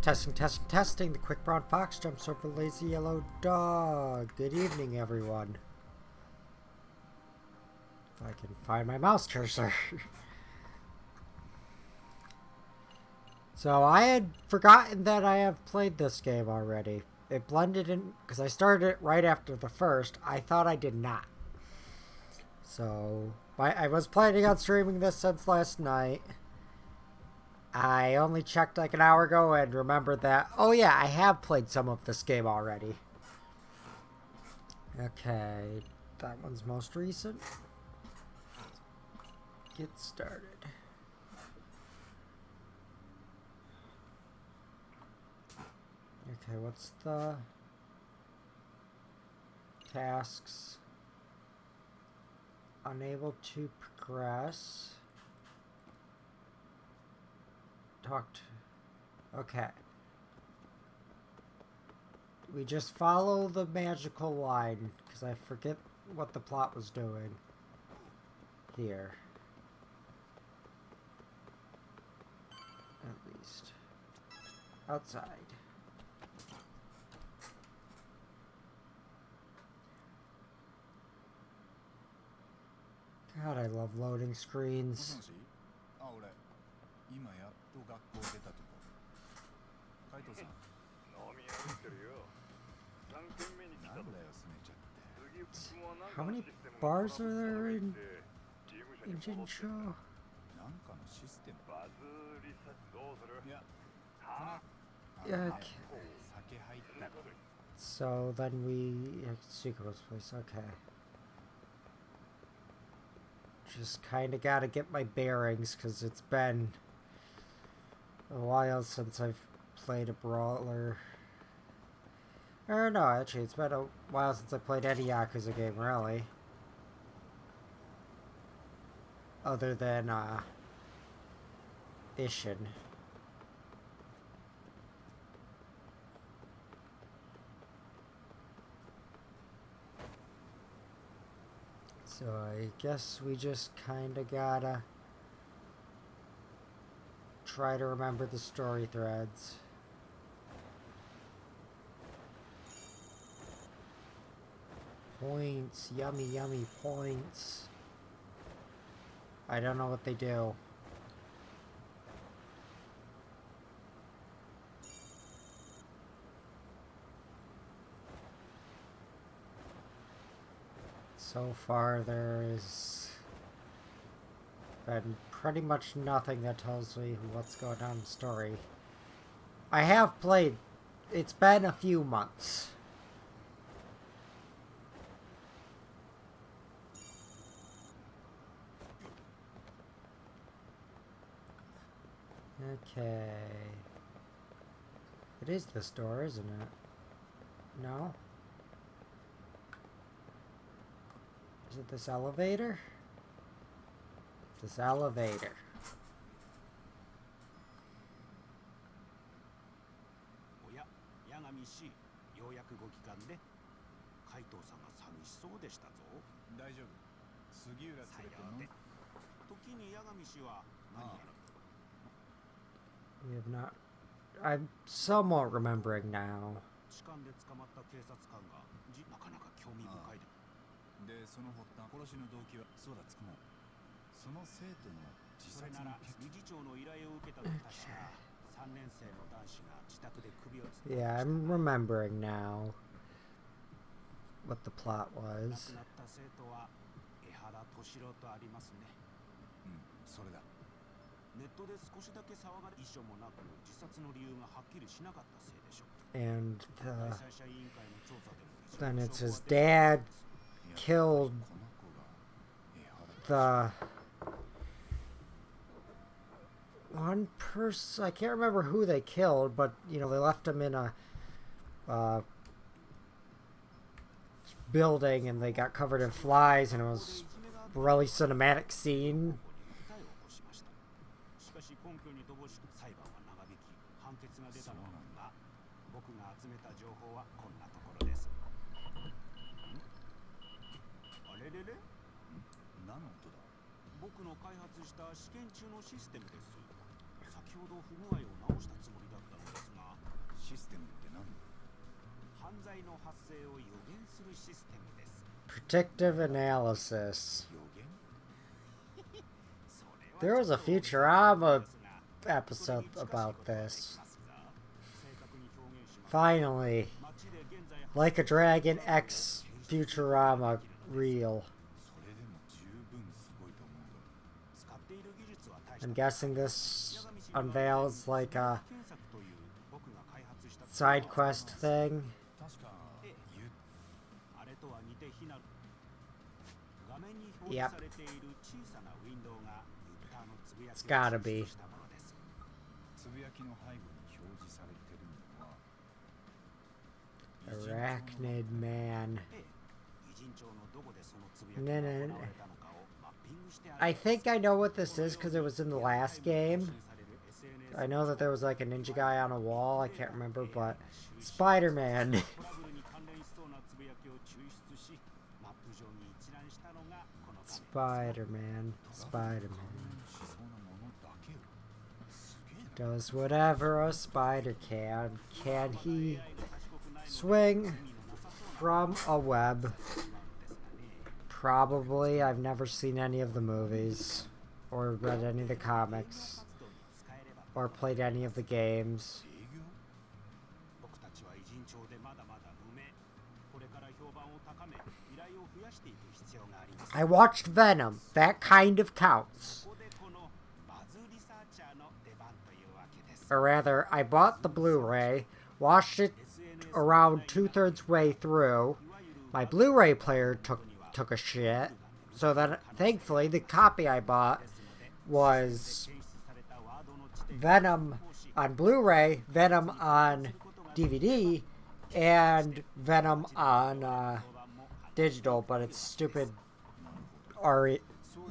Testing, testing, testing. The quick brown fox jumps over the lazy yellow dog. Good evening, everyone. If I can find my mouse cursor. So I had forgotten that I have played this game already. It blended in, because I started it right after the first. I thought I did not. So, I was planning on streaming this since last night. I only checked like an hour ago and remembered that, oh yeah, I have played some of this game already. Okay, that one's most recent. Get started. Okay, what's the tasks? Unable to progress. Talked. Okay. We just follow the magical line, because I forget what the plot was doing here. At least. Outside. God, I love loading screens. How many bars are there in Jinsho? Okay. So then we Suiko's place, okay. Just kinda gotta get my bearings, because it's been a while since I've played a brawler. Or no, actually, it's been a while since I played any Yakuza game, really. Other than, Ishin. So I guess we just kinda gotta try to remember the story threads. Points, yummy, yummy points. I don't know what they do. So far, there's been pretty much nothing that tells me what's going on in the story. I have played. It's been a few months. Okay. It is this door, isn't it? No? Is it this elevator? This elevator. We have not... I'm somewhat remembering now. Yeah, I'm remembering now what the plot was. And then it's his dad killed the one person. I can't remember who they killed, but you know, they left him in a building and they got covered in flies, and it was a really cinematic scene. Predictive analysis. There was a Futurama episode about this. Finally. Like a Dragon X Futurama reel. I'm guessing this unveils like a side quest thing. Yep. It's gotta be. Arachnid man. No. I think I know what this is because it was in the last game. I know that there was like a ninja guy on a wall. I can't remember, but Spider-Man. Spider-Man. Does whatever a spider can. Can he swing from a web? Probably. I've never seen any of the movies, or read any of the comics, or played any of the games. I watched Venom. That kind of counts. Or rather, I bought the Blu-ray, watched it around 2/3 way through. My Blu-ray player took a shit, so that thankfully the copy I bought was Venom on Blu-ray, Venom on DVD, and Venom on digital, but it's stupid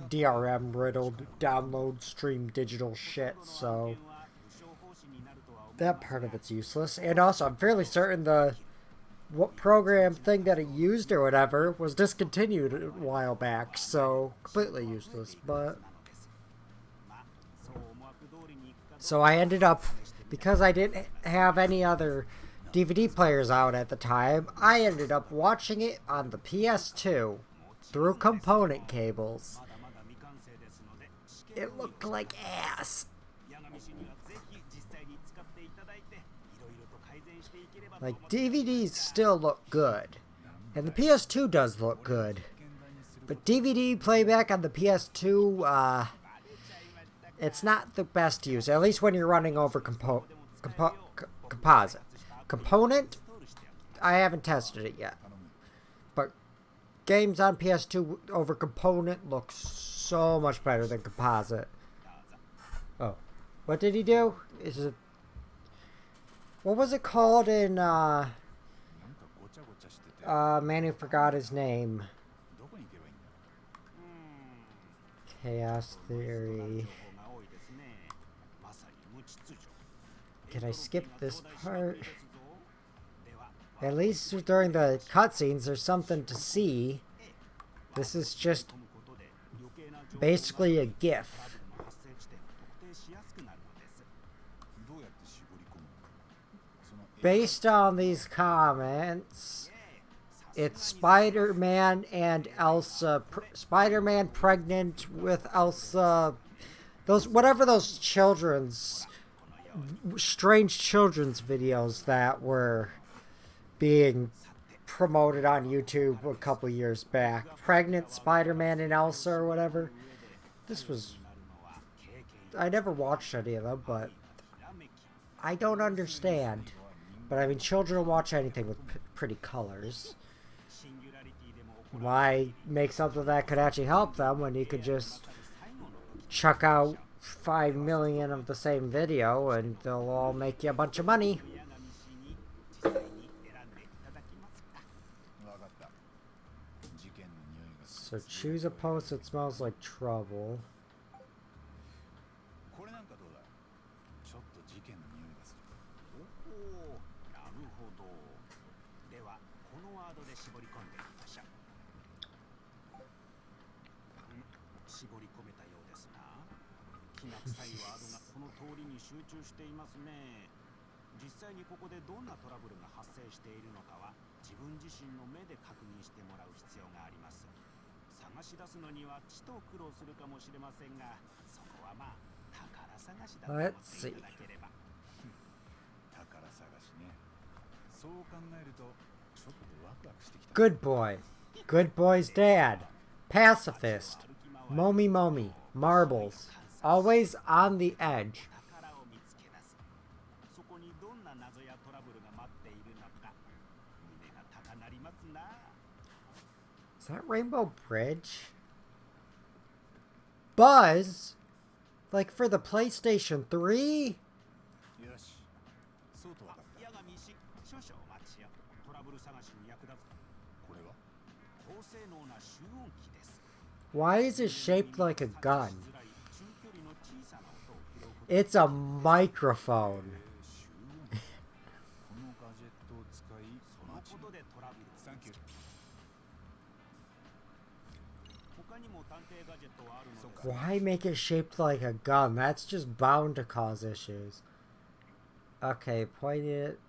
DRM riddled download stream digital shit, so that part of it's useless. And also, I'm fairly certain what program thing that it used or whatever was discontinued a while back, so completely useless. But so I ended up, because I didn't have any other DVD players out at the time, I ended up watching it on the PS2 through component cables. It looked like ass. Like, DVDs still look good, and the PS2 does look good, but DVD playback on the PS2, it's not the best use, at least when you're running over composite. Component, I haven't tested it yet, but games on PS2 over component look so much better than composite. Oh, what did he do? Is it... What was it called in, man who forgot his name? Chaos Theory. Can I skip this part? At least during the cutscenes, there's something to see. This is just basically a GIF. Based on these comments, it's Spider-Man and Elsa. Spider-Man pregnant with Elsa. Whatever those strange children's videos that were being promoted on YouTube a couple years back. Pregnant Spider-Man and Elsa or whatever. I never watched any of them, but I don't understand. But I mean, children will watch anything with pretty colors. Why make something that could actually help them when you could just chuck out 5 million of the same video and they'll all make you a bunch of money? So choose a post that smells like trouble. Let's see. Good boy. Good boy's dad. Pacifist. Momi Momi. Marbles. Always on the edge. Is that Rainbow Bridge? Buzz? Like for the PlayStation 3? Why is it shaped like a gun? It's a microphone. Why make it shaped like a gun? That's just bound to cause issues. Okay, point it.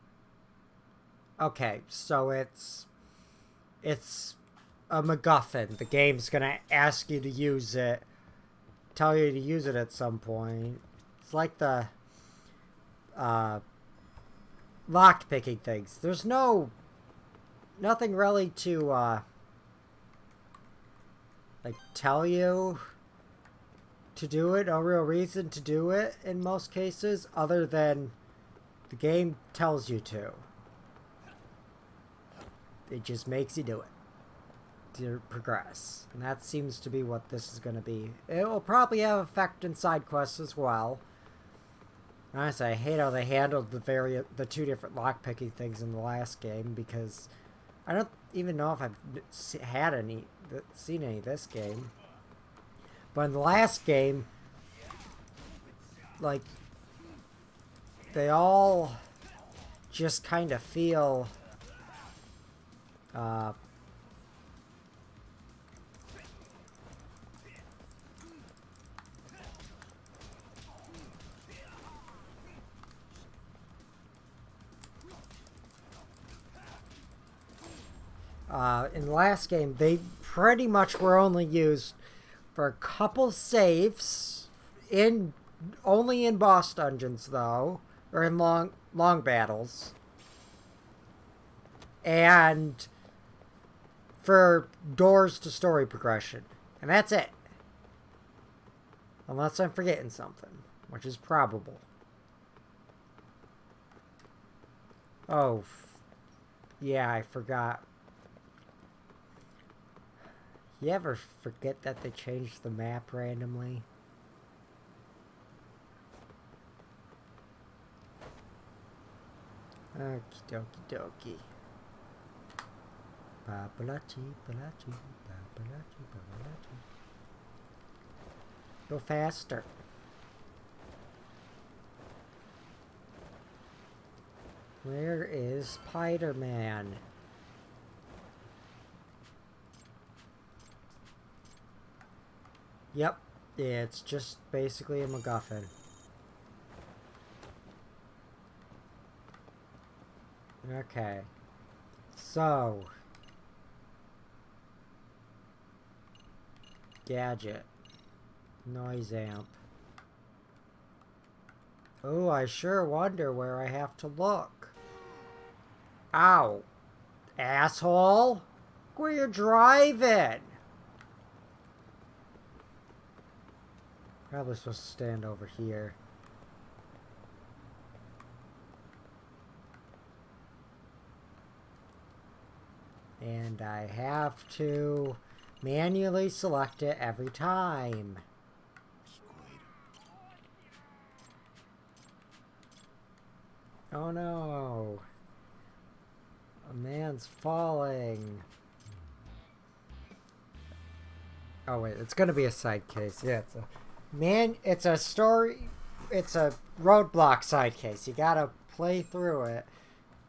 Okay, so it's a MacGuffin. The game's gonna ask you to use it, tell you to use it at some point. It's like the lock picking things. There's nothing really to like tell you to do it. No real reason to do it in most cases, other than the game tells you to. It just makes you do it to progress, and that seems to be what this is going to be. It will probably have effect in side quests as well. Honestly, I hate how they handled the two different lockpicking things in the last game, because I don't even know if I've seen any this game. But in the last game, like, they all just kind of feel in the last game, they pretty much were only used for a couple saves, only in boss dungeons though, or in long battles, and for doors to story progression, and that's it. Unless I'm forgetting something, which is probable. Oh, yeah, I forgot. You ever forget that they changed the map randomly? Okie dokie dokie. Babalachi, balachi, babalachi, babalachi. Go faster. Where is Spider-Man? Yep, it's just basically a MacGuffin. Okay. So. Gadget. Noise amp. Oh, I sure wonder where I have to look. Ow. Asshole. Where you driving? Probably supposed to stand over here. And I have to manually select it every time. Oh no. A man's falling. Oh wait, it's gonna be a side case. Yeah, it's a story. It's a roadblock side case. You gotta play through it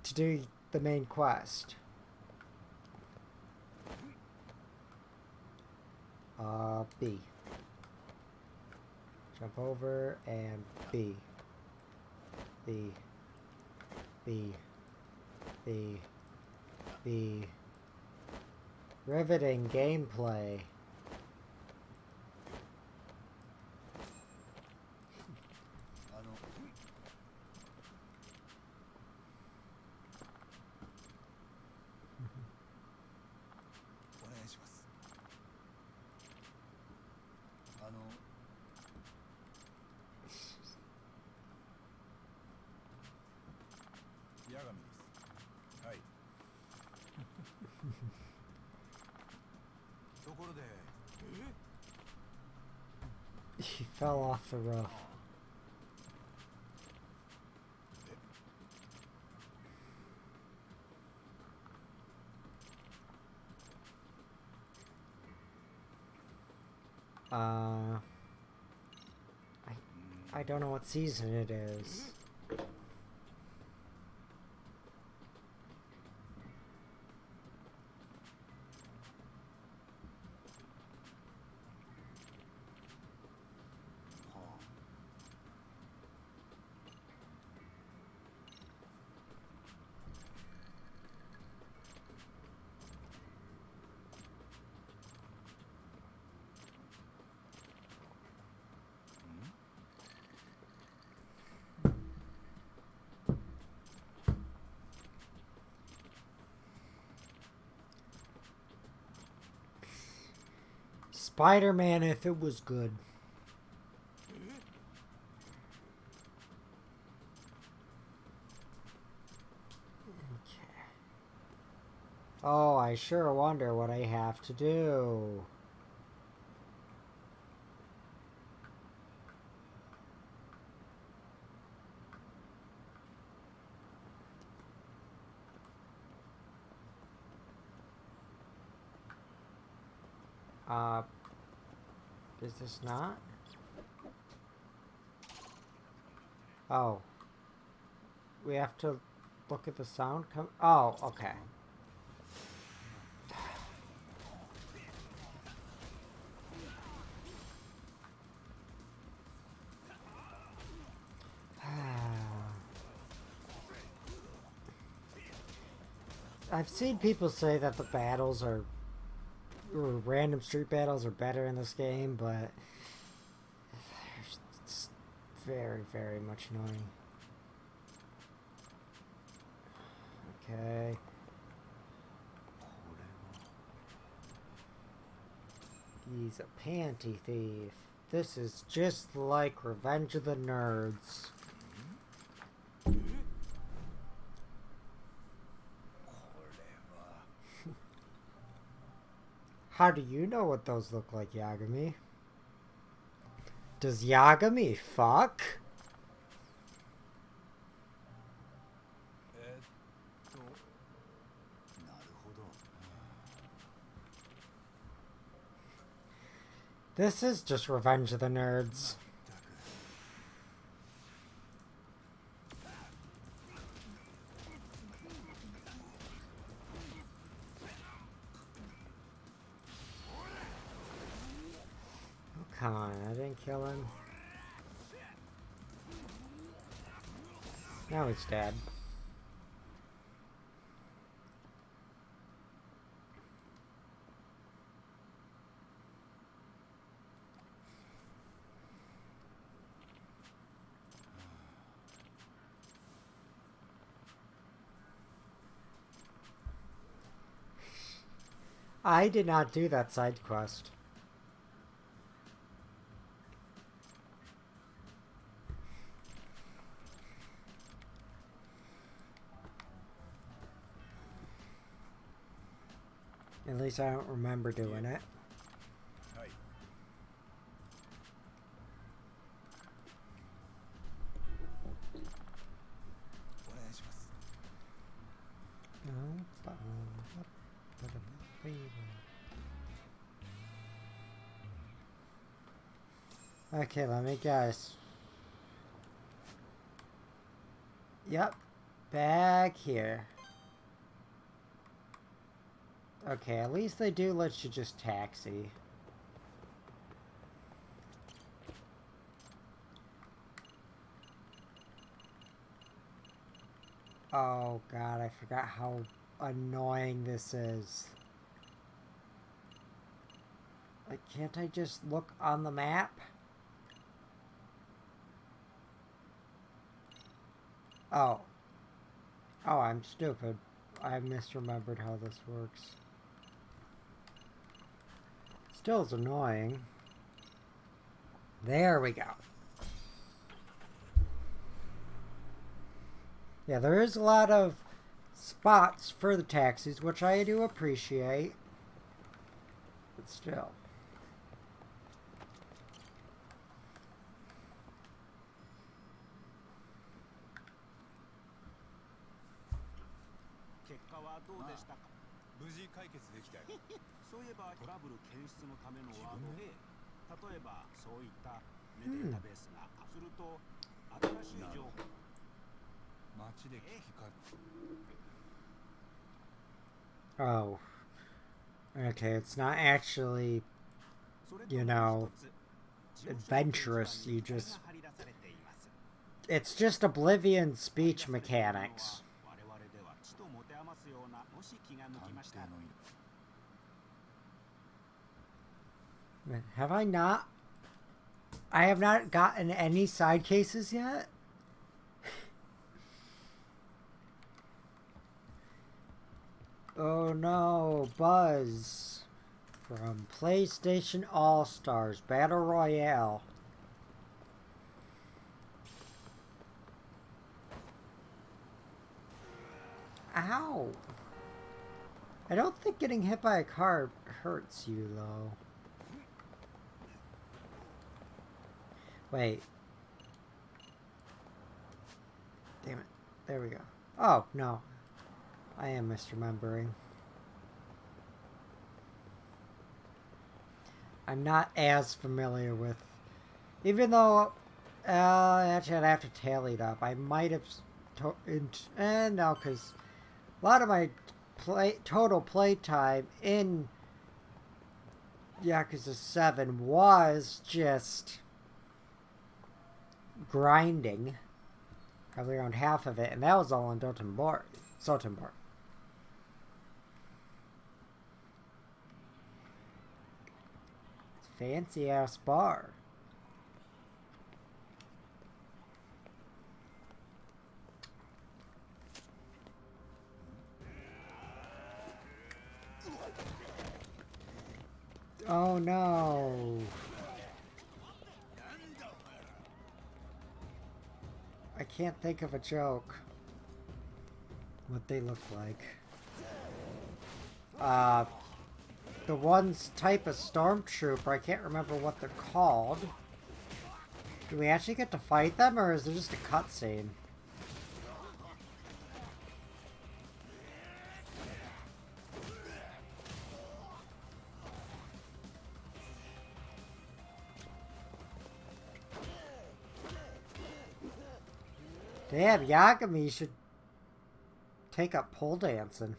to do the main quest. B. Jump over and B. B. B. B. be riveting gameplay. He fell off the roof. I don't know what season it is. Spider-Man if it was good. Okay. Oh, I sure wonder what I have to do. Is this not? Oh. We have to look at the sound come. Oh, okay. I've seen people say that the battles are, or random street battles are better in this game, but it's very, very much annoying. Okay. He's a panty thief. This is just like Revenge of the Nerds. How do you know what those look like, Yagami? Does Yagami fuck? This is just Revenge of the Nerds. Oh, come on, I didn't kill him. Now he's dead. I did not do that side quest. At least I don't remember doing it. Okay, let me guess. Yep, back here. Okay, at least they do let you just taxi. Oh god, I forgot how annoying this is. Like, can't I just look on the map? Oh. Oh, I'm stupid. I misremembered how this works. Still is annoying. There we go. Yeah, there is a lot of spots for the taxis, which I do appreciate. But still. Oh. Okay, it's not actually, you know, adventurous. You just... It's just Oblivion speech mechanics. Have I not? I have not gotten any side cases yet? Oh no, Buzz from PlayStation All-Stars Battle Royale. Ow! I don't think getting hit by a car hurts you, though. Wait. Damn it. There we go. Oh, no. I am misremembering. I'm not as familiar with... Even though... actually, I'd have to tally it up. I might have... no, because a lot of my total playtime in Yakuza 7 was just grinding. Probably around half of it, and that was all in Sotenborg. Fancy ass bar. Oh no. I can't think of a joke. What they look like. The one's type of stormtrooper, I can't remember what they're called. Do we actually get to fight them, or is it just a cutscene? Damn, Yagami should take up pole dancing.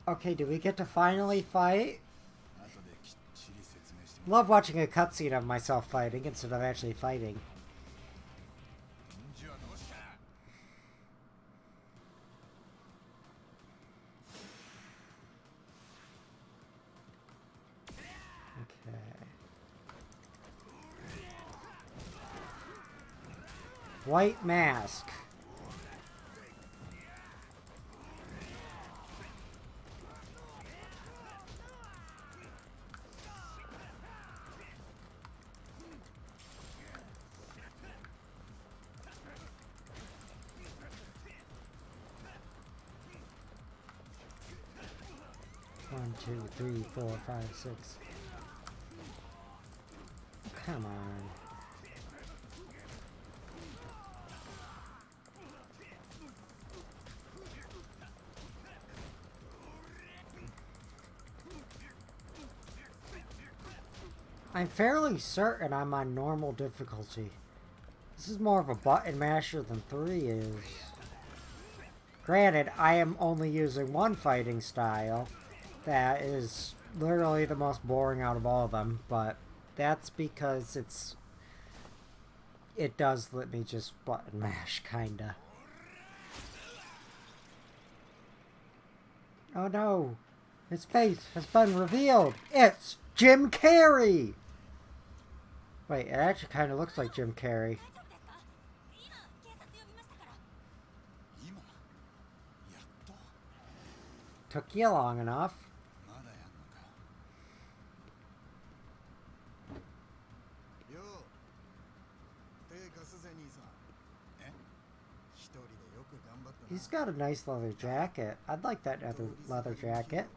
Okay, do we get to finally fight? Love watching a cutscene of myself fighting instead of actually fighting. Okay. White mask. One, two, three, 4, 5, 6. Come on. I'm fairly certain I'm on normal difficulty. This is more of a button masher than 3 is. Granted, I am only using one fighting style that is literally the most boring out of all of them, but that's because it does let me just button mash, kinda. Oh no! His face has been revealed! It's Jim Carrey! Wait, it actually kind of looks like Jim Carrey. Took you long enough. He's got a nice leather jacket. I'd like that leather jacket.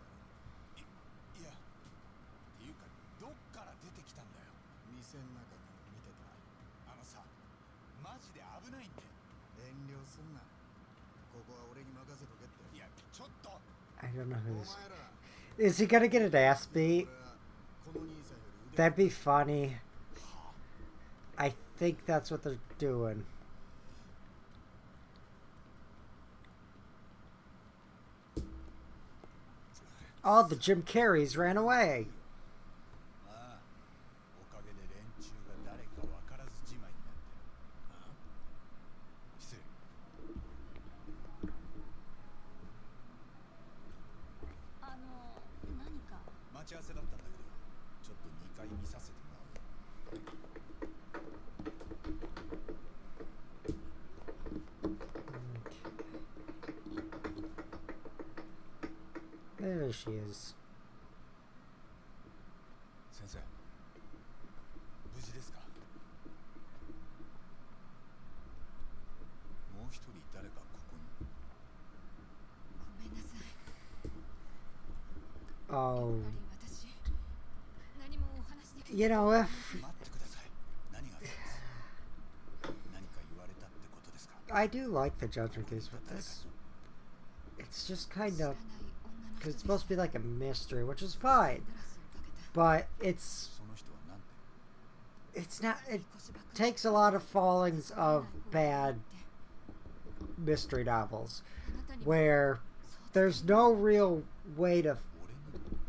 I don't know who's... Is he gonna get an ass beat? That'd be funny. I think that's what they're doing. All the Jim Carreys ran away. There she is. Sensei, oh. You know, if... I do like the Judgement games, but this... It's just kind of... Because it's supposed to be like a mystery, which is fine. But it's not... It takes a lot of fallings of bad mystery novels. Where there's no real way to...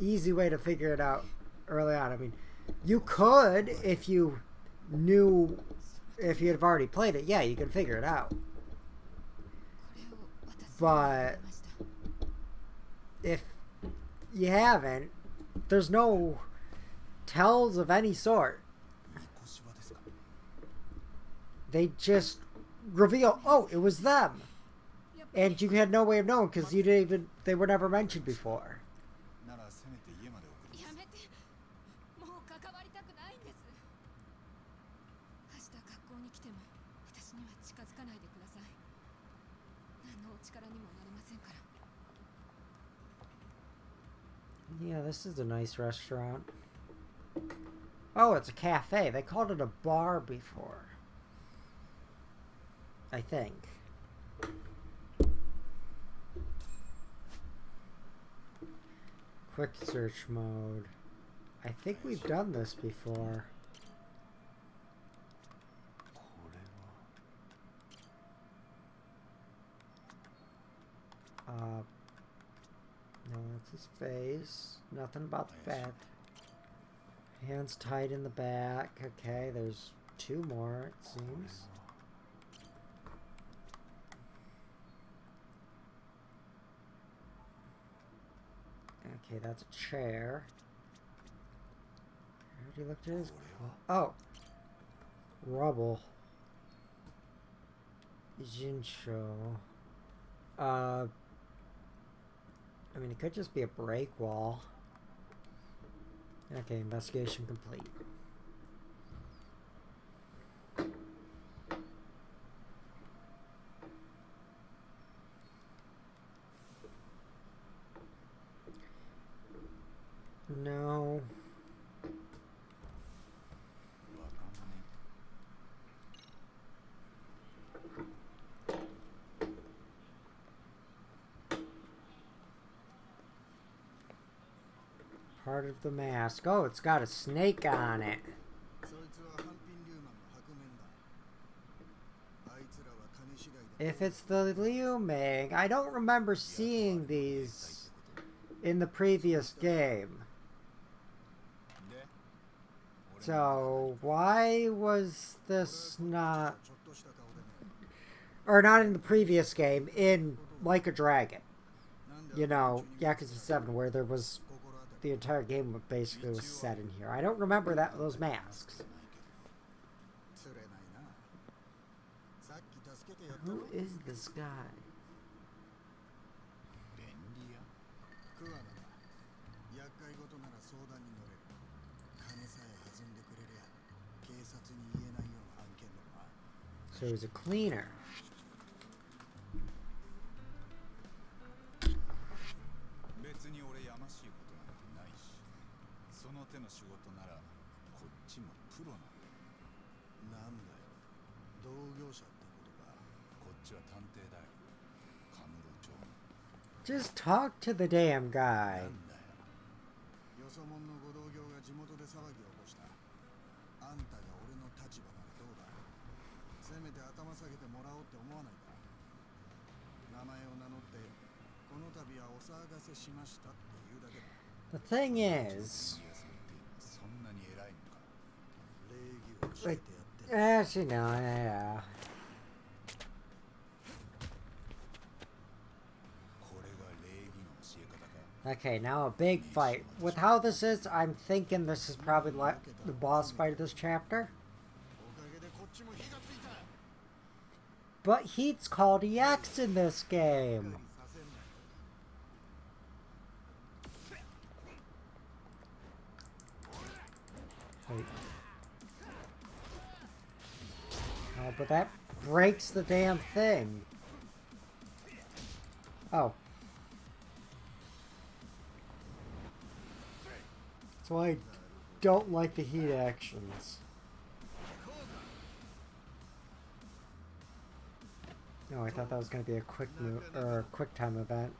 easy way to figure it out early on. I mean, you could if you knew... If you had already played it, yeah, you can figure it out. But... if you haven't, there's no tells of any sort. They just reveal, oh, it was them. And you had no way of knowing because you didn't even, they were never mentioned before. Yeah, this is a nice restaurant. Oh, it's a cafe. They called it a bar before. I think. Quick search mode. I think we've done this before. No, that's his face. Nothing about the back. Hands tied in the back. Okay, there's 2 more, it seems. Okay, that's a chair. I already looked at his... Oh! Rubble. Jinsho. I mean, it could just be a break wall. Okay, investigation complete. No. Part part of the mask. Oh, it's got a snake on it. If it's the Liu Ming, I don't remember seeing these in the previous game. So, why was this not... Or not in the previous game, in Like a Dragon. You know, Yakuza 7, where there was... The entire game basically was set in here. I don't remember those masks. Who is this guy? So he's a cleaner. Just talk to the damn guy. The thing is, like, actually, no, yeah. Okay, now a big fight. With how this is, I'm thinking this is probably like the boss fight of this chapter. But heat's called EX in this game. Wait. Oh, but that breaks the damn thing. Oh. That's why I don't like the heat actions. No, I thought that was going to be a quick move or a quick time event.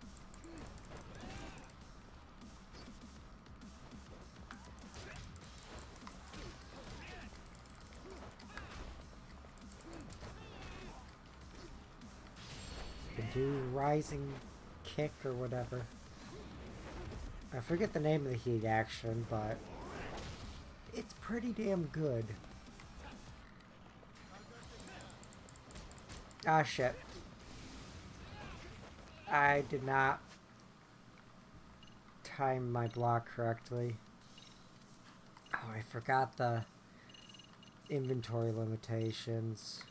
You can do rising kick or whatever. I forget the name of the heat action, but it's pretty damn good. Ah, shit. I did not time my block correctly. Oh, I forgot the inventory limitations.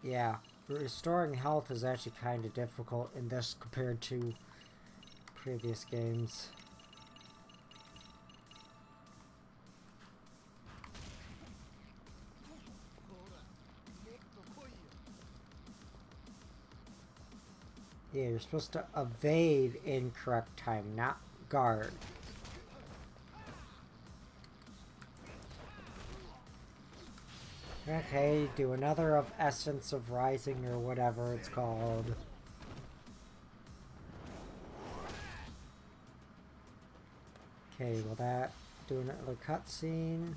Yeah, restoring health is actually kind of difficult in this compared to previous games. Yeah, you're supposed to evade in correct time, not guard. Okay, do another of Essence of Rising or whatever it's called. Okay, will that do another cutscene?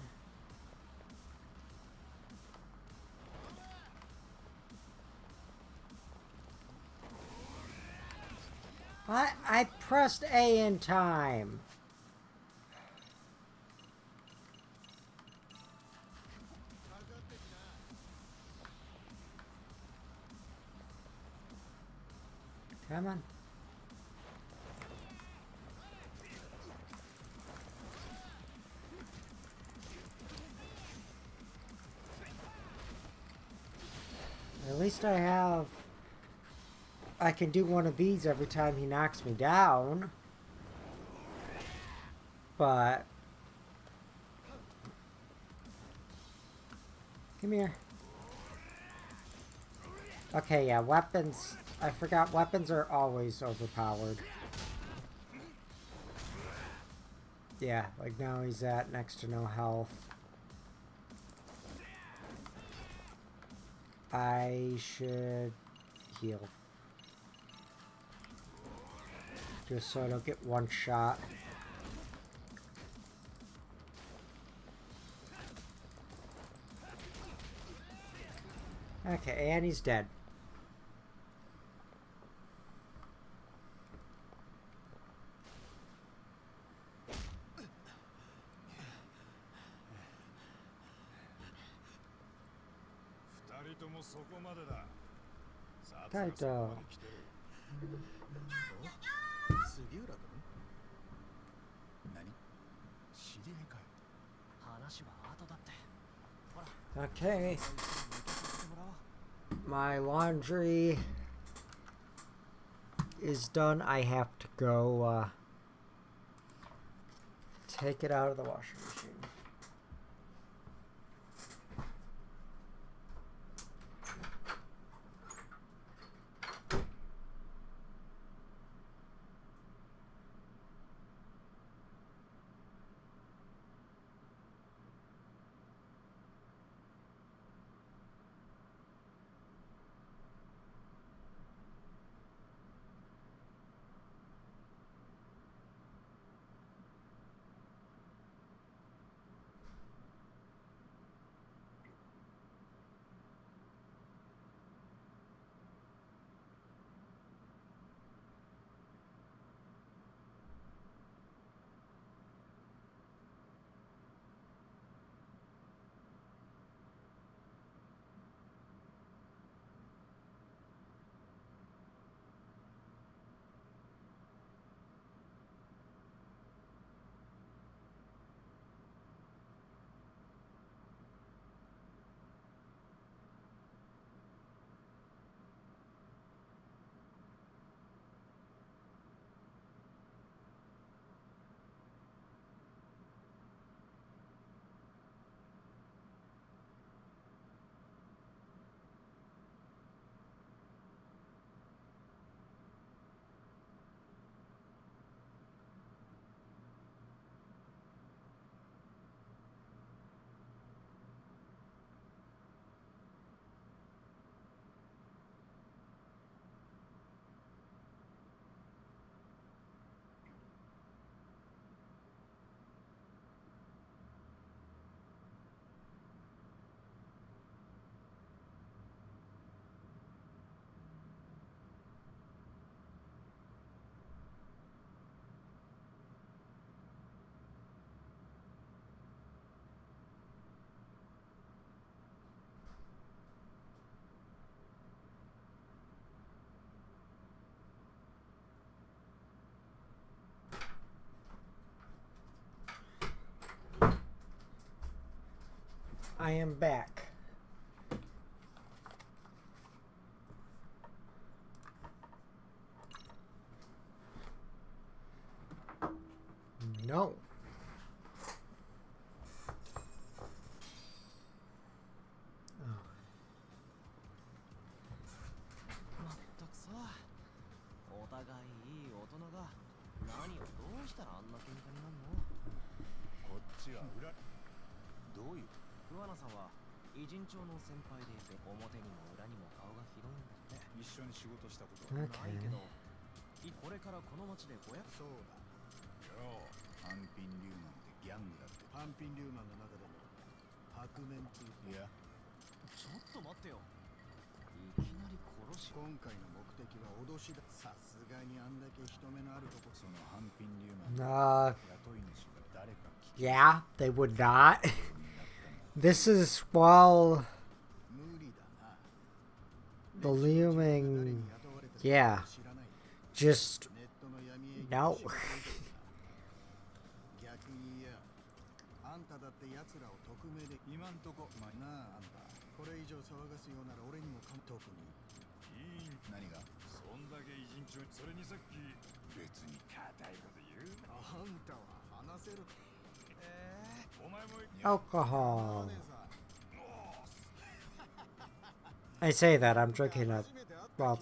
I pressed A in time. Come on. At least I can do one of these every time he knocks me down. But come here. Okay, yeah, weapons. I forgot weapons are always overpowered. Yeah, like now he's at next to no health. I should heal. Just so I don't get one shot. Okay, and he's dead. Kaito. Okay. My laundry is done. I have to go take it out of the washing machine. I am back. No. Yeah, they would not. This is while the looming, yeah, just no. Alcohol. I say that I'm drinking a, well,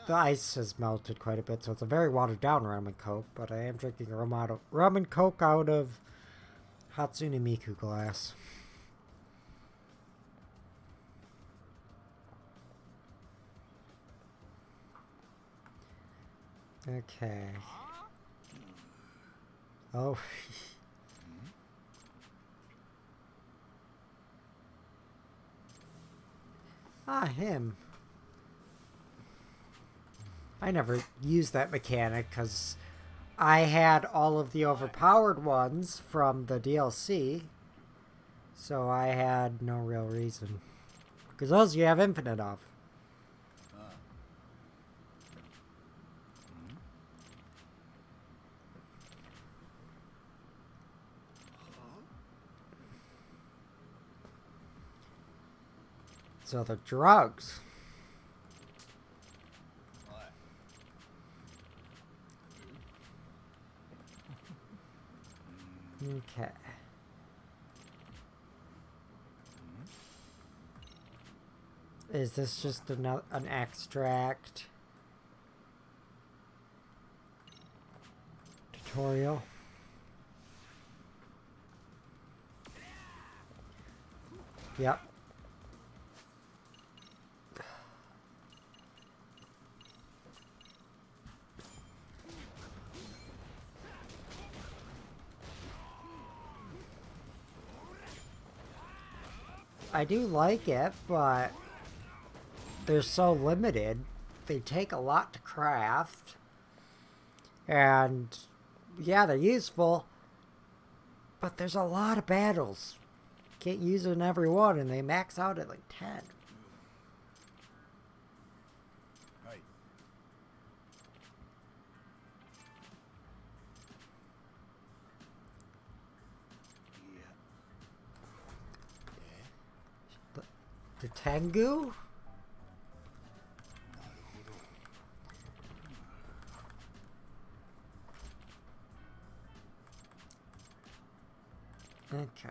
the ice has melted quite a bit, so it's a very watered down rum and coke, but I am drinking a rum and coke out of Hatsune Miku glass. Okay. Oh. Ah, him. I never used that mechanic because I had all of the overpowered ones from the DLC. So I had no real reason. Because those you have infinite of. So the drugs. Okay. Is this just an extract tutorial? Yep. I do like it, but they're so limited. They take a lot to craft. And yeah, they're useful, but there's a lot of battles. Can't use it in every one, and they max out at like 10. The Tengu? Okay.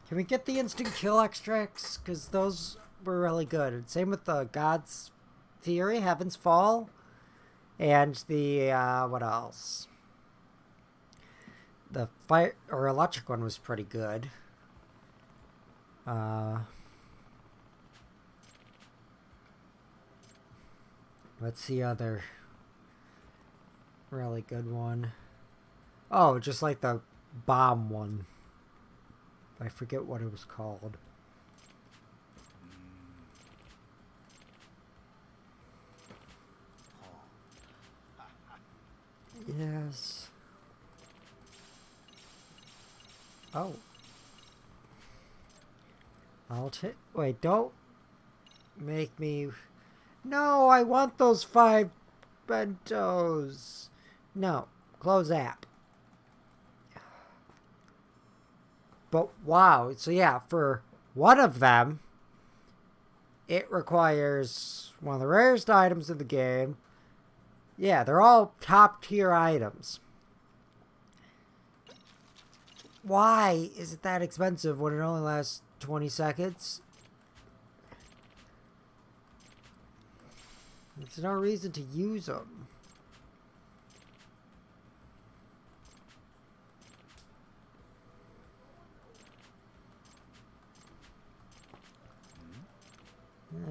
Can we get the instant kill extracts? Because those were really good. And same with the God's Theory, Heaven's Fall. And the, what else? The fire or electric one was pretty good. What's the other really good one? Oh, just like the bomb one. I forget what it was called. Yes. Oh. I'll take... Wait, don't make me... No, I want those 5 bentos. No, close app. But wow, so yeah, for one of them, it requires one of the rarest items in the game. Yeah, they're all top tier items. Why is it that expensive when it only lasts 20 seconds? There's no reason to use them.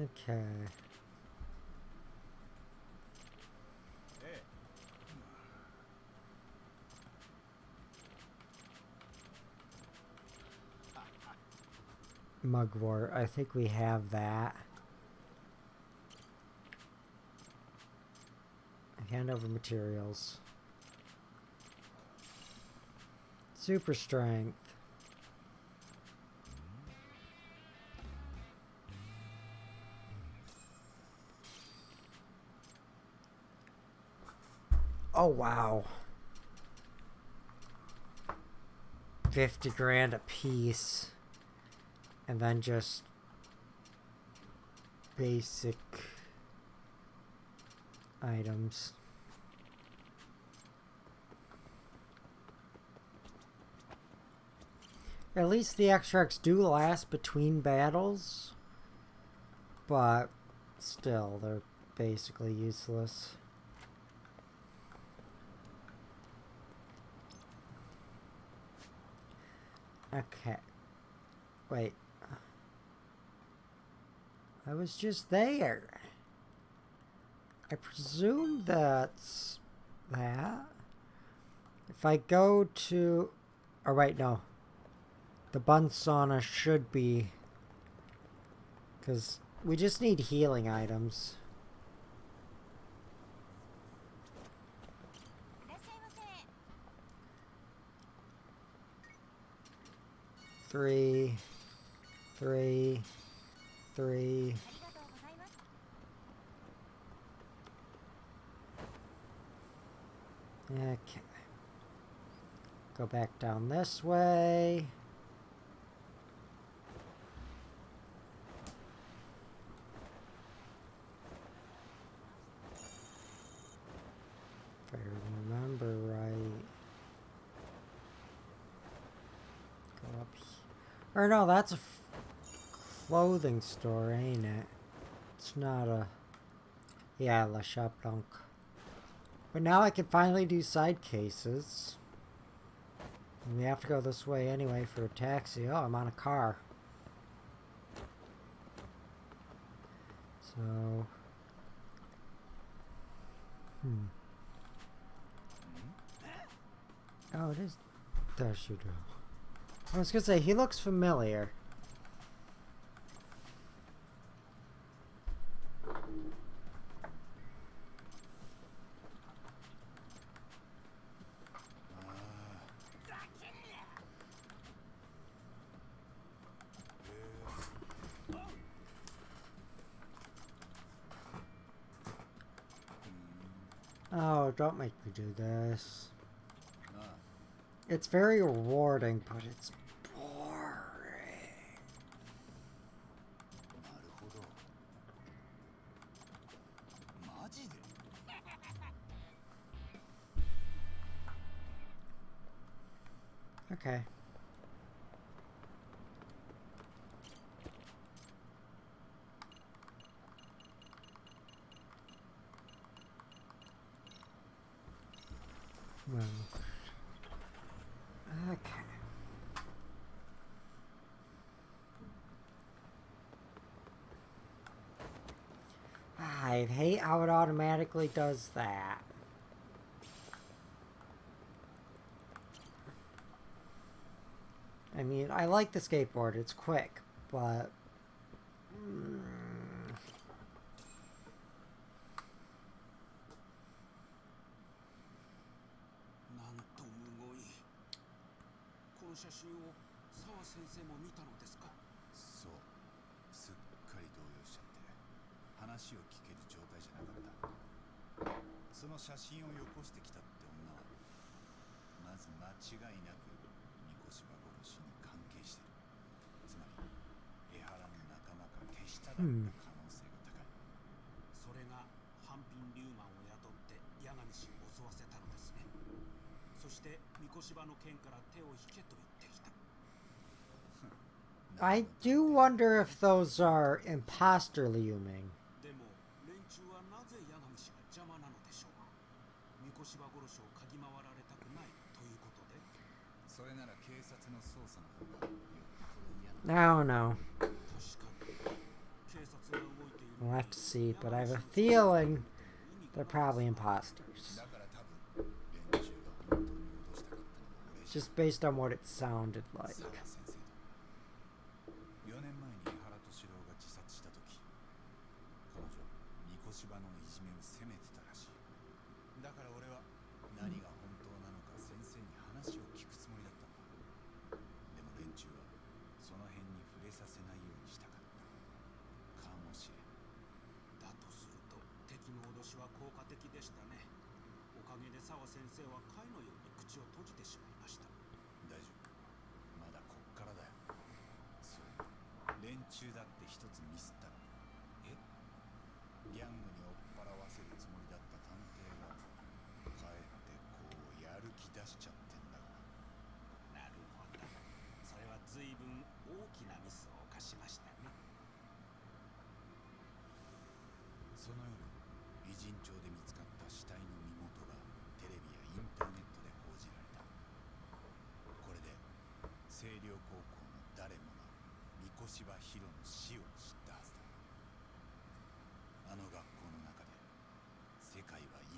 Okay. Mugwort, I think we have that. Hand over materials. Super strength. Oh wow. 50 grand a piece. And then just basic items. At least the extracts do last between battles, but still, they're basically useless. Okay. Wait. I was just there. I presume that's that. If I go to... Oh, wait, no. The bun sauna should be... Because we just need healing items. Three. Okay. Go back down this way. If I remember right. Go up here. Or no, that's a clothing store, ain't it? It's not a... Yeah, La Shop Dunk. But now I can finally do side cases. And we have to go this way anyway for a taxi. Oh, I'm on a car. So... Oh, it is... There she go. I was gonna say, he looks familiar. Oh, don't make me do this. It's very rewarding, but it's boring. Okay. Well. Okay. I hate how it automatically does that. I mean, I like the skateboard, it's quick, but... I do wonder if those are imposter Liuming. I don't know. We'll have to see, but I have a feeling they're probably imposters. Just based on what it sounded like.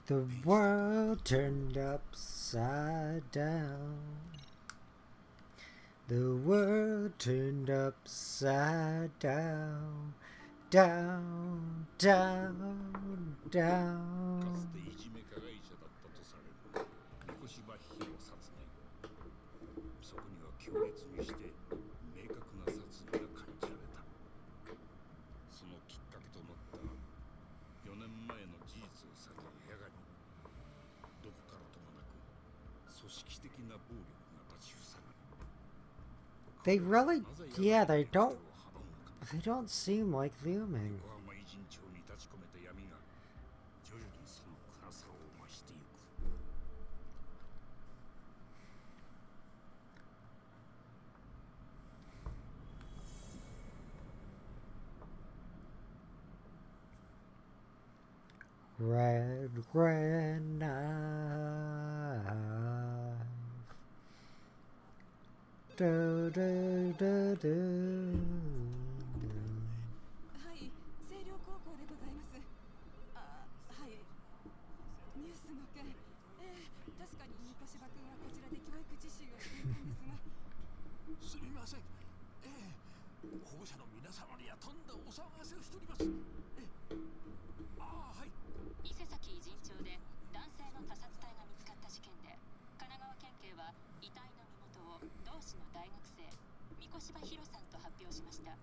The world turned upside down. The world turned upside down. Down, down, down. かつていじめ加害者だったとされる三越場比の殺害。そこには強烈にして明確な殺意が感じられた。そのきっかけとなった4年前の事実を避けるやがにどこからともなく組織的な暴力が立ちふさがる。 They really, yeah, they don't seem like human. 横浜偉人町に立ち込めた闇が徐々にその暗さを増していく。 Red, red knife. Do, do, do, do. はい、星稜高校でございます。あ、はい。ニュースの件、確かに三越場君はこちらで教育実習をしていたんですが。すみません。保護者の皆様にはとんだお騒がせをしております。はい。伊勢崎偉人町で男性の他殺体が見つかった事件で、神奈川県警は遺体の身元を同市の大学生三越場博さんと発表しました。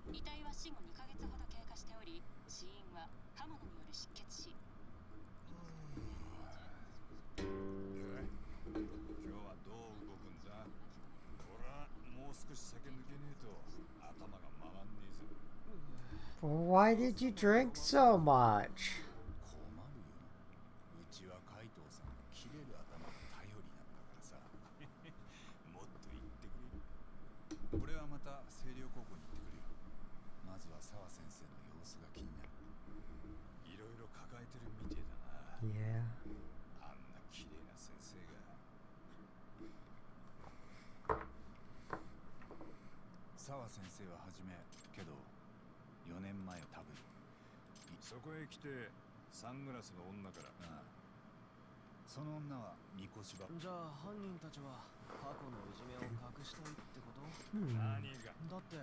遺体は死後2ヶ月ほど経過しており、死因は刃物による失血死。今日はどう動くんだ。ほら、もう少し酒抜けねえと頭が回んねえぞ。 Why did you drink so much? 困るよ。うちは海藤さんの切れる頭が頼りなんだからさ。もっと言ってくれる。俺はまた星稜高校に行ってくるよ。まずは澤先生の様子が気になる。いろいろ抱えてるみてえだな。 Yeah. あんな綺麗な先生が。澤先生は初めけど4年前多分そこへ来てサングラスの女から。ああ、その女は三越場。じゃあ犯人たちは過去のいじめを隠したいってこと？何がだって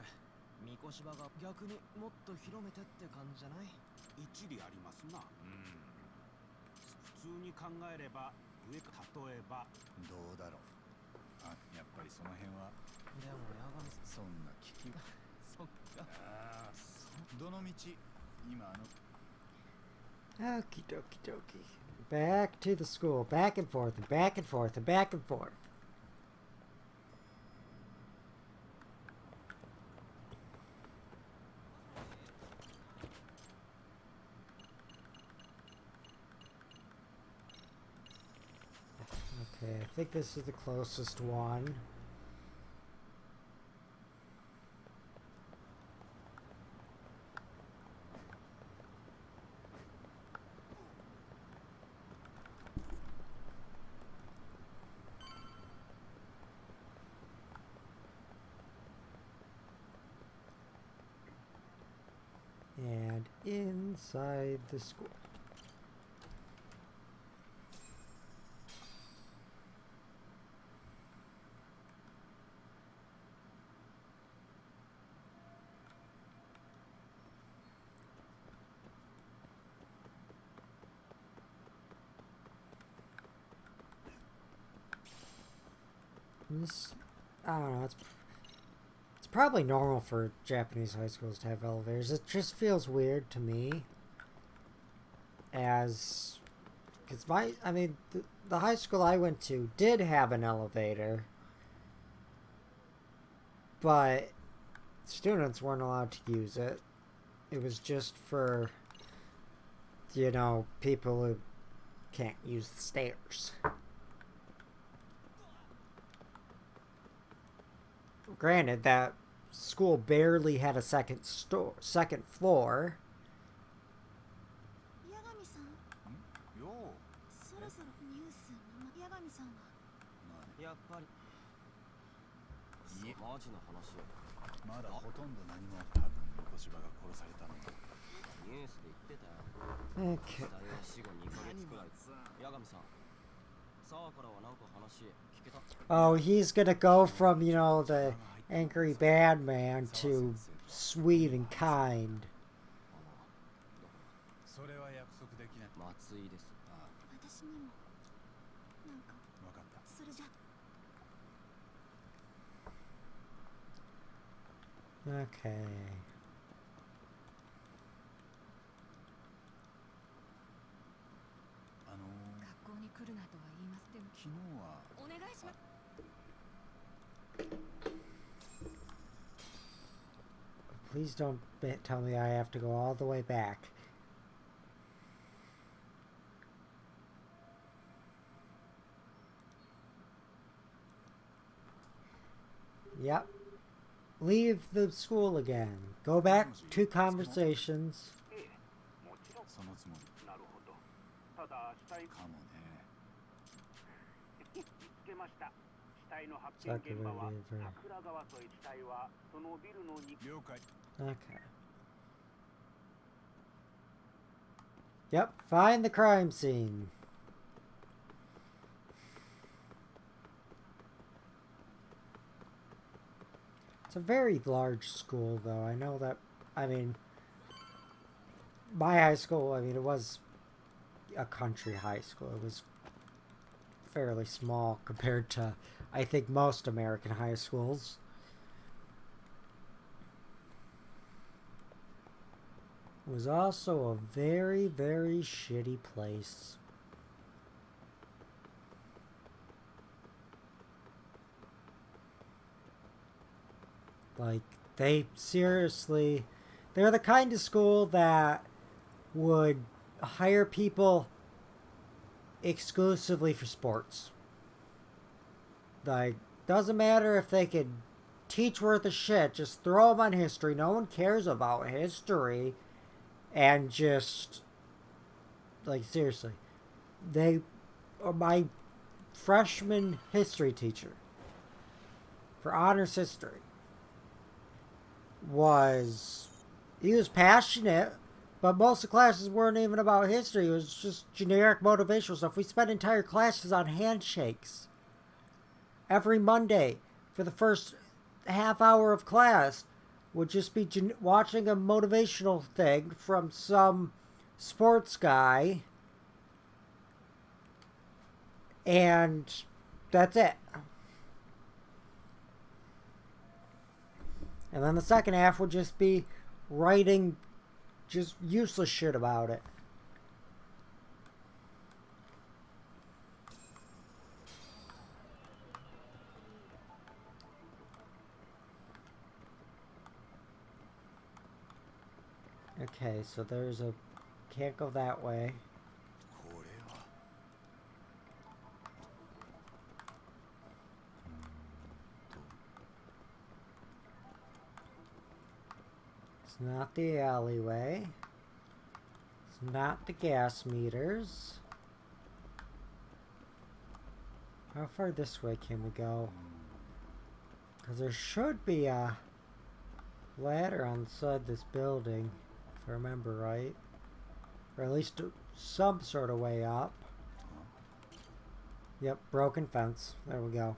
三越場が逆にもっと広めてって感じじゃない？一理ありますな。普通に考えれば上か、例えばどうだろう。あ、やっぱりその辺は。でも八神さん、そんな聞きそっか。ああ、どの道今Okie dokie dokie. Back to the school. Back and forth and back and forth and back and forth. Okay, I think this is the closest one. And inside the school. This, I don't know, it's probably normal for Japanese high schools to have elevators. It just feels weird to me. Because the high school I went to did have an elevator. But students weren't allowed to use it. It was just for, people who can't use the stairs. Granted, that school barely had a second floor. 八神さん、よう。そろそろニュース。八神さんはやっぱりいえ、マジの話よ。まだほとんど何も。多分三越場が殺されたのもニュースで言ってたよ。 Okay. 死体は死後2ヶ月くらい。八神さん、沢からはなんか話聞けた？ Oh, he's gonna go from, you know, the angry bad man to sweet and kind. それは約束できない。松井です。私にもなんか分かった。それじゃ Okay. 学校に来るなとは言います。でも昨日はお願いします。 Please don't tell me I have to go all the way back. Yep. Leave the school again. Go back to conversations. そのつもり。なるほど。ただ死体かもね。見つけました。死体の発見現場は桜川と一帯はそのビルの2。了解。 Okay. Yep, find the crime scene. It's a very large school, though. I know that, I mean, my high school, I mean, it was a country high school. It was fairly small compared to, I think, most American high schools. It was also a very, very shitty place. Like, they seriously, they're the kind of school that would hire people exclusively for sports. Like, doesn't matter if they could teach worth a shit, just throw them on history. No one cares about history. And just, like, seriously, they are my freshman history teacher for honors history. He was passionate, but most of the classes weren't even about history. It was just generic motivational stuff. We spent entire classes on handshakes. Every Monday, for the first half hour of class, would just be watching a motivational thing from some sports guy. And that's it. And then the second half would just be writing just useless shit about it. Okay, so there's a... Can't go that way. これは。It's not the alleyway. It's not the gas meters. How far this way can we go? Because there should be a ladder on the side of this building, if I remember right. Or at least some sort of way up. Yep, broken fence. There we go.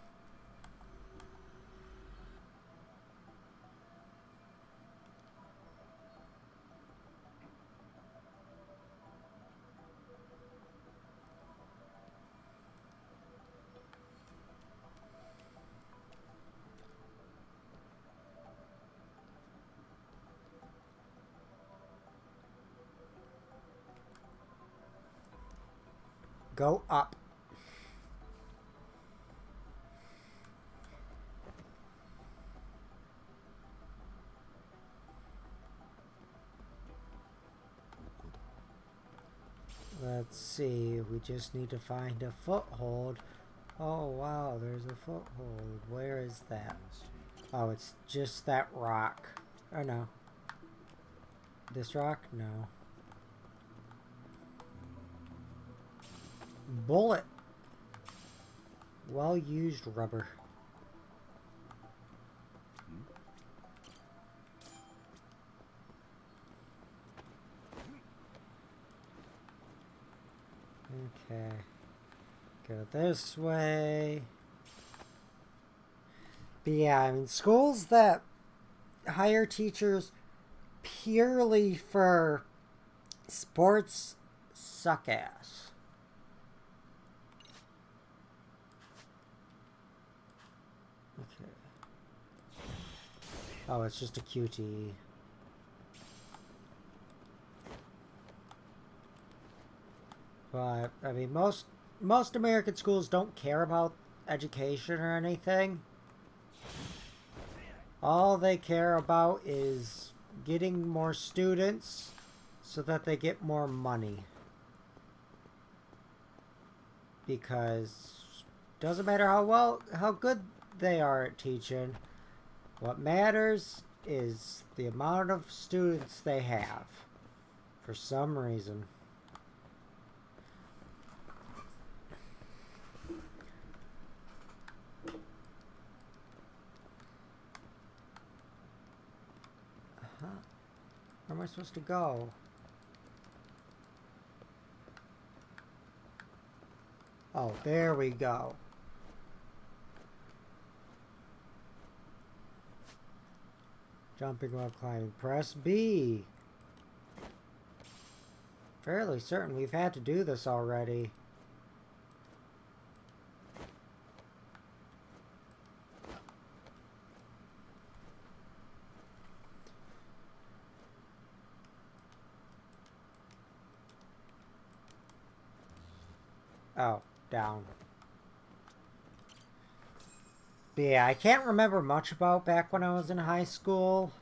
Go up. Let's see, we just need to find a foothold. Oh wow, there's a foothold. Where is that? Oh, it's just that rock. Oh no. This rock? No. Bullet. Well used rubber. Okay. Go this way. But yeah, I mean, schools that hire teachers purely for sports suck ass. Okay. Oh, it's just a QTE. But I mean, most American schools don't care about education or anything. All they care about is getting more students so that they get more money. Because doesn't matter how good they are at teaching, what matters is the amount of students they have for some reason. Where am I supposed to go? Oh, there we go. Jumping while climbing. Press B. Fairly certain we've had to do this already. Oh, down. But yeah, I can't remember much about back when I was in high school.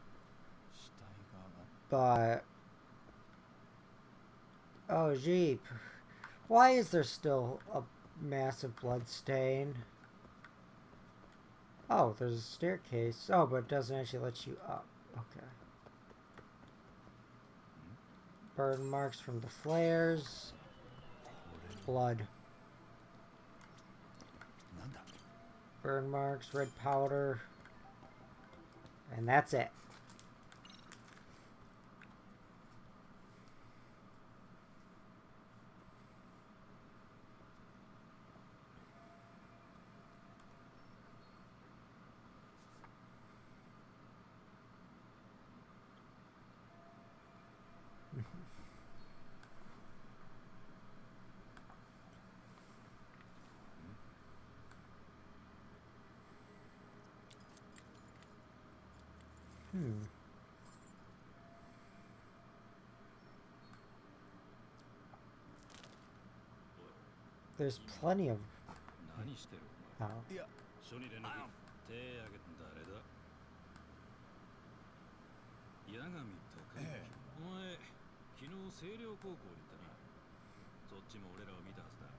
But... oh, Jeep. Why is there still a massive blood stain? Oh, there's a staircase. Oh, but it doesn't actually let you up. Okay. Burn marks from the flares. Blood. Burn marks, red powder. And that's it. There's plenty of... oh. 書に連絡手挙げた誰だ八神高之、お前昨日星稜高校に行ったなそっちも俺らを見たはずだ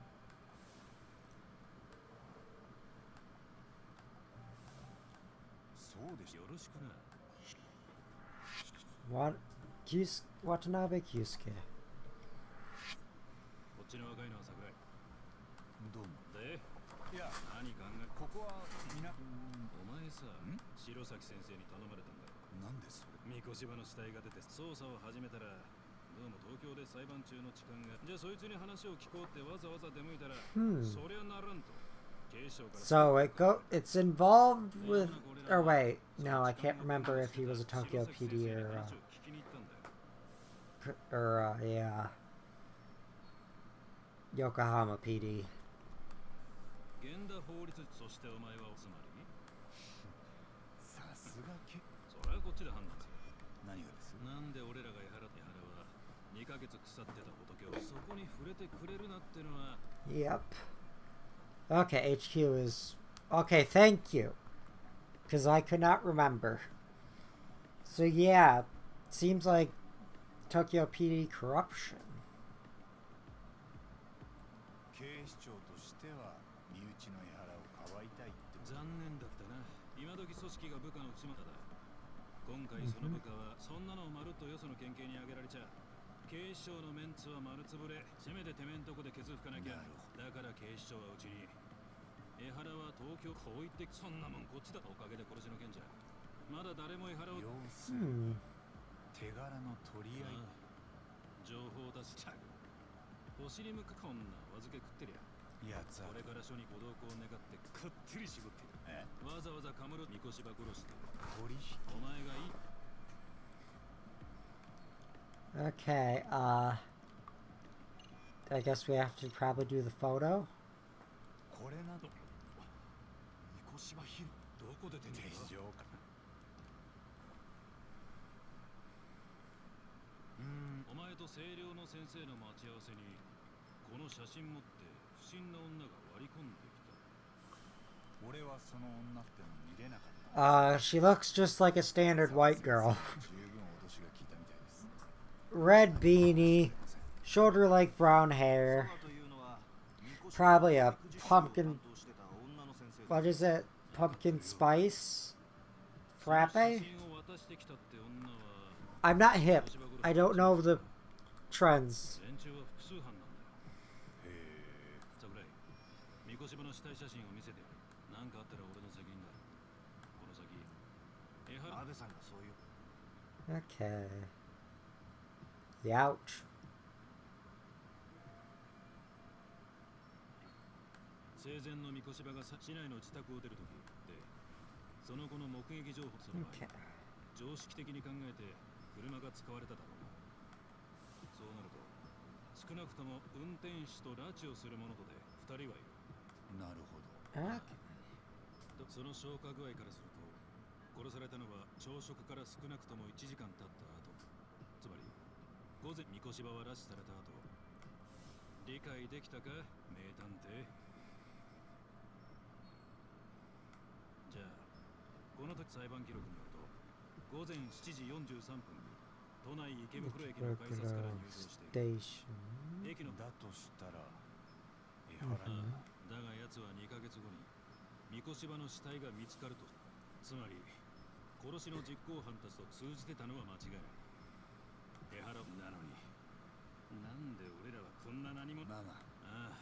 そうでしよろしくなWatanabe Kyusuke. こっちの若いのは桜井どうもでいや何考えここはみなお前さ白崎先生に頼まれたんだろなんでそれ三越場の死体が出て捜査を始めたらどうも東京で裁判中の痴漢がじゃあそいつに話を聞こうってわざわざ出向いたら、そりゃならんと So it's involved with, or wait, no, I can't remember if he was a Tokyo PD or yeah, Yokohama PD. 源田法律そしてお前はおつまりさすがけそれはこっちで判断する何がですなんで俺らが江原って原は2ヶ月腐ってた仏をそこに触れてくれるなってのは Yep. Okay, HQ is... okay, thank you. Because I could not remember. So yeah, seems like Tokyo PD corruption. 警視庁としては身内の江原をかばいたいって残念だったな今時組織が部下の内股だ今回その部下はそんなのをまるっとよその県警にあげられちゃ警視庁のメンツは丸つぶれせめててめんとこで削っかなきゃだから警視庁はうちに江原は東京こう言ってそんなもんこっちだおかげで殺しの件じゃまだ誰も江原を要するに手柄の取り合い情報出しちゃう星に向かこんなお預け食ってりゃ。やつはこれから署にご同行願ってかってり絞ってる。えわざわざカムロみこしば殺して取引お前がいい。 Okay, I guess we have to probably do the photo. これなどみこしばヒロどこで手に入れた。手錠かお前と清涼の先生の待ち合わせにこの写真持って不審な女が割り込んできた。俺はその女っての見れなかった。 She looks just like a standard white girl. 十分脅しが効いたみたいです。 Red beanie, shoulder-length brown hair, probably a pumpkin, what is it, pumpkin spice frappe? I'm not hip. I don't know the trends. 連中は複数犯なんだよ。へえ。桜井、みこしばの死体写真を見せてやる。なんかあったら俺の責任だ。この先、安倍さんがそういう。 Okay. Youch. 生前のみこしばが市内の自宅を出るときで、その後の目撃情報その場合、常識的に考えて車が使われただろうな。そうなると、少なくとも運転手と拉致をする者とで2人はいる。なるほど。 Okay. その消化具合からすると、殺されたのは朝食から少なくとも1時間経った後、つまり午前みこしばは拉致された後。理解できたか、名探偵。じゃあ、この時裁判記録によると、午前7時43分に都内池袋駅の改札から入場している。駅のだとしたら江原だが奴は2ヶ月後にみこしばの死体が見つかると。つまり殺しの実行犯たちと通じてたのは間違いない。江原なのになんで俺らはこんな何も。ママ。ああ、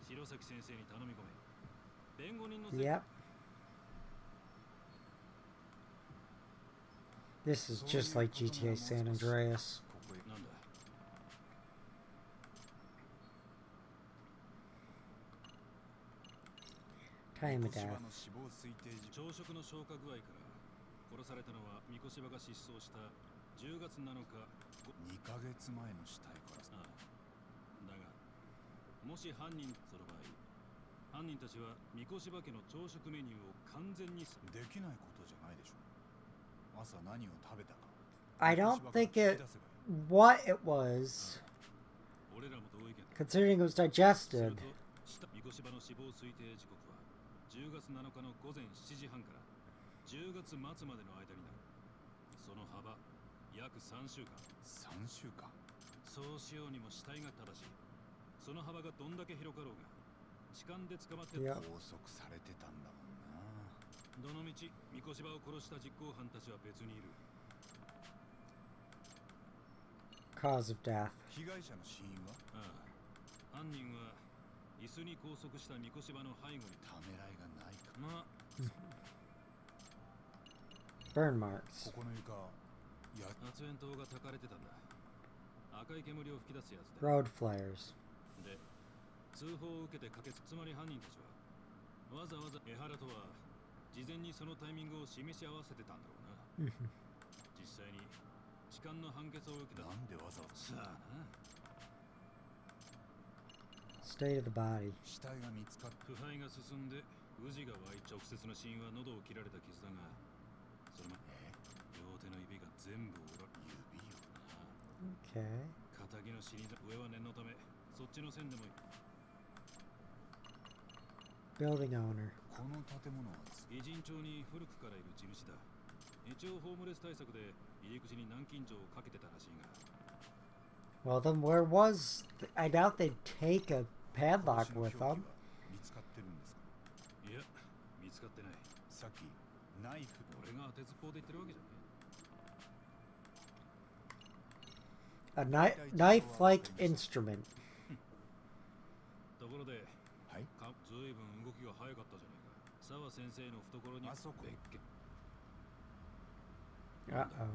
白崎先生に頼み込め。弁護人の。 Yep. This is just like GTA San Andreas. なんだ。 Time of death. 朝食の消化具合から殺されたのはみこしばが失踪した10月7日。2ヶ月前の死体から。ああ、だがもし犯人その場合、犯人たちはみこしば家の朝食メニューを完全にできないことじゃないでしょう。朝何を食べたか。 I don't think it what it was, 俺らも同意見。 considering it was digested. みこしばの死亡推定時刻は10月7日の午前7時半から10月末までの間になる。その幅約3週間。3週間。そうしようにも死体が正しい。その幅がどんだけ広かろうが痴漢で捕まっていや拘束されてたんだもんな。どのみちみこしばを殺した実行犯たちは別にいる。 Cause of death. 被害者の死因は？ああ、犯人は椅子に拘束したみこしばの背後にためらいがないか。まあ Burn marks. ここの床や発煙筒が焚かれてたんだ。赤い煙を吹き出すやつで。 Road flares. で、通報を受けて駆けつまり犯人たちはわざわざ江原とは事前にそのタイミングを示し合わせてたんだろうな。実際に痴漢の判決を受けた。なんでわざわざ。さあな。 State of the body. 死体が見つかっ腐敗が進んでウジが湧い、直接の死因は喉を切られた傷だが、その前両手の指が全部折られ。指を。 Okay. 仇の死にだ。上は念のためそっちの線でもいい。 Building owner. この建物は偉人町に古くからいる地主だ。一応ホームレス対策で入り口に南京錠をかけてたらしいが。 Well, then where was... I doubt they'd take a padlock with them. 見つかってるんですか？いや、見つかってない。さっきナイフ。俺が当てずっぽうで言ってるわけじゃねえ。 A knife-like instrument. ところで、はい。ずいぶん動きが早かったじゃねえか。澤先生の懐に。あそこ。別件。 Uh-oh. 双眼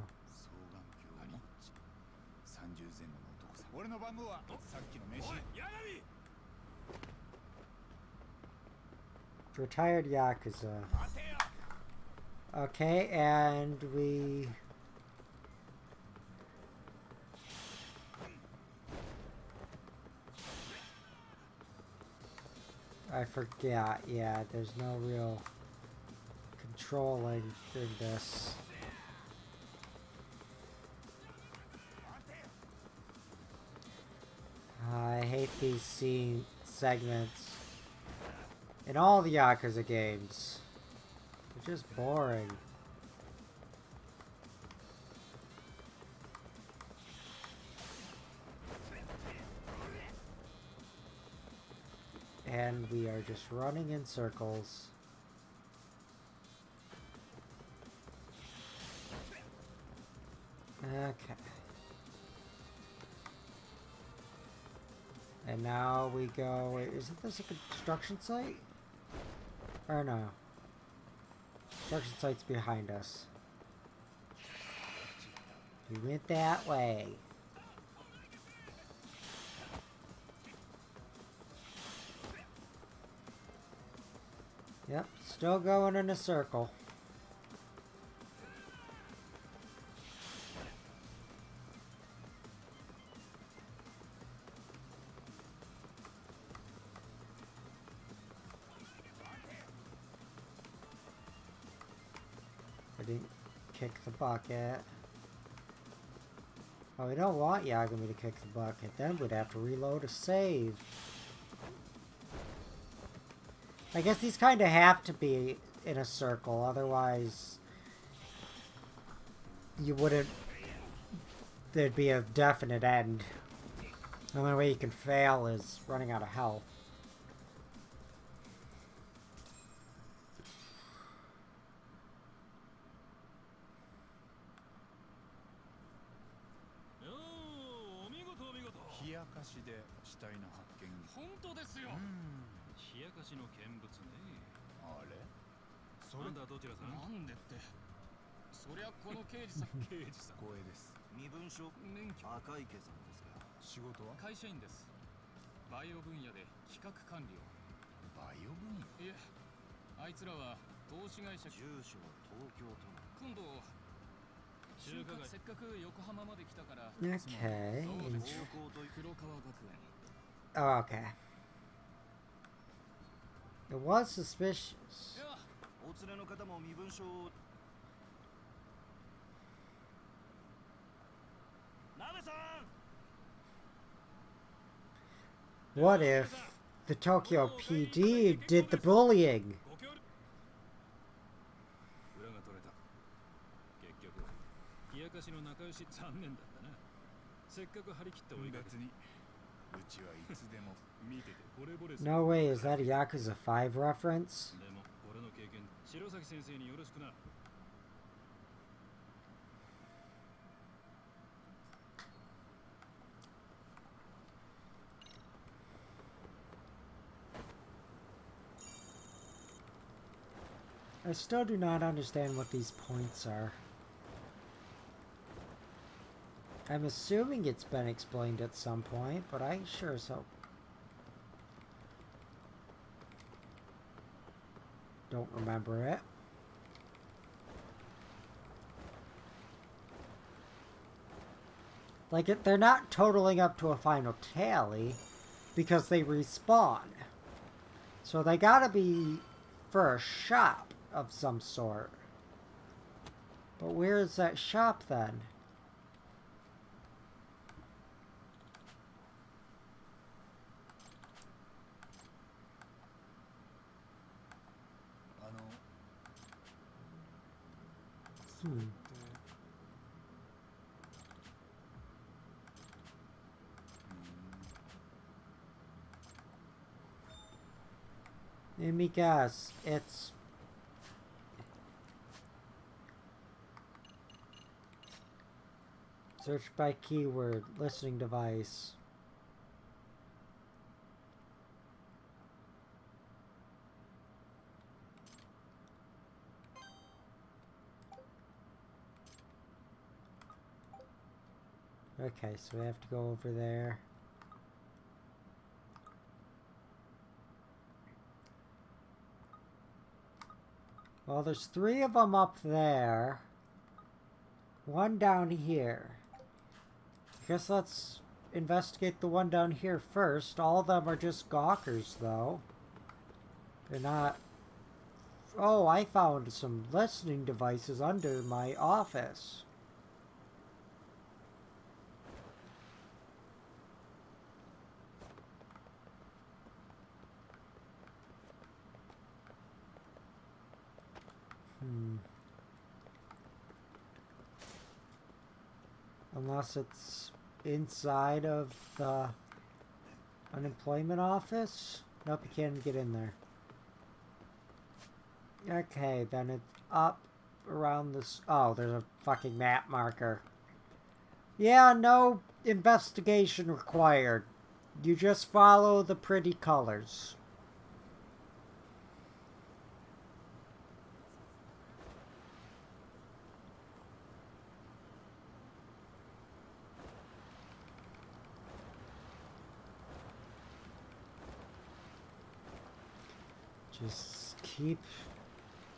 鏡を持ち30前後の男さん。俺の番号はさっきの飯。 Retired Yakuza. Okay, and we... I forget, yeah, there's no real controlling in this. I hate these scene segments in all the Yakuza games. They're just boring. And we are just running in circles. Okay. And now we go... Wait, isn't this a construction site? Or no? Construction site's behind us. We went that way. Yep, still going in a circle. I didn't kick the bucket. Oh, we don't want Yagami to kick the bucket. Then we'd have to reload a save. I guess these kind of have to be in a circle, otherwise you wouldn't... There'd be a definite end. The only way you can fail is running out of health. Okay. Oh, okay. It was suspicious. What if the Tokyo PD did the bullying? No way, is that a Yakuza 5 reference? I still do not understand what these points are. I'm assuming it's been explained at some point, but I sure as hell don't remember it. Like, they're not totaling up to a final tally because they respawn. So they gotta be for a shop of some sort. But where is that shop then? Let me guess, it's... Search by keyword, listening device. Okay, so we have to go over there. Well, there's 3 of them up there. 1 down here. I guess let's investigate the one down here first. All of them are just gawkers, though. They're not... Oh, I found some listening devices under my office. Unless it's inside of the unemployment office? Nope, you can't get in there. Okay, then it's up around this... Oh, there's a fucking map marker. Yeah, no investigation required. You just follow the pretty colors. Just keep...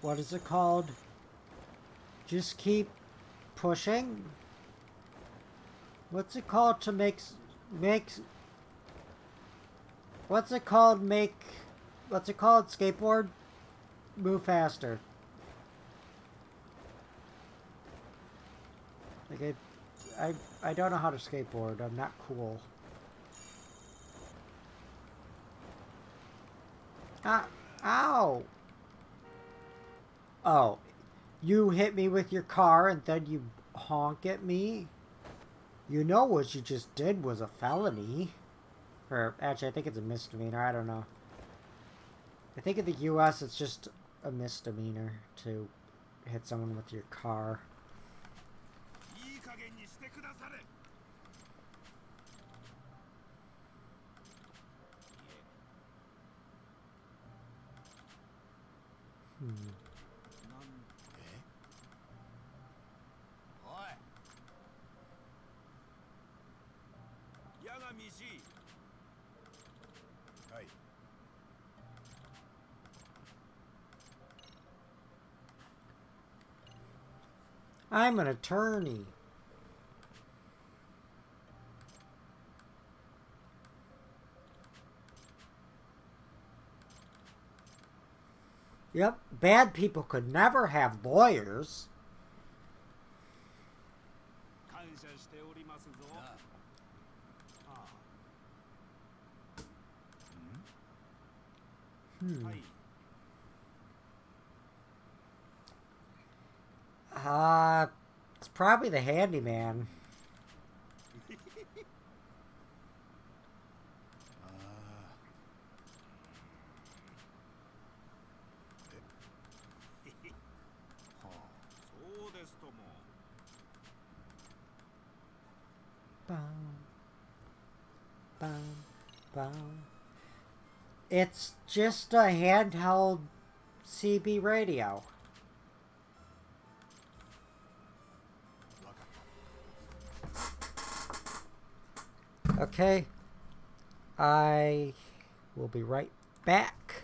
What is it called? Just keep pushing? What's it called to make... What's it called? What's it called? Skateboard? Move faster. Like I don't know how to skateboard. I'm not cool. Ah, ow! Oh, you hit me with your car and then you honk at me? You know what you just did was a felony. Or, actually, I think it's a misdemeanor. I don't know. I think in the U.S. it's just a misdemeanor to hit someone with your car. I'm an attorney. Yep, bad people could never have lawyers. It's probably the handyman. It's just a handheld CB radio. Okay. I will be right back.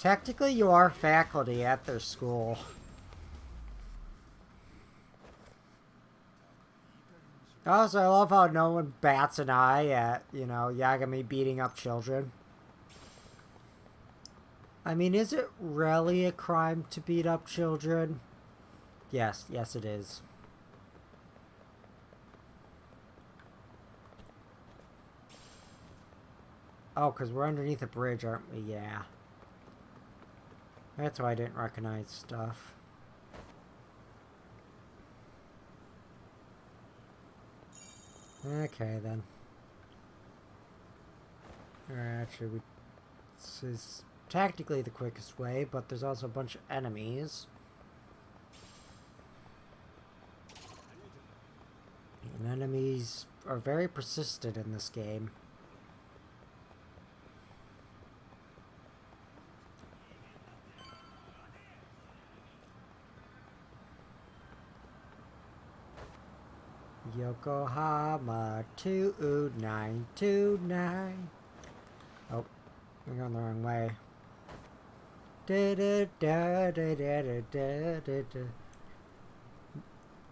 Technically, you are faculty at their school. Also, I love how no one bats an eye at, you know, Yagami beating up children. I mean, is it really a crime to beat up children? Yes, yes it is. Oh, because we're underneath a bridge, aren't we? Yeah. That's why I didn't recognize stuff. Okay, then. Actually, this is tactically the quickest way, but there's also a bunch of enemies. And enemies are very persistent in this game. Yokohama 2929. Oh, we're going the wrong way. Da da da da da da da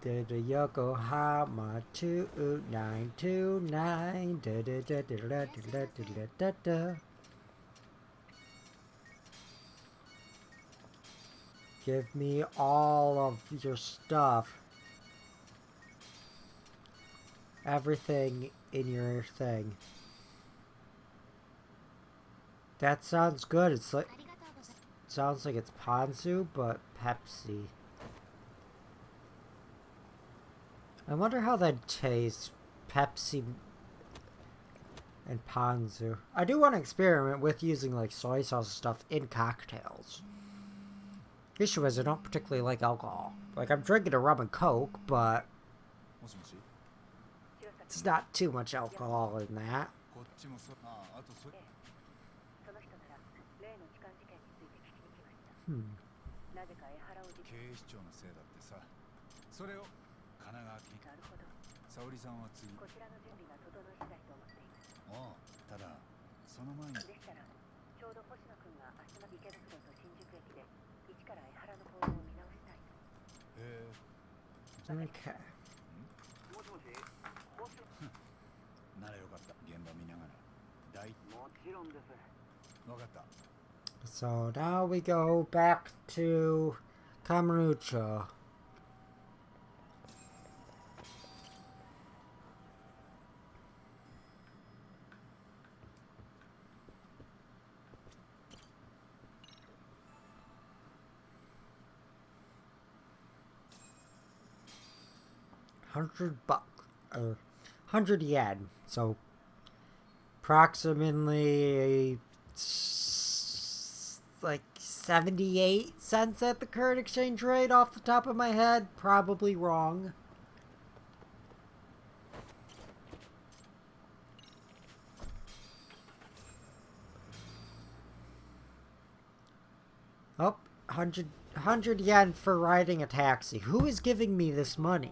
da da Yokohama 2929. Da da da da da da da da da. Give me all of your stuff. Everything in your thing. That sounds good. It's like sounds like it's Ponzu, but Pepsi. I wonder how that tastes. Pepsi and Ponzu. I do want to experiment with using like soy sauce stuff in cocktails. The issue is I don't particularly like alcohol. Like I'm drinking a rum and coke, but it's not too much alcohol in that. Okay. So now we go back to Kamurocho. $100, 100 yen. So approximately like 78 cents at the current exchange rate off the top of my head. Probably wrong. Oh, 100 yen for riding a taxi. Who is giving me this money?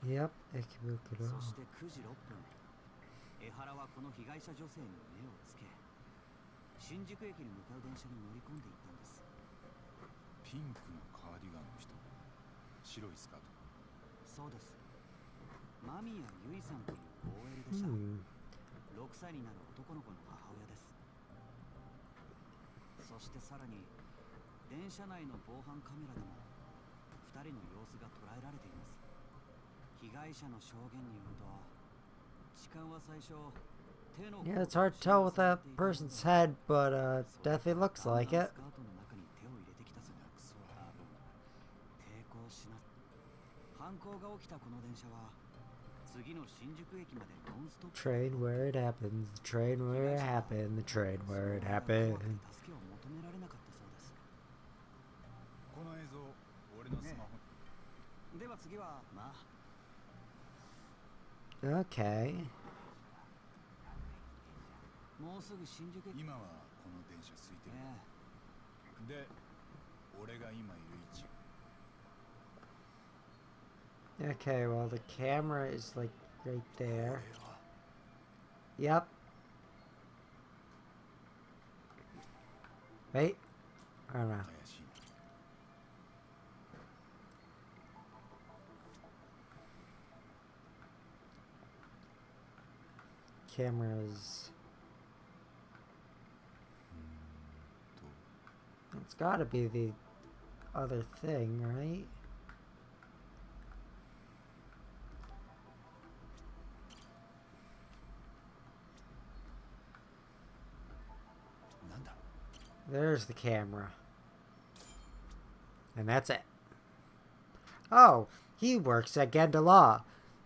Yep, そして9時6分、江原はこの被害者女性に目をつけ、新宿駅に向かう電車に乗り込んでいったんです。ピンクのカーディガンの人、白いスカート。そうです。間宮由衣さんという OL でした。6歳になる男の子の母親です。そしてさらに電車内の防犯カメラでも2人の様子が捉えられています。被害者の証言によると、痴漢は最初手の Yeah, it's hard to tell with that person's head, but definitely looks like it. Train where it happens, the train where it happened, the train where it happened. Okay. もうすぐ新宿駅。今はこの電車空いてる。ねで、俺が今いる位置。 Okay, well, the camera is like right there. Yep. Wait. I don't know. 怪しいな。 Cameras. It's gotta be the other thing, right? There's the camera. And that's it. Oh, he works at Genda Law.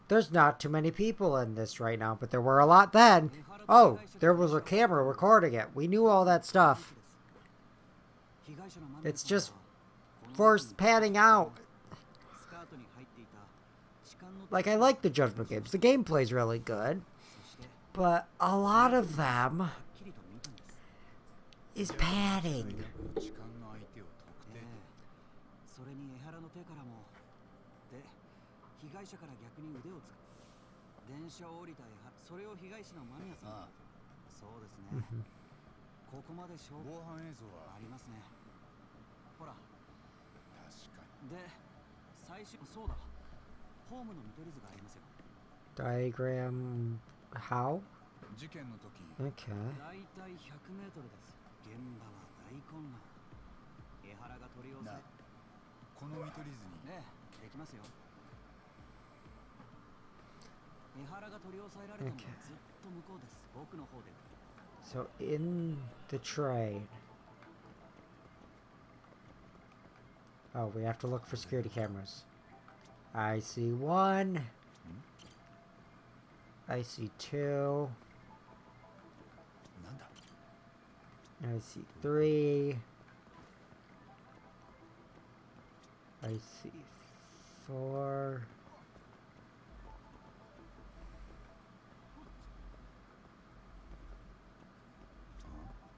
There's not too many people in this right now, but there were a lot then. Oh, there was a camera recording it. We knew all that stuff. It's just force panning out. Like, I like the Judgement games. The gameplay's really good. But a lot of them is padding. 時間の相手を特定。それに江原の手からも。で、被害者から逆に腕をつく。電車を降りた江原。それを被害者の間宮さん。ああ、そうですね。ここまで証拠防犯映像はありますね。ほら。確かに。で、最初そうだ。ホームの見取り図がありますよ。Diagram. How? 事件の時。 Okay. だいたい100メートルです。現場は大混乱。江原が取り押さえ。この見取り図に。ねえ、できますよ。江原が取り押さえられたのはずっと向こうです。僕の方で。So in the train. Oh, we have to look for security cameras. I see one. I see two. なんだ。 I see three. I see four.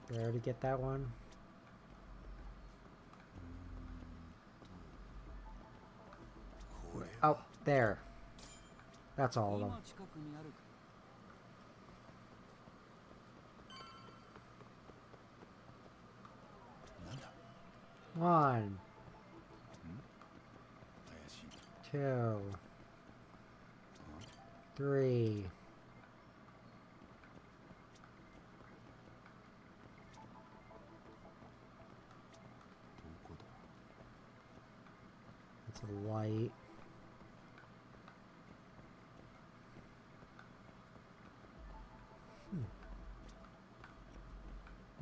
Did I already get that one? Oh, there. That's all of them. 今近くにある。なんだ。 One, 怪しいな。 two, three. どこだ。 It's a light.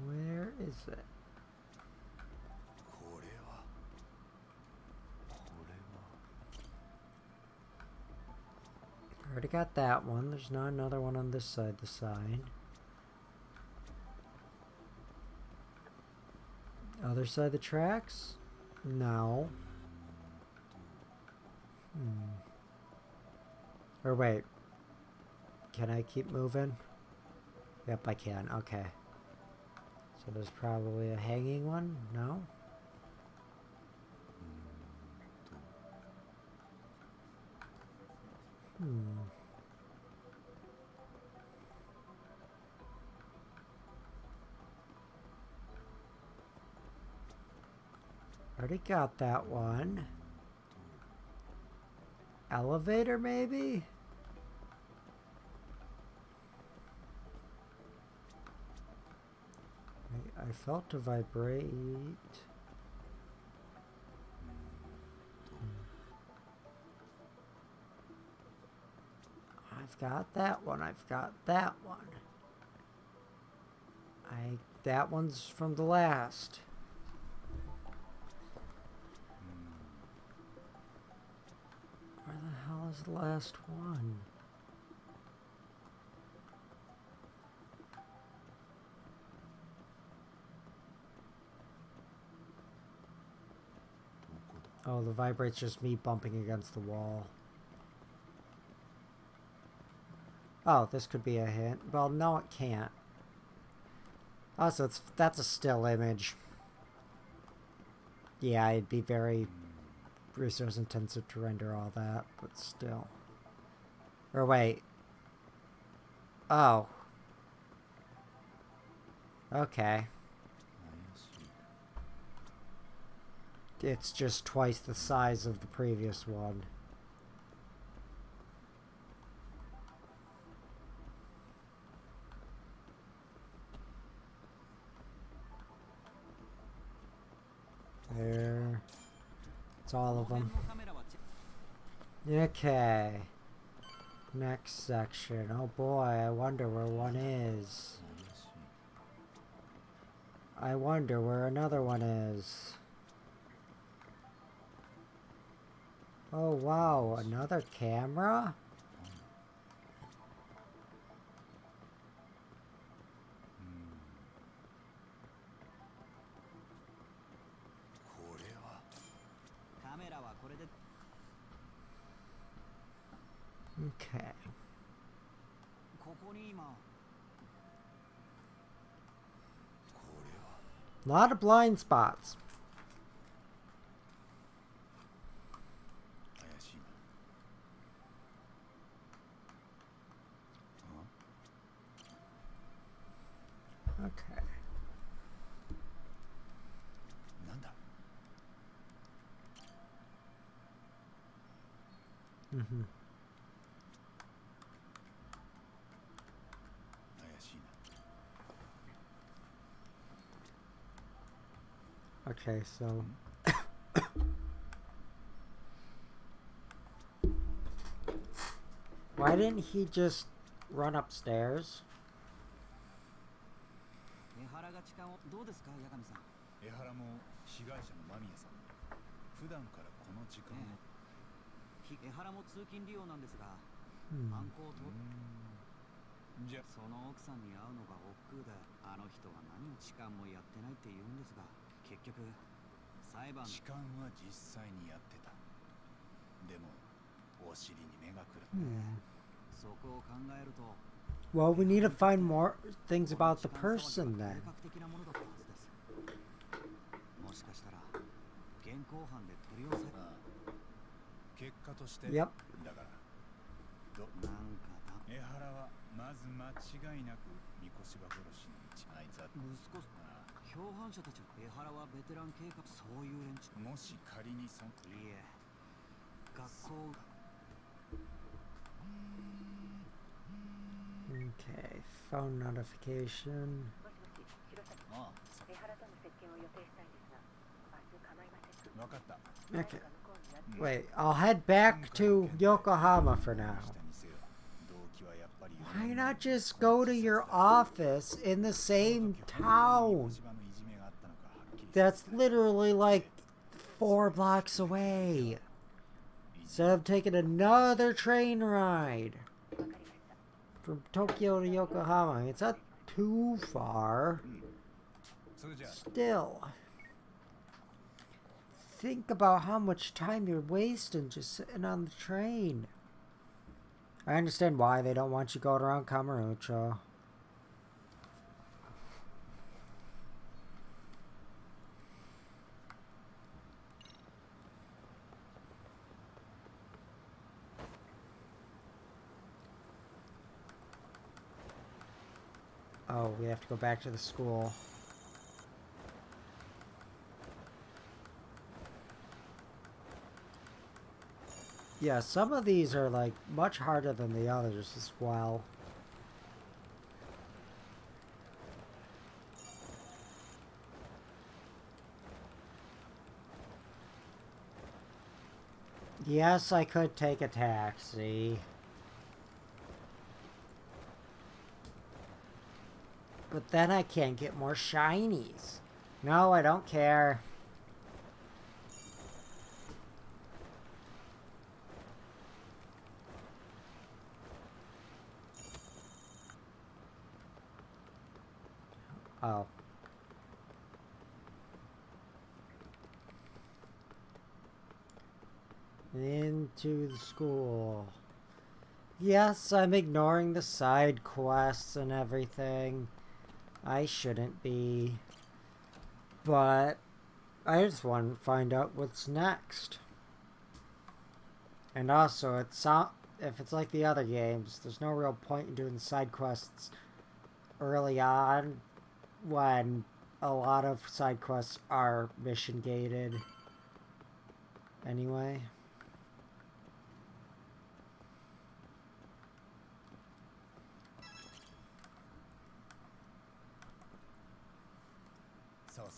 Where is it? これは。これは。 Already got that one. There's not another one on this side. The sign. Other side of the tracks? No. Or wait. Can I keep moving? Yep, I can. Okay. So there's probably a hanging one? No? Already got that one. Elevator, maybe? I felt a vibrate. I've got that one. I've got that one. That one's from the last. Where the hell is the last one? Oh, the vibrate's just me bumping against the wall. Oh, this could be a hint. Well, no, it can't. Also, that's a still image. Yeah, it'd be very resource intensive to render all that, but still. Or wait. Oh. Okay. It's just twice the size of the previous one. There. It's all of them. Okay. Next section. Oh boy, I wonder where one is. I wonder where another one is. Oh wow, another camera? Okay. A lot of blind spots. Okay. Mm-hmm. Okay, so why didn't he just run upstairs? 江原も被害者の間宮さん。普段からこの時間を。江原も通勤利用なんですが、犯行と。じゃその奥さんに会うのが億劫で、あの人は何も痴漢もやってないって言うんですが、結局裁判。痴漢は実際にやってた。でもお尻に目がくる。そこを考えると。Well, we need to find more things about the person then. Yep. 江原はまず間違いなく三越場殺しの一枚ざ息子共犯者たち江原はベテラン計画そういう連中もし仮にそいいえ学校 Okay, phone notification. Okay. Wait, I'll head back to Yokohama for now. Why not just go to your office in the same town? That's literally like 4 blocks away. Instead of taking another train ride from Tokyo to Yokohama. It's not too far. Still. Think about how much time you're wasting just sitting on the train. I understand why they don't want you going around Kamurocho. Oh, we have to go back to the school. Yeah, some of these are like much harder than the others as well. Yes, I could take a taxi. But then I can't get more shinies. No, I don't care. Oh. Into the school. Yes, I'm ignoring the side quests and everything. I shouldn't be. But I just want to find out what's next. And also, if it's like the other games, there's no real point in doing side quests early on when a lot of side quests are mission gated anyway.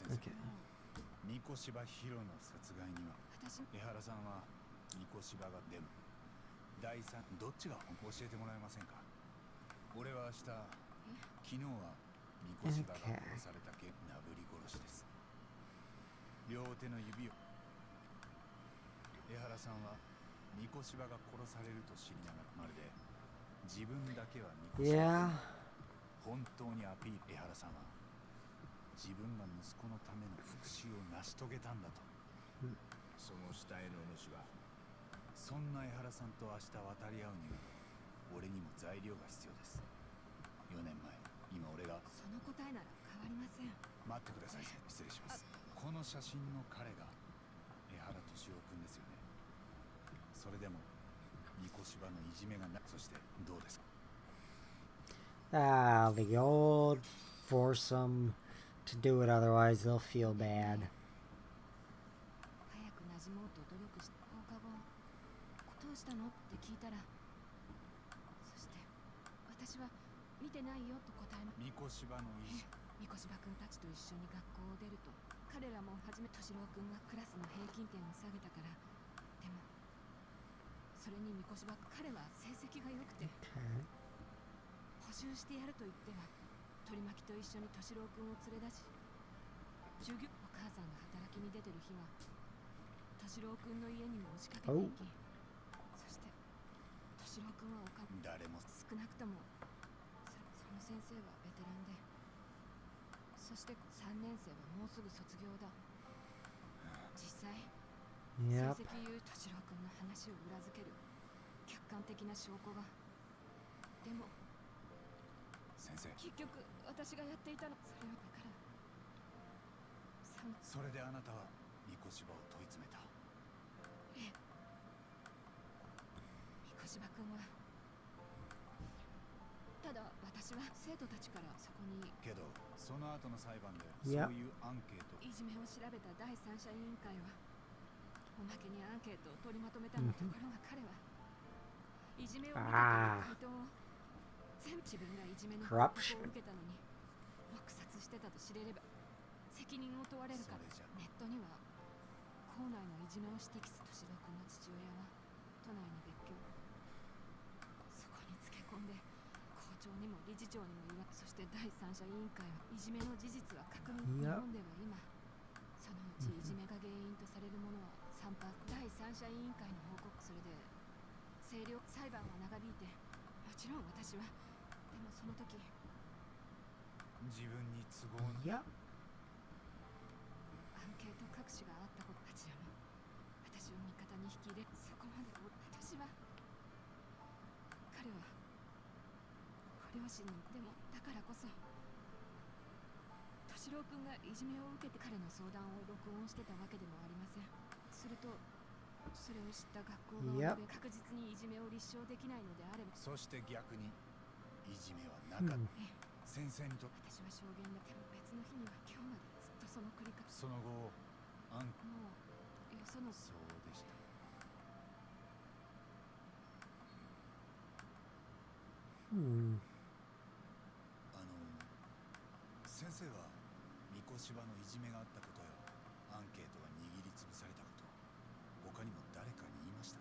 Okay. 三越柴ヒロの殺害には江原さんは三越柴がでも第三どっちが教えてもらえませんか。俺は明日昨日は三越柴が殺されたけなぶり殺しです。両手の指を江原さんは三越柴が殺されると知りながらまるで自分だけは三越柴本当にアピール。江原さんは自分が息子のための復讐を成し遂げたんだと。その死体の主はそんな江原さんと明日渡り合うには俺にも材料が必要です。4年前今俺がその答えなら変わりません。待ってください。失礼します。この写真の彼が江原敏夫君ですよね。それでも三越柴のいじめがなそしてどうですか。The old force them to do it, otherwise they'll feel bad. 早く馴染もうと努力して放課後どうしたのって聞いたら、そして私は見てないよと答えま三越柴のいじ三越柴君たちと一緒に学校を出ると彼らもはじめ敏郎君がクラスの平均点を下げたから。でもそれに三越柴彼は成績が良くて、補習してやると言っては取り巻きと一緒に敏郎君を連れ出し、授業お母さんが働きに出てる日は敏郎君の家にも押しかけていき、そして敏郎君はお金誰も少なくともその先生はベテランで、そして3年生はもうすぐ卒業だ。実際成績優敏郎君の話を裏付ける客観的な証拠が。でも先生結局私がやっていたのそれはだからそれであなたは三越柴を問い詰めた。ええ、三越柴君はただ私は生徒たちからそこにけどその後の裁判でそういうアンケートいじめを調べた第三者委員会はおまけにアンケートを取りまとめたの。ところが彼はいじめを受けた回答を全部自分がいじめの報告を受けたのに黙殺してたと知れれば責任を問われるから。ネットには校内のいじめを指摘する敏郎君の父親は都内に別居。そこにつけ込んで校長にも理事長にも言わ、そして第三者委員会はいじめの事実は確認。日本では今そのうちいじめが原因とされるものは3%。第三者委員会の報告。それで裁判は長引いて、もちろん私はでもその時自分に都合のアンケート隠しがあったこと。あちらも私を味方に引き入れ、そこまで私は彼はご両親にでもだからこそ敏郎君がいじめを受けて彼の相談を録音してたわけでもありません。するとそれを知った学校が確実にいじめを立証できないのであれば、そして逆にいじめはなかった、先生にと私は証言だけど別の日には今日までずっとその繰り返し。その後もうよそのそうでした。先生は三越柴のいじめがあったことやアンケートが握りつぶされたこと他にも誰かに言いました。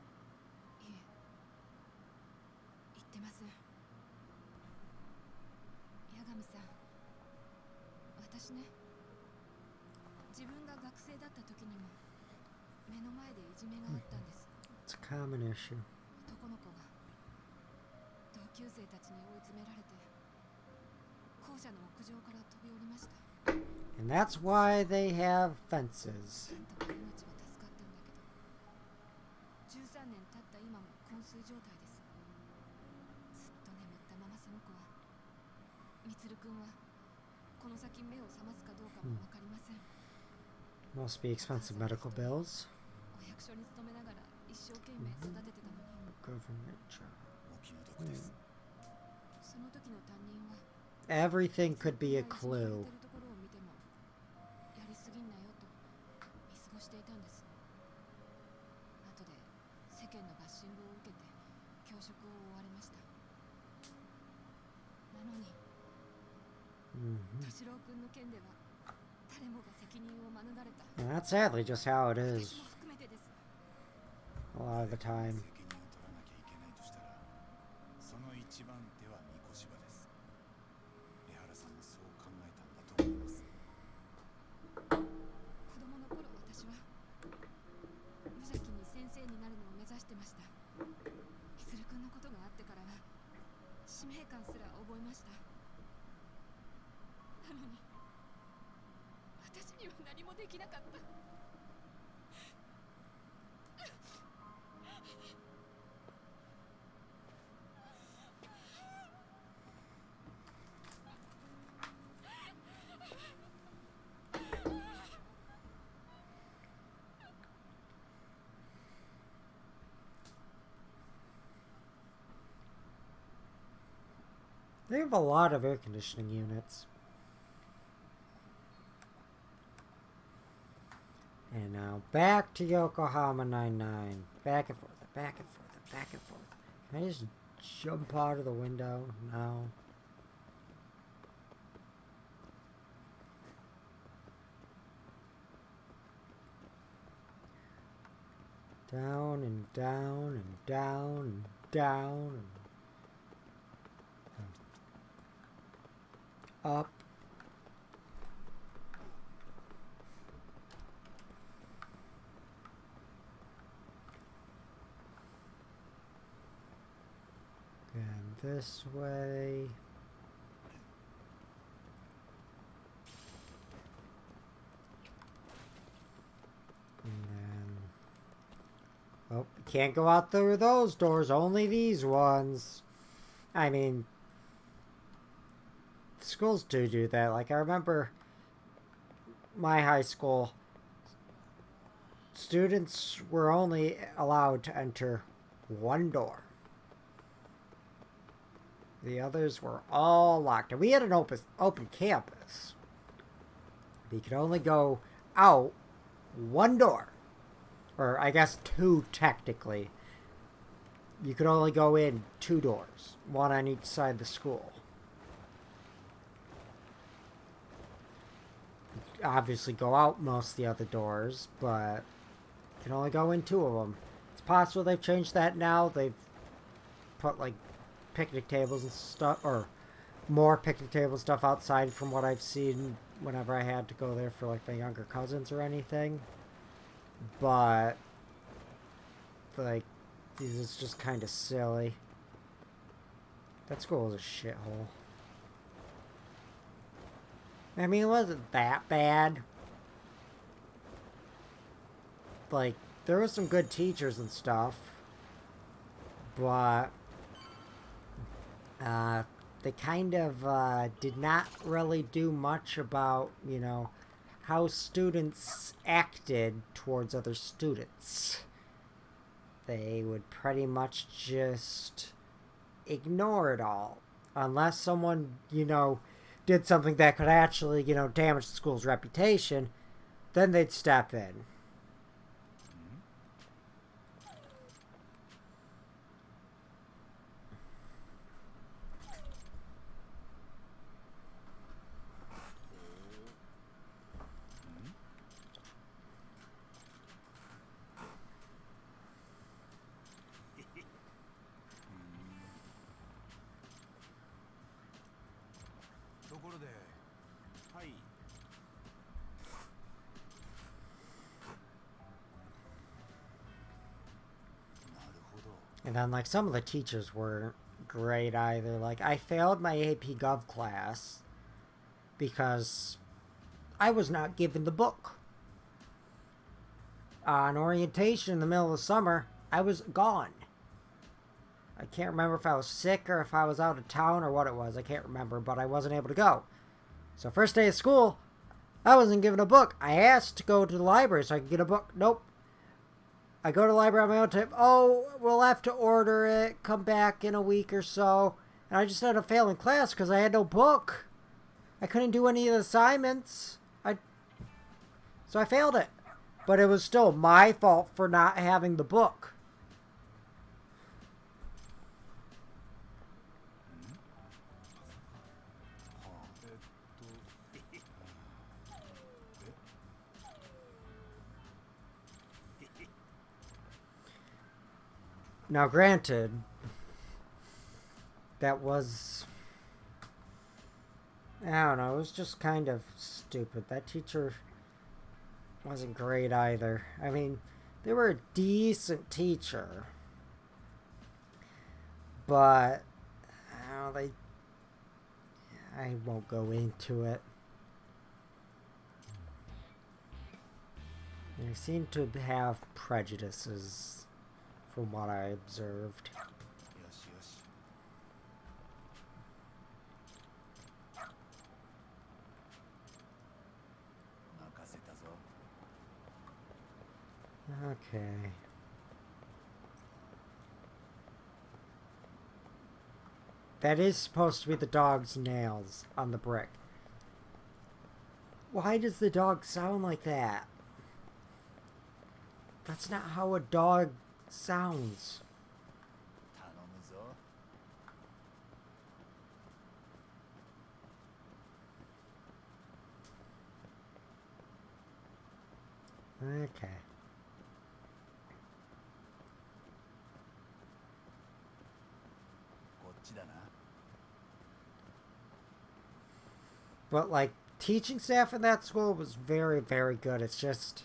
いえ、言ってません。八神さん、私ね、自分が学生だった時にも目の前でいじめがあったんです。It's a common issue. 男の子が同級生たちに追い詰められて校舎の屋上から飛び降りました。 And that's why they have fences. なんとか命は助かったんだけど、13年経った今も昏睡状態です。ずっと眠ったまま。その子は、みつるくんは子この先目を覚ますかどうかもわかりません。 Must be expensive medical bills. お役所に勤めながら一生懸命育ててたのに、 Government job. お気の毒です。その時の担任は Everything could be a いじ clue. められてるところを見てもやりすぎんなよと見過ごしていたんです。後で世間のバッシングを受けて教職を追われました。なのに敏郎君の件では誰もが責任を免れた。 And that's sadly just how it is 私も含めてです。 a lot of the time. 責任を取らなきゃいけないとしたら、その一番手は三越場です。江原さんもそう考えたんだと思います。子供の頃私は無邪気に先生になるのを目指してました。ひつる君のことがあってからは使命感すら覚えました。なのに私には何もできなかった。They have a lot of air conditioning units. And now back to Yokohama 99. Back and forth, back and forth, back and forth. Can I just jump out of the window? No. Down and down and down and down and up. And this way. And then, oh, can't go out through those doors, only these ones. I mean, schools do that. Like, I remember my high school, students were only allowed to enter one door. The others were all locked. And we had an open campus. You could only go out one door. Or I guess two technically. You could only go in two doors. One on each side of the school. You could obviously go out most of the other doors, but you can only go in two of them. It's possible they've changed that now. They've put like picnic tables and stuff, or more picnic table stuff outside from what I've seen whenever I had to go there for like my younger cousins or anything. But like, this is just kind of silly. That school was a shithole. I mean, it wasn't that bad. Like, there were some good teachers and stuff, but they kind of did not really do much about, you know, how students acted towards other students. They would pretty much just ignore it all. Unless someone, you know, did something that could actually, you know, damage the school's reputation, then they'd step in. And then, like, some of the teachers weren't great either. Like, I failed my AP Gov class because I was not given the book. On orientation in the middle of the summer, I was gone. I can't remember if I was sick or if I was out of town or what it was. I can't remember, but I wasn't able to go. So first day of school, I wasn't given a book. I asked to go to the library so I could get a book. Nope. I go to the library on my own time. Oh, we'll have to order it. Come back in a week or so. And I just ended up failing class because I had no book. I couldn't do any of the assignments. So I failed it. But it was still my fault for not having the book. Now, granted, that was... I don't know, it was just kind of stupid. That teacher wasn't great either. I mean, they were a decent teacher. But, I don't know, I won't go into it. They seem to have prejudices, from what I observed. Okay. That is supposed to be the dog's nails on the brick. Why does the dog sound like that? That's not how a dog sounds. Okay. But like teaching staff in that school was very, very good. It's just,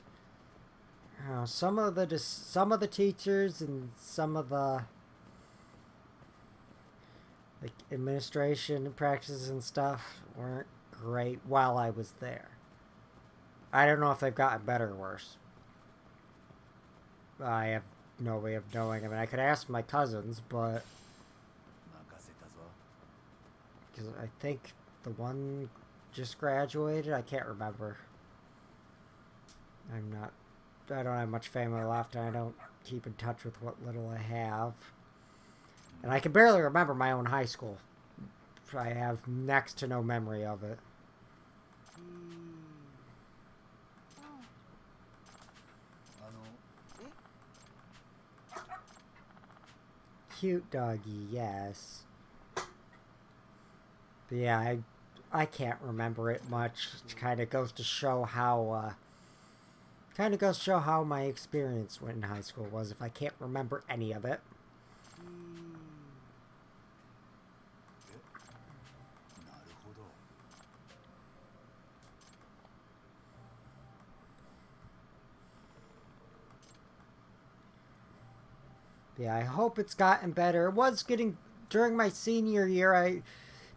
you know, some of the teachers and some of the like administration practices and stuff weren't great while I was there. I don't know if they've gotten better or worse. I have no way of knowing. I mean, I could ask my cousins, but because I think the one just graduated. I can't remember. I don't have much family left, and I don't keep in touch with what little I have. And I can barely remember my own high school. I have next to no memory of it. Cute doggy, yes. But yeah, I can't remember it much. It kind of goes to show how my experience in high school was if I can't remember any of it. Yeah, I hope it's gotten better. It was getting, during my senior year, I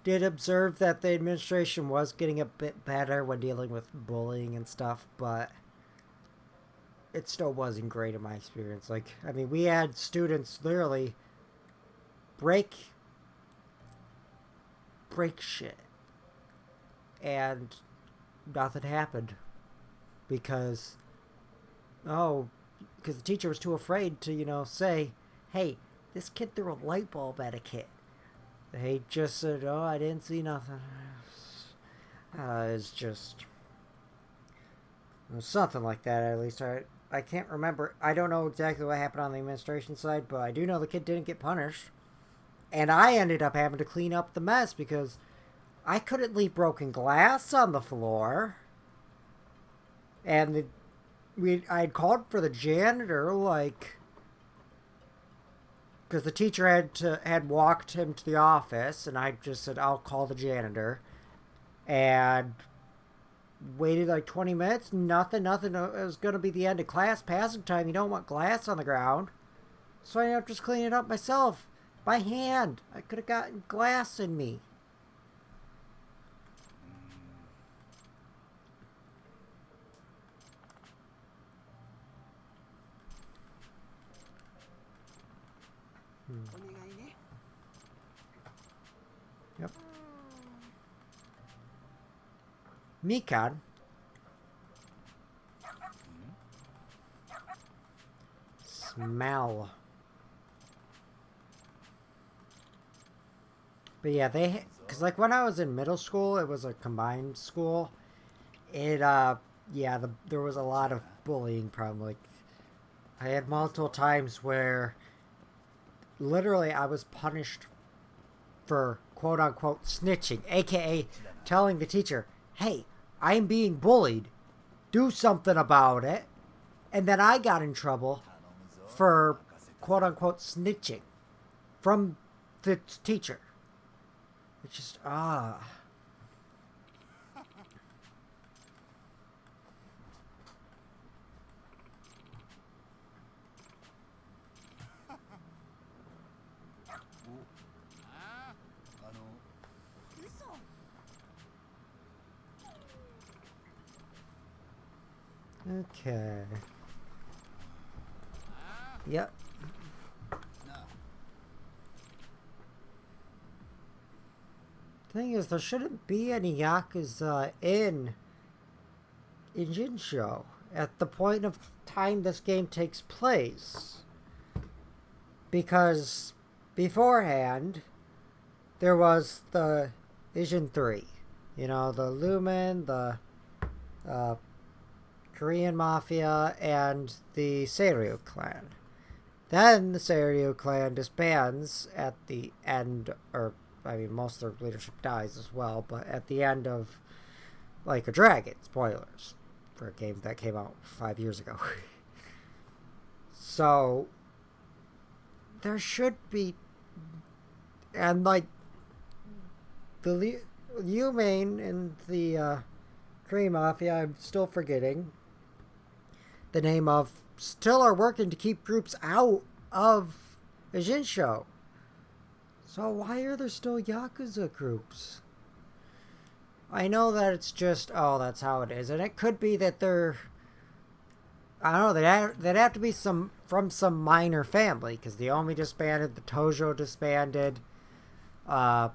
did observe that the administration was getting a bit better when dealing with bullying and stuff, but it still wasn't great in my experience. Like, I mean, we had students literally break shit, and nothing happened because the teacher was too afraid to, say, hey, this kid threw a light bulb at a kid. They just said, oh, I didn't see nothing. It's just... It was something like that, at least. I can't remember. I don't know exactly what happened on the administration side, but I do know the kid didn't get punished. And I ended up having to clean up the mess because I couldn't leave broken glass on the floor. And I'd called for the janitor, because the teacher had walked him to the office, and I just said, I'll call the janitor. And waited like 20 minutes, nothing. It was going to be the end of class, passing time. You don't want glass on the ground. So I ended up just cleaning it up myself, by hand. I could have gotten glass in me. Yep. Mikan. Smell. But yeah, because like when I was in middle school, it was a combined school. Yeah, there was a lot of bullying problem. Like, I had multiple times where literally I was punished for quote unquote snitching, aka telling the teacher, hey, I'm being bullied, do something about it. And then I got in trouble for quote unquote snitching from the teacher. It's just, Okay. Yep. Thing is, there shouldn't be any Yakuza in Jinsho at the point of time this game takes place. Because beforehand, there was the Ijin 3. You know, the Lumen, the Korean Mafia, and the Seiryu clan. Then the Seiryu clan disbands at the end, or, I mean, most of their leadership dies as well, but at the end of Like a Dragon. Spoilers. For a game that came out 5 years ago. So, there should be... And, like, the Yumain and the Korean Mafia, I'm still forgetting the name of, still are working to keep groups out of a Jinsho. So why are there still Yakuza groups? I know that it's just, oh, that's how it is. And it could be that they're, I don't know, they'd have to be from some minor family. Because the Omi disbanded, the Tojo disbanded. I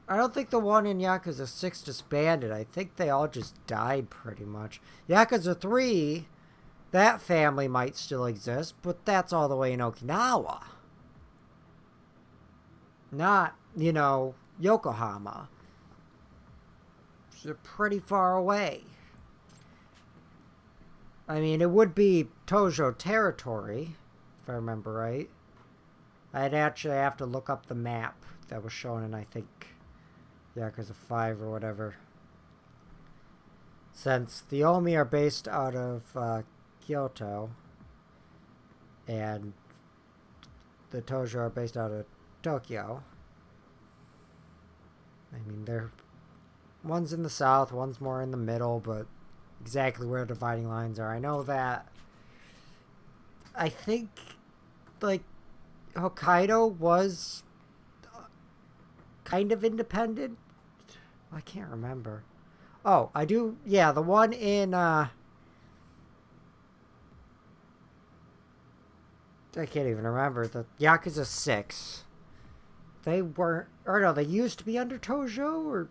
don't think the one in Yakuza 6 disbanded. I think they all just died pretty much. Yakuza 3, that family might still exist, but that's all the way in Okinawa. Not, you know, Yokohama. They're pretty far away. I mean, it would be Tojo territory, if I remember right. I'd actually have to look up the map that was shown in, I think, Yakuza 5 or whatever. Since the Omi are based out of Kyoto, and the Tojo are based out of Tokyo. I mean, one's in the south, one's more in the middle, but exactly where the dividing lines are. I know that, I think, like, Hokkaido was kind of independent. I can't remember. Oh, I do. Yeah, the one in I can't even remember. The Yakuza 6. They weren't, or no, they used to be under Tojo or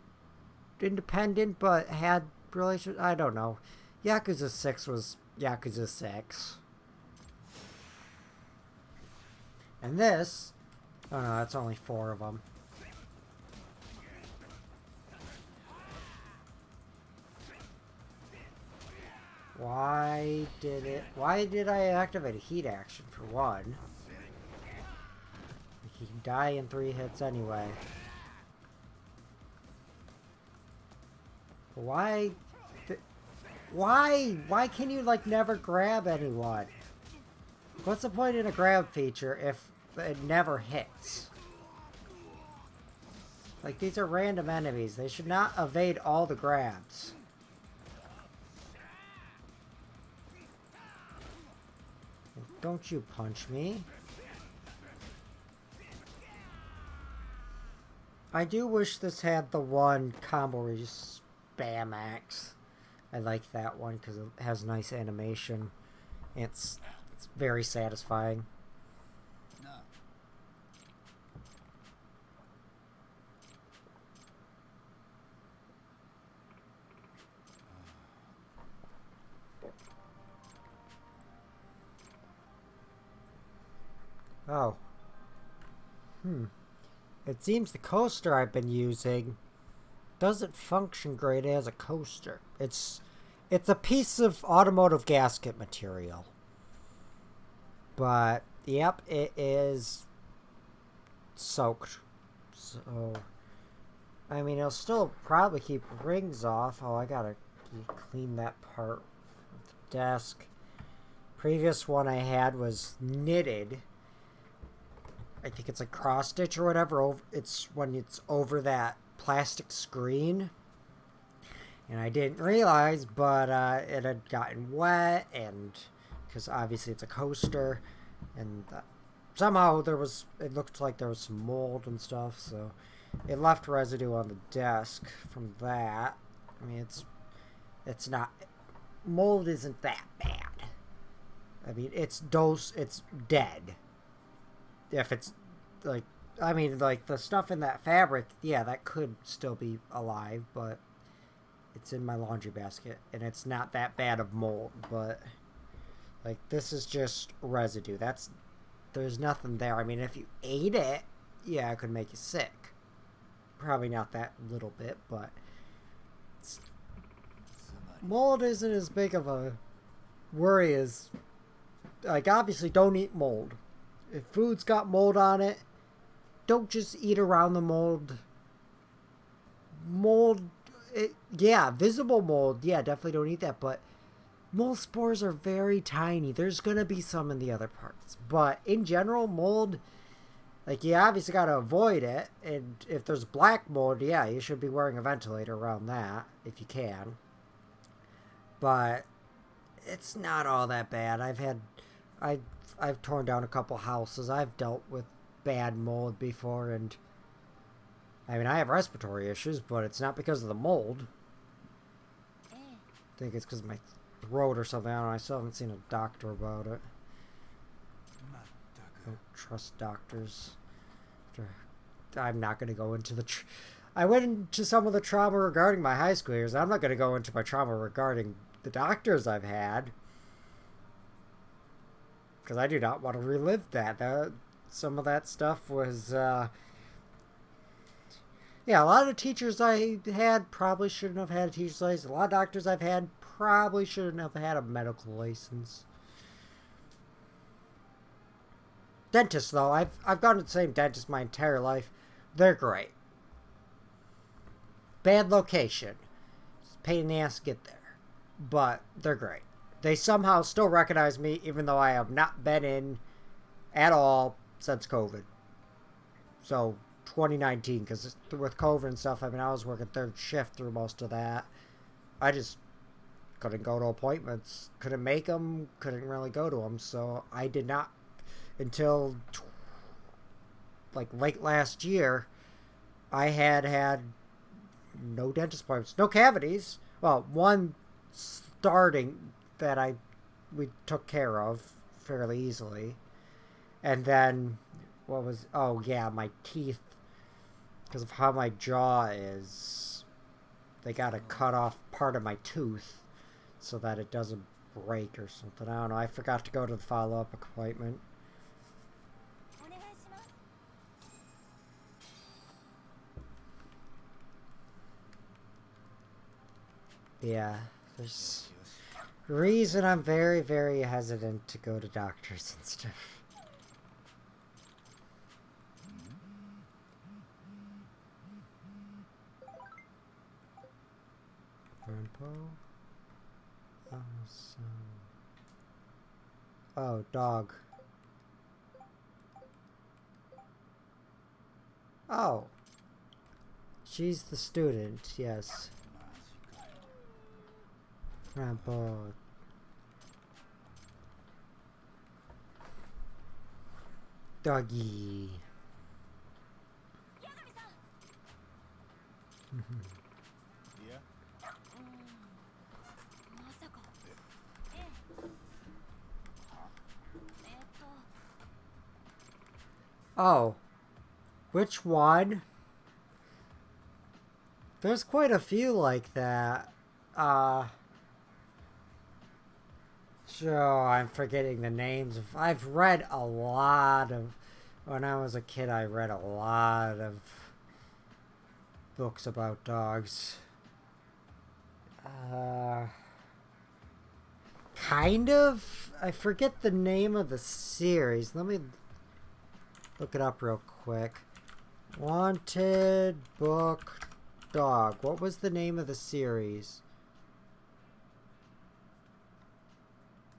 independent, but had relations. I don't know. Yakuza 6 was Yakuza 6. And this, oh no, that's only 4 of them. Why did I activate a heat action for one? He can die in 3 hits anyway. Why can you, like, never grab anyone? What's the point in a grab feature if it never hits? Like, these are random enemies. They should not evade all the grabs. Don't you punch me. I do wish this had the one combo where you spam X. I like that one because it has nice animation. It's very satisfying. Oh. It seems the coaster I've been using doesn't function great as a coaster. It's a piece of automotive gasket material. But, yep, it is soaked. So, I mean, it'll still probably keep rings off. Oh, I gotta clean that part of the desk. Previous one I had was knitted. I think it's like cross stitch or whatever. It's when it's over that plastic screen. And I didn't realize, but it had gotten wet, and because obviously it's a coaster, and somehow it looked like there was some mold and stuff, so it left residue on the desk from that. I mean, it's not, mold isn't that bad. I mean, it's dead. If it's like, I mean, like the stuff in that fabric, yeah, that could still be alive, but it's in my laundry basket, and it's not that bad of mold, but like this is just residue. There's nothing there. I mean, if you ate it, yeah, it could make you sick. Probably not that little bit, but mold isn't as big of a worry as, like, obviously don't eat mold. If food's got mold on it, don't just eat around the mold. Yeah, visible mold, yeah, definitely don't eat that, but mold spores are very tiny. There's gonna be some in the other parts, but in general, mold, like, you obviously gotta avoid it, and if there's black mold, yeah, you should be wearing a ventilator around that, if you can. But it's not all that bad. I've torn down a couple houses. I've dealt with bad mold before, and I mean, I have respiratory issues, but it's not because of the mold. I think it's because of my throat or something. I don't know. I still haven't seen a doctor about it. I don't trust doctors. I'm not going to go into the... I went into some of the trauma regarding my high school years. I'm not going to go into my trauma regarding the doctors I've had, because I do not want to relive that. Some of that stuff was... yeah, a lot of the teachers I had probably shouldn't have had a teacher's license. A lot of doctors I've had probably shouldn't have had a medical license. Dentists, though, I've gone to the same dentist my entire life. They're great. Bad location. It's a pain in the ass to get there. But they're great. They somehow still recognize me, even though I have not been in at all since COVID. So, 2019, because with COVID and stuff, I mean, I was working third shift through most of that. I just couldn't go to appointments, couldn't make them, couldn't really go to them, so I did not, until like late last year, I had no dentist appointments, no cavities. Well, one starting that we took care of fairly easily, and then oh yeah, my teeth, because of how my jaw is, they gotta cut off part of my tooth so that it doesn't break or something. I don't know. I forgot to go to the follow-up appointment. Yeah, there's a reason I'm very, very hesitant to go to doctors and stuff. Awesome. Oh, dog. Oh. She's the student, yes. Grandpa. Doggy. Oh. Which one? There's quite a few like that. Oh, I'm forgetting the names. I've read a lot of... When I was a kid, I read a lot of books about dogs. Kind of? I forget the name of the series. Let me look it up real quick. Wanted Book Dog. What was the name of the series?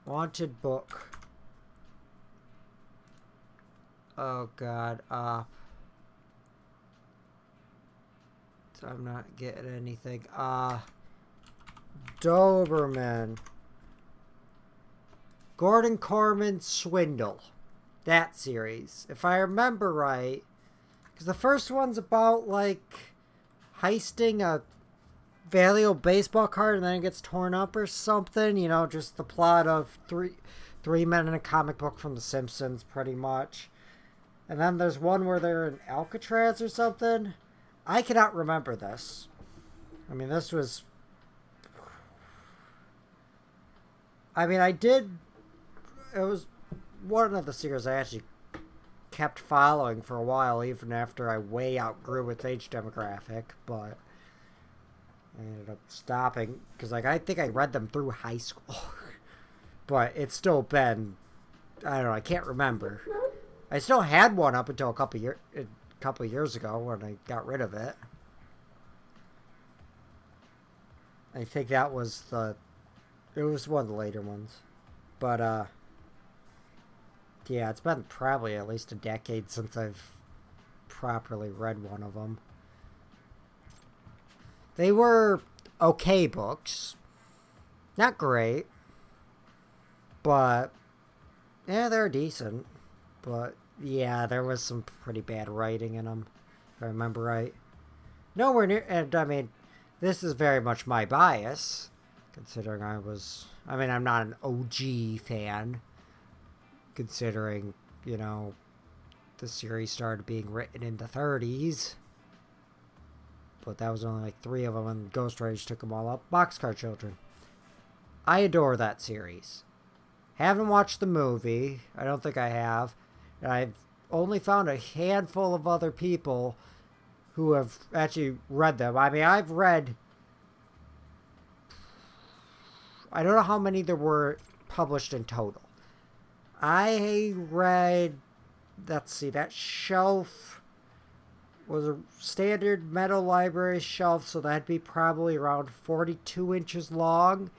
Wanted Book. Oh god, I'm not getting anything. Doberman. Gordon Corman Swindle. That series. If I remember right. Because the first one's about, like, heisting a valuable baseball card and then it gets torn up or something. You know, just the plot of three men in a comic book from The Simpsons, pretty much. And then there's one where they're in Alcatraz or something. I cannot remember this. I mean, this was... I mean, I did... It was one of the series I actually kept following for a while, even after I way outgrew its age demographic, but I ended up stopping, because, like, I think I read them through high school. But it's still been... I don't know, I can't remember. I still had one up until a couple years ago when I got rid of it. I think that was it was one of the later ones. But, yeah, it's been probably at least a decade since I've properly read one of them. They were okay books. Not great. But, yeah, they're decent. But, yeah, there was some pretty bad writing in them, if I remember right. Nowhere near... And, I mean, this is very much my bias, considering I'm not an OG fan, considering, you know, the series started being written in the 30s. But that was only like 3 of them, and Ghost Rage took them all up. Boxcar Children. I adore that series. Haven't watched the movie. I don't think I have. And I've only found a handful of other people who have actually read them. I mean, I've read... I don't know how many there were published in total. I read... Let's see, that shelf was a standard metal library shelf, so that'd be probably around 42 inches long.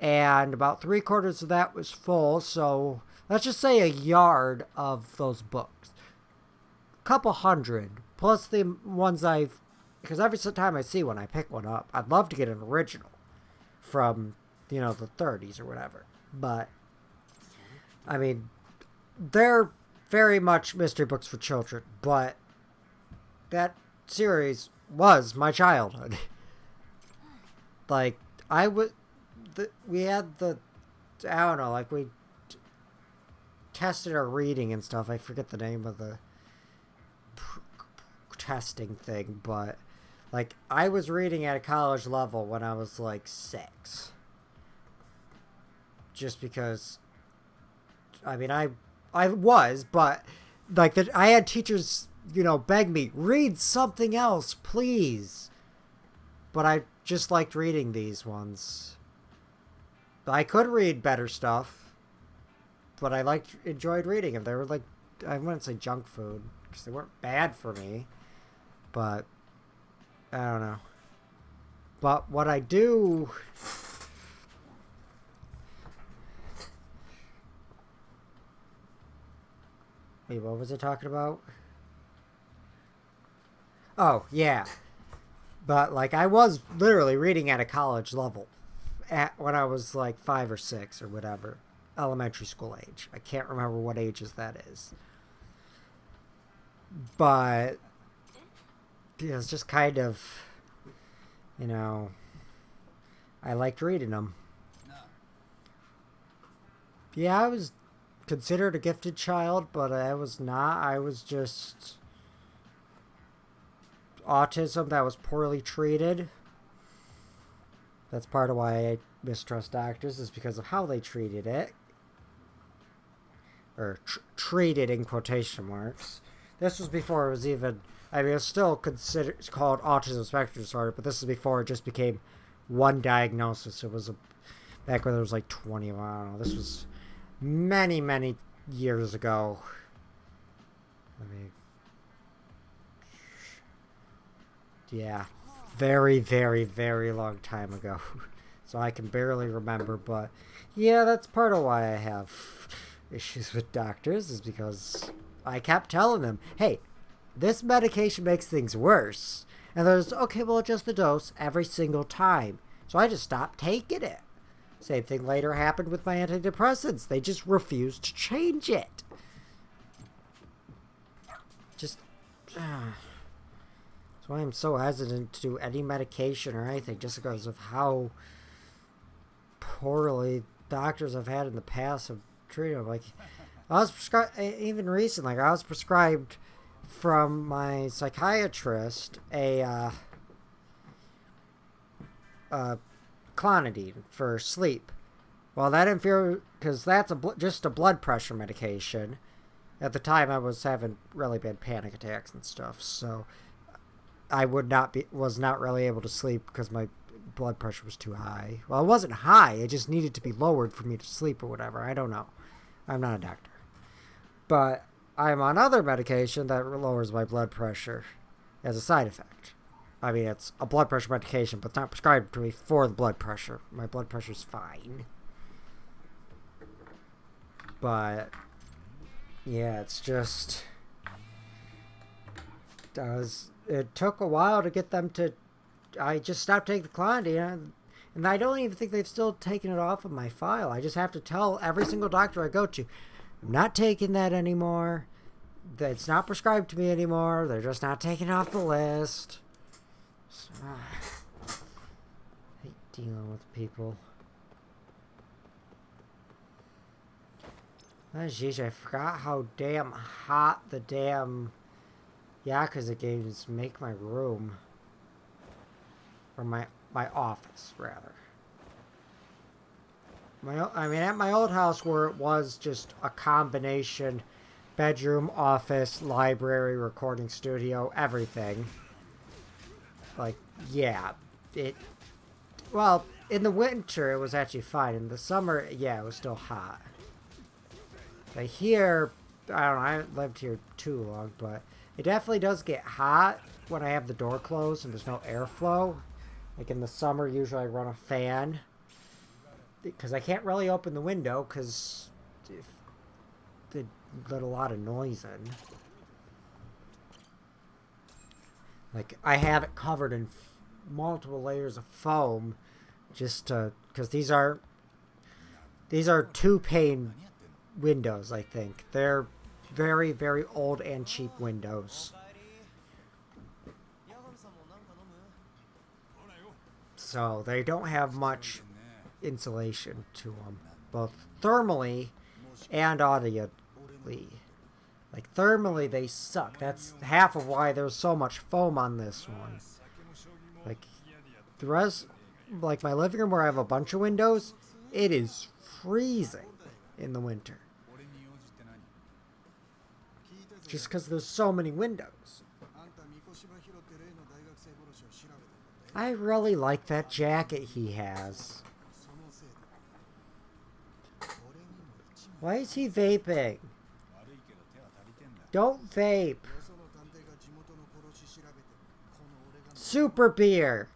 And about 3/4 of that was full, so let's just say a yard of those books. Couple hundred, plus the ones because every time I see one, I pick one up. I'd love to get an original from, you know, the 30s or whatever. But, I mean, they're very much mystery books for children, but that series was my childhood. Like, we had I don't know, like, we tested our reading and stuff. I forget the name of the testing thing, but, like, I was reading at a college level when I was, like, 6. Just because, I mean, I was, but, like, I had teachers, you know, beg me, read something else, please. But I just liked reading these ones. I could read better stuff, but I enjoyed reading them. They were like, I wouldn't say junk food, because they weren't bad for me, but I don't know. But what I do... Wait, what was I talking about? Oh, yeah. But, like, I was literally reading at a college level when I was, like, 5 or 6 or whatever. Elementary school age. I can't remember what ages that is. But, yeah, it's just kind of, you know, I liked reading them. Yeah, I was considered a gifted child, but I was not. I was just autism that was poorly treated. That's part of why I mistrust doctors is because of how they treated it. Or treated in quotation marks. This was before it was even... I mean, it's still called autism spectrum disorder, but this is before it just became one diagnosis. It was back when there was like 20 of them. I don't know. This was many, many years ago. I mean... Yeah. Very, very, very long time ago. So I can barely remember, but... Yeah, that's part of why I have issues with doctors, is because I kept telling them, hey, this medication makes things worse. And there's, okay, well, adjust the dose every single time. So I just stopped taking it. Same thing later happened with my antidepressants. They just refused to change it. Just... That's why I'm so hesitant to do any medication or anything, just because of how poorly doctors I've had in the past have treated them. Like, I was prescribed, even recently, like, I was prescribed from my psychiatrist a clonidine for sleep. Well, that didn't feel, because that's just a blood pressure medication. At the time, I was having really bad panic attacks and stuff, so I was not really able to sleep because my blood pressure was too high. Well, it wasn't high. It just needed to be lowered for me to sleep or whatever. I don't know. I'm not a doctor. But I'm on other medication that lowers my blood pressure as a side effect. I mean, it's a blood pressure medication, but it's not prescribed to me for the blood pressure. My blood pressure's fine. But, yeah, it's just... It took a while to get them to... I just stopped taking the clonidine, and I don't even think they've still taken it off of my file. I just have to tell every single doctor I go to, I'm not taking that anymore. It's not prescribed to me anymore. They're just not taking it off the list. So, I hate dealing with people. Oh, jeez, I forgot how damn hot the damn Yakuza games make my room. Or my office, rather. I mean, at my old house where it was just a combination bedroom, office, library, recording studio, everything. Like, yeah. Well, in the winter, it was actually fine. In the summer, yeah, it was still hot. But here, I don't know, I haven't lived here too long, but it definitely does get hot when I have the door closed and there's no airflow. Like in the summer, usually I run a fan. Because I can't really open the window because they let a lot of noise in. Like, I have it covered in multiple layers of foam just to... Because these are 2-pane windows, I think. They're very, very old and cheap windows. So they don't have much insulation to them, both thermally and audibly. Like, thermally they suck. That's half of why there's so much foam on this one. Like, the rest, like my living room where I have a bunch of windows, it is freezing in the winter. Just because there's so many windows. I really like that jacket he has. Why is he vaping? Don't vape. Super beer.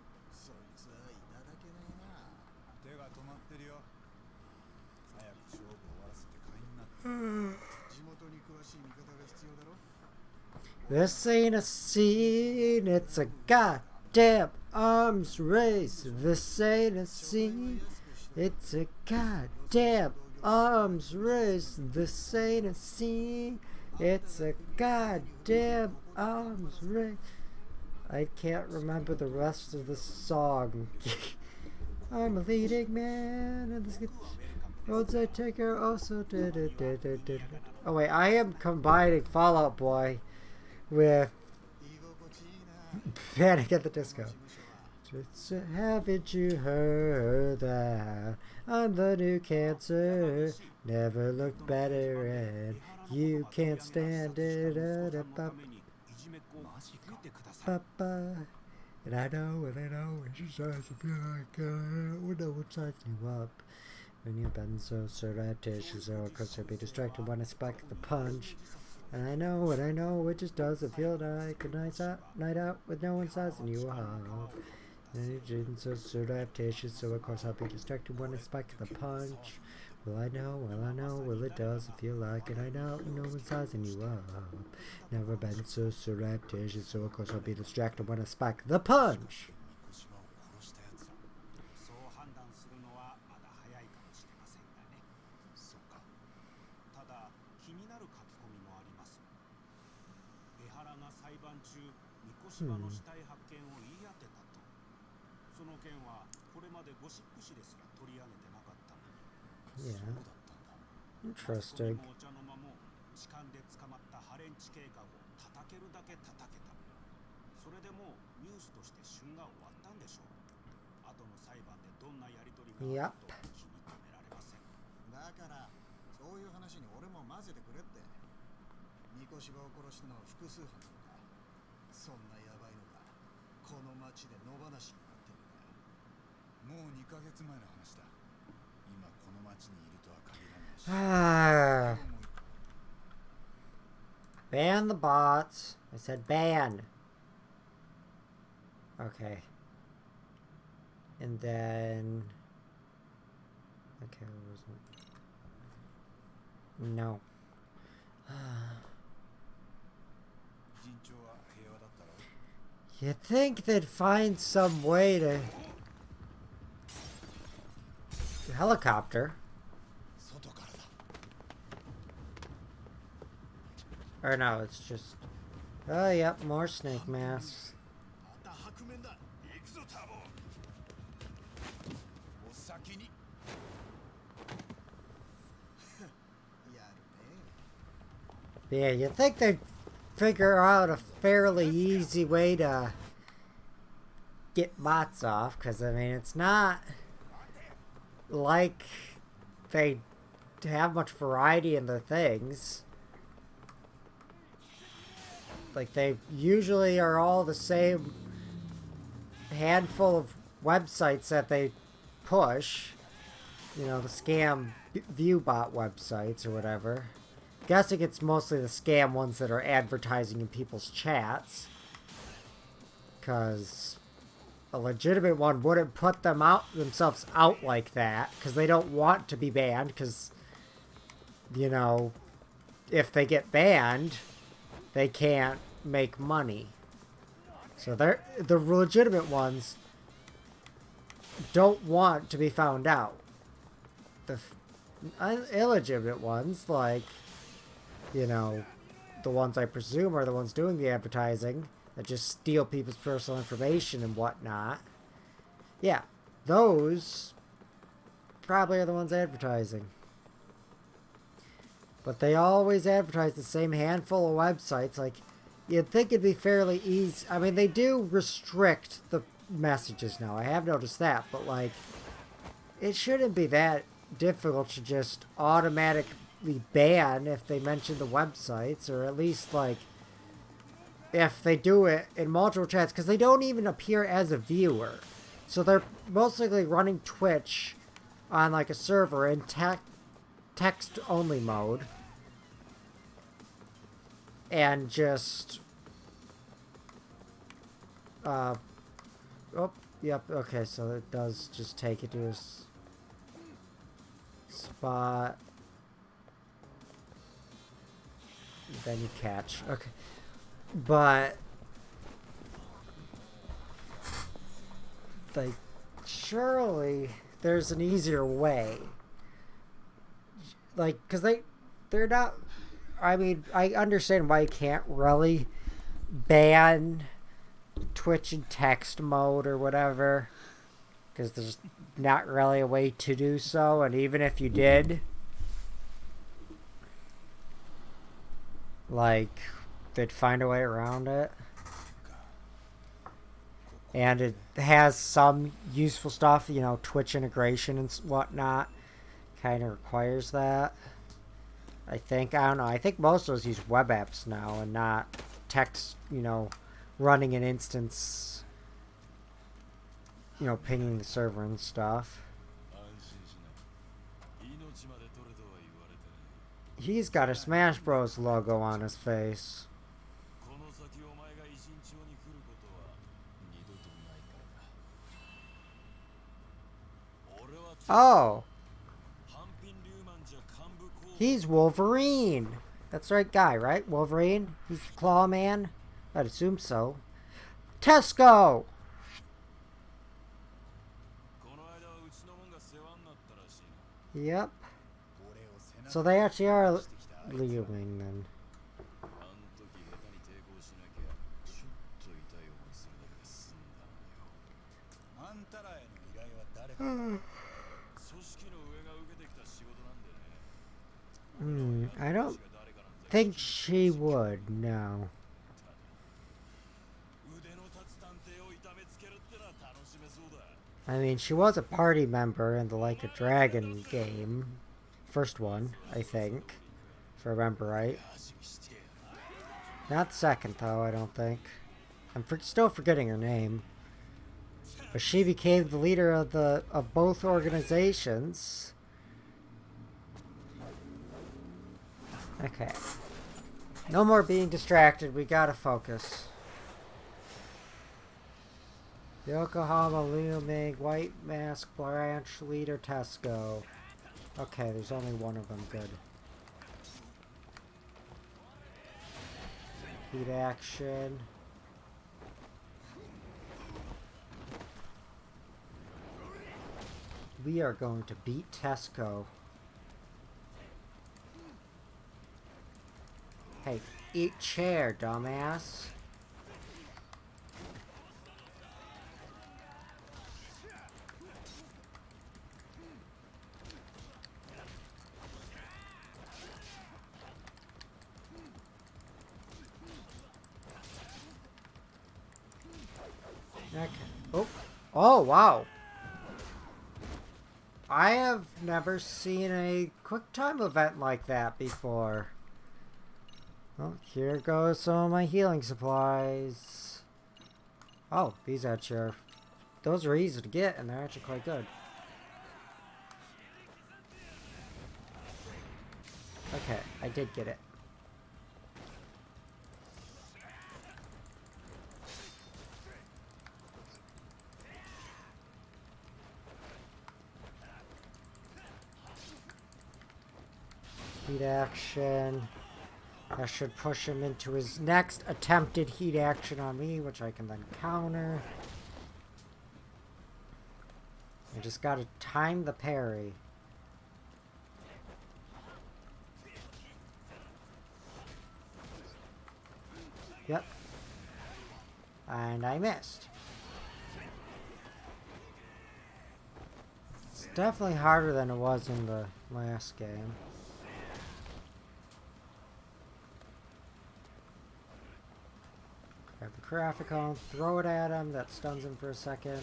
This ain't a scene, it's a goddamn arms race. This ain't a scene, it's a goddamn arms race. This ain't a scene, it's a goddamn arms race. I can't remember the rest of the song. I'm a leading man, and this roads I take are also. Oh wait, I am combining Fall Out Boy with Panic at the Disco. Haven't you heard that I'm the new cancer? Never looked better and you can't stand it. And I know, it's just starts to feel like no one sizing you up. When you've been so surreptitious, so of course I'll be distracted when I spike the punch. And I know, it just doesn't feel like a night out with no one sizing you up. And you've been so surreptitious, so of course I'll be distracted when I spike the punch. Well I know, it doesn't feel like it. I know, no one's sizing you up. Never been so surreptitious, so of course I'll be distracted when I spike the punch. そう判断するのはまだ早いかもしれませんがね。そうか。ただ気になる書き込みもあります。江原が裁判中、三越場の死体発見を言い当てたと。その件はこれまでゴシップ誌ですら取り上げてなかったのに。Yeah. Interesting. お茶の間も痴漢で捕まったハレンチ警官を叩けるだけ叩けた。それでもうニュースとして旬が終わったんでしょう。後の裁判でどんなやり取りがあると気に留められません。だからそういう話に俺も混ぜてくれって。三越場を殺したのは複数犯なのか。そんなやばいのか。この町で野放しになってるんだ。もう2ヶ月前の話だ。今この町にいるとは限らないし。Ban the bots. I said ban. Okay. And then... Okay, what was it? No. You'd think they'd find some way to... Helicopter. Or no, it's just... Oh, yep, more snake masks. Yeah, you'd think they'd figure out a fairly easy way to get bots off, because, I mean, it's not like they have much variety in their things. Like, they usually are all the same handful of websites that they push. You know, the scam viewbot websites or whatever. Guessing it's mostly the scam ones that are advertising in people's chats. Because a legitimate one wouldn't put themselves out like that. Because they don't want to be banned. Because, you know, if they get banned, they can't make money. So the legitimate ones don't want to be found out. The illegitimate ones, like, you know, the ones I presume are the ones doing the advertising that just steal people's personal information and whatnot. Yeah, those probably are the ones advertising. But they always advertise the same handful of websites. Like, you'd think it'd be fairly easy. I mean, they do restrict the messages now. I have noticed that. But, like, it shouldn't be that difficult to just automatically ban if they mention the websites. Or at least, like, if they do it in multiple chats. Because they don't even appear as a viewer. So they're mostly running Twitch on, like, a server in text-only mode. And just... oh, yep, okay, so it does just take it to a spot. Then you catch. Okay. But... like, surely there's an easier way. Like, because they're not... I mean, I understand why you can't really ban Twitch in text mode or whatever. Because there's not really a way to do so. And even if you did, like, they'd find a way around it. And it has some useful stuff, you know, Twitch integration and whatnot. Kind of requires that. I think, I don't know, I think most of those use web apps now and not text, you know, running an instance, you know, pinging the server and stuff. He's got a Smash Bros. Logo on his face. Oh! He's Wolverine! That's the right guy, right? Wolverine? He's the Claw Man? I'd assume so. Tesco! Yep. So they actually are Liu-Ming then. I don't think she would, no. I mean, she was a party member in the Like a Dragon game. First one, I think. If I remember right. Not second, though, I don't think. I'm still forgetting her name. But she became the leader of both organizations. Okay. No more being distracted. We gotta focus. Yokohama, Liu-Ming, White Mask, Branch, Leader, Tesco. Okay, there's only one of them. Good. Heat action. We are going to beat Tesco. Hey, eat chair, dumbass. Okay. Oh. Oh, wow. I have never seen a quick time event like that before. Well, here goes some of my healing supplies. Oh, these actually are... Those are easy to get, and they're actually quite good. Okay, I did get it. Heat action. That should push him into his next attempted heat action on me, which I can then counter. I just gotta time the parry. Yep. And I missed. It's definitely harder than it was in the last game. Grab the Craphicone, throw it at him, that stuns him for a second.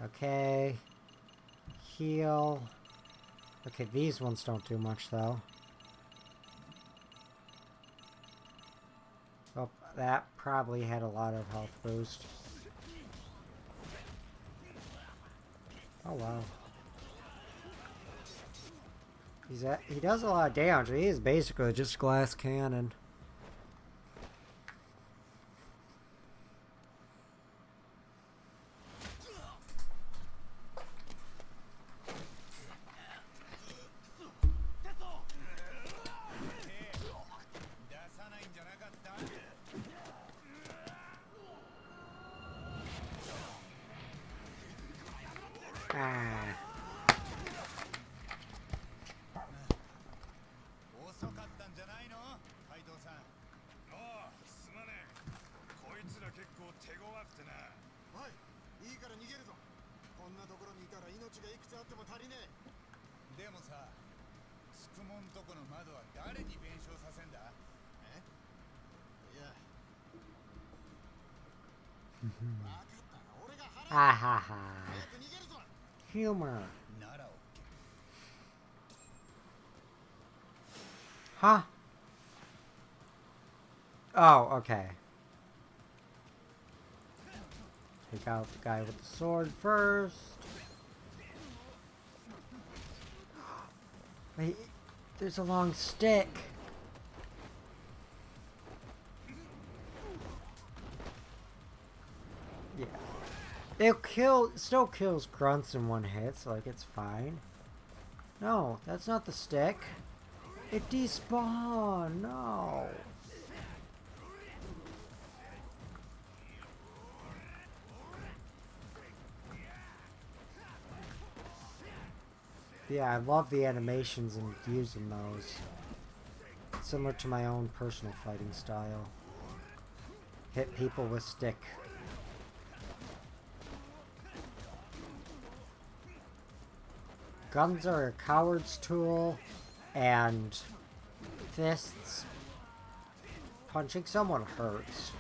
Okay. Heal. Okay, these ones don't do much though. Oh, that probably had a lot of health boost. Oh wow. He does a lot of damage. He is basically just glass cannon. Ah ha ha. Humor. Huh? Oh, okay. Take out the guy with the sword first. Wait, there's a long stick. Yeah. It still kills grunts in one hit, so like it's fine. No, that's not the stick. It despawned. No. Yeah, I love the animations and using those. Similar to my own personal fighting style. Hit people with stick. Guns are a coward's tool, and fists. Punching someone hurts.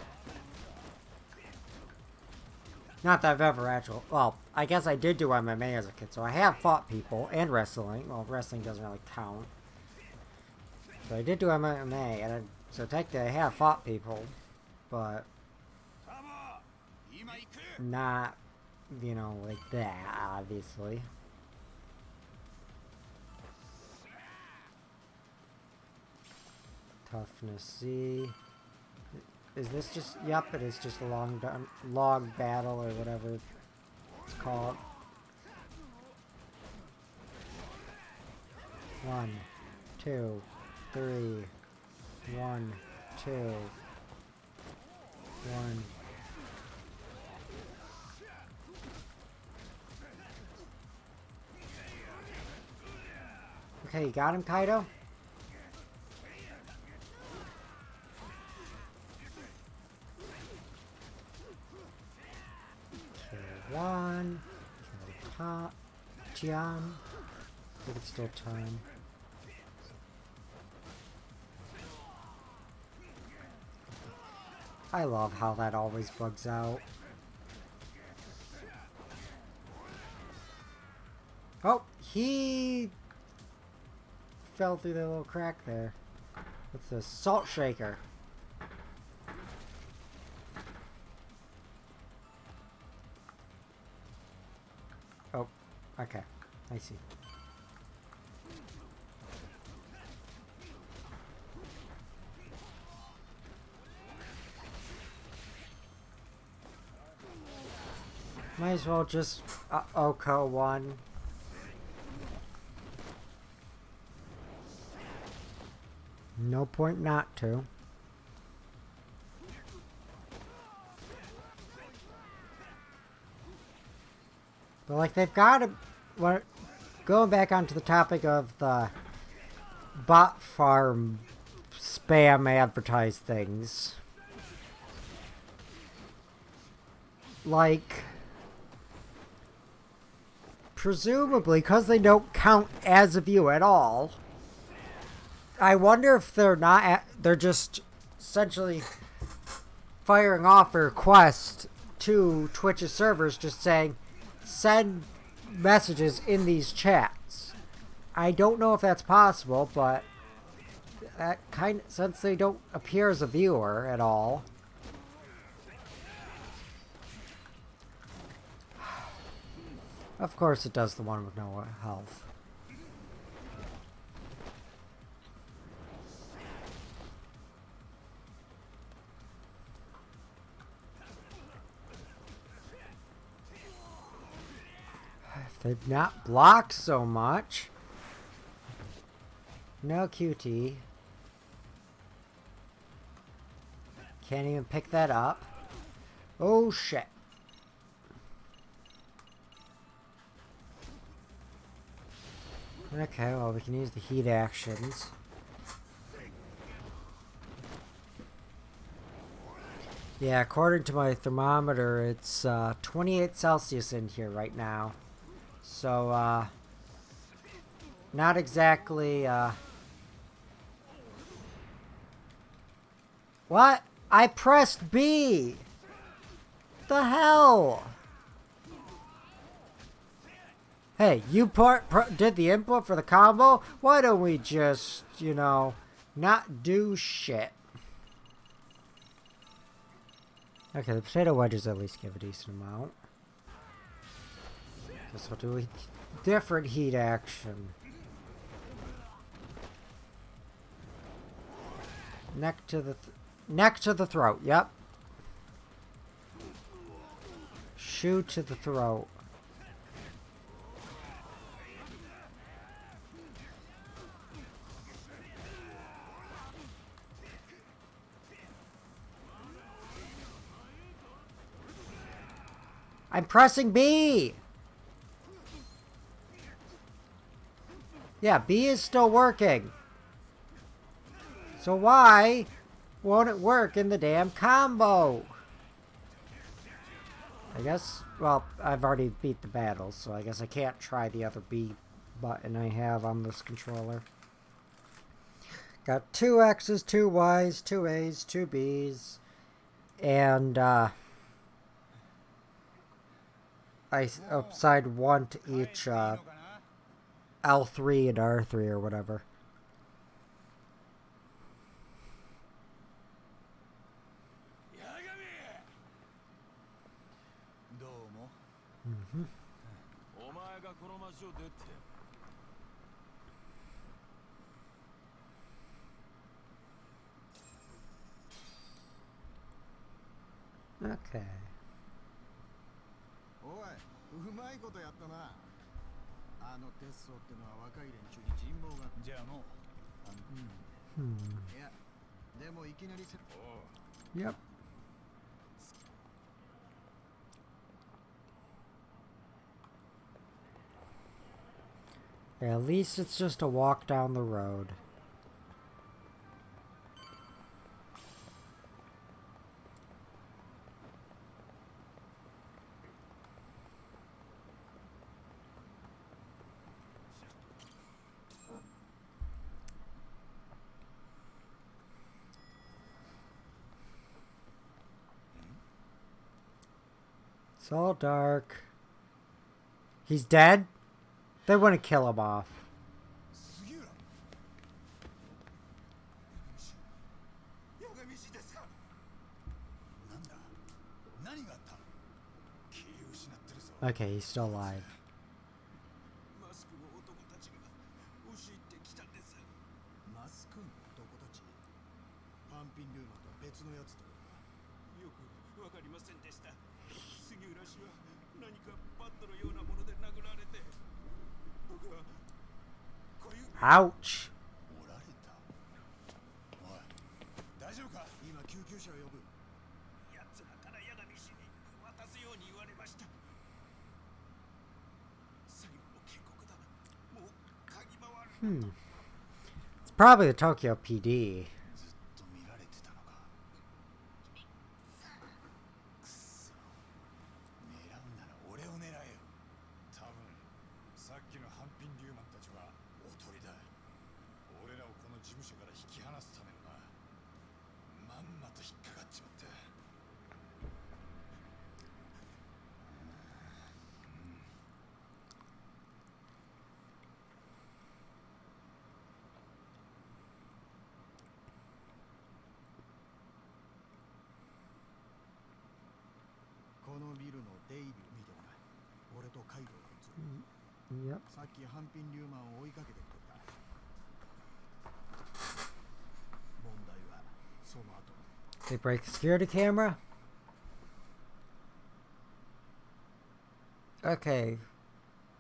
Not that I've ever actually... Well, I guess I did do MMA as a kid, so I have fought people, and wrestling. Well, wrestling doesn't really count. So I did do MMA, and so technically I have fought people, but... not, you know, like that, obviously. Toughness C. Is this just... Yep, it is just a log battle or whatever it's called. 1, 2, 3. 1, 2. 1. Okay, you got him, Kaido? One. Kill Jian. I think it's still time. I love how that always bugs out. Oh, he fell through the little crack there. What's this? Salt shaker. Oh, okay. I see. Might as well just Oko one. No point not to. But like they've got to... Going back onto the topic of the bot farm spam advertised things. Like... Presumably, because they don't count as a view at all, I wonder if they're not... they're just essentially firing off a request to Twitch's servers just saying, send messages in these chats. I don't know if that's possible, but that since they don't appear as a viewer at all. Of course it does the one with no health. If they've not blocked so much. No QT. Can't even pick that up. Oh shit. Okay, well we can use the heat actions. Yeah, according to my thermometer, it's 28 Celsius in here right now. So, not exactly, What? I pressed B! The hell? Hey, you did the input for the combo? Why don't we just, you know, not do shit? Okay, the potato wedges at least give a decent amount. Guess we'll do a different heat action. Neck to the throat, yep. Shoe to the throat. I'm pressing B! Yeah, B is still working. So why won't it work in the damn combo? I guess, well, I've already beat the battle, so I guess I can't try the other B button I have on this controller. Got 2 X's, 2 Y's, 2 A's, 2 B's, and I assigned 1 to each L3 and R3 or whatever. Okay. おい、うまいことやったな。あの鉄装ってのは若い連中に人望が。じゃあの。いや、でもいきなりせ。Yep. At least it's just a walk down the road. It's all dark. He's dead? They wouldn't kill him off. Okay, he's still alive. Ouch. It's probably the Tokyo PD. Yep. They break the security camera? Okay.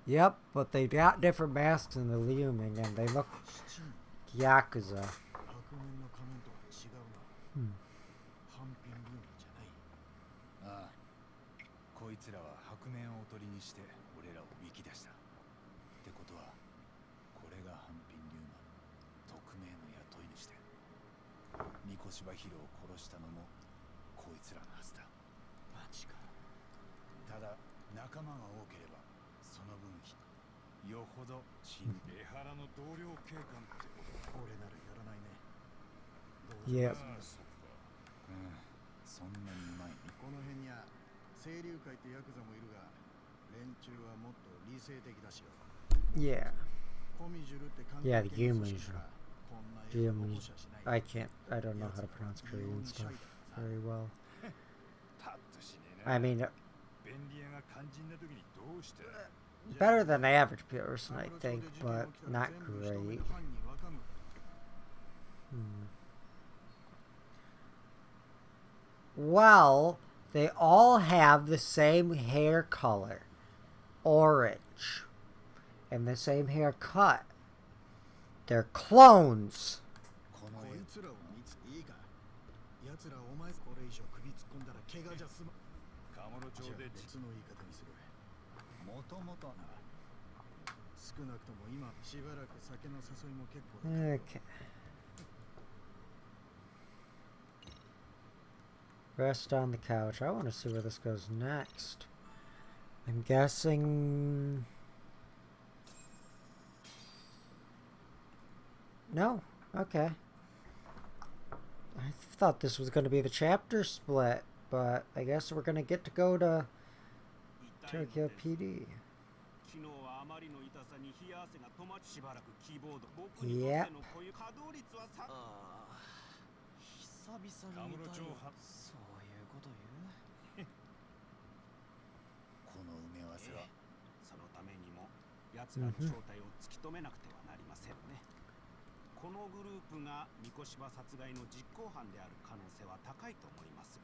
Yep, but they got different masks in the Liuming and they look Yakuza. Yeah. Yeah. Yeah, the humans. I don't know how to pronounce Korean stuff very well. I mean, better than the average person, I think, but not great. Well, they all have the same hair color. Orange. And the same haircut. They're clones. Okay. Rest on the couch. I want to see where this goes next. I'm guessing... No. Okay. I thought this was going to be the chapter split, but I guess we're going to get to go to Tokyo PD. Yep. Mm-hmm. このグループが三越柴殺害の実行犯である可能性は高いと思います。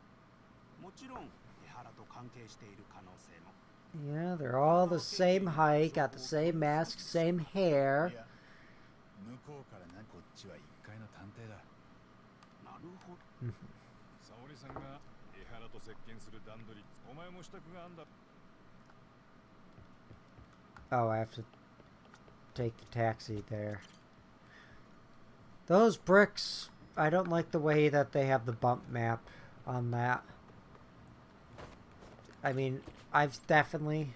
もちろん江原と関係している可能性も。Yeah, they're all the same height, got the same mask, same hair. 向こうからなこっちは一階の探偵だ。なるほど。沙織さんが江原と接見する段取り、お前も支度があんだ。Oh, I have to take the taxi there. Those bricks, I don't like the way that they have the bump map on that. I mean, I've definitely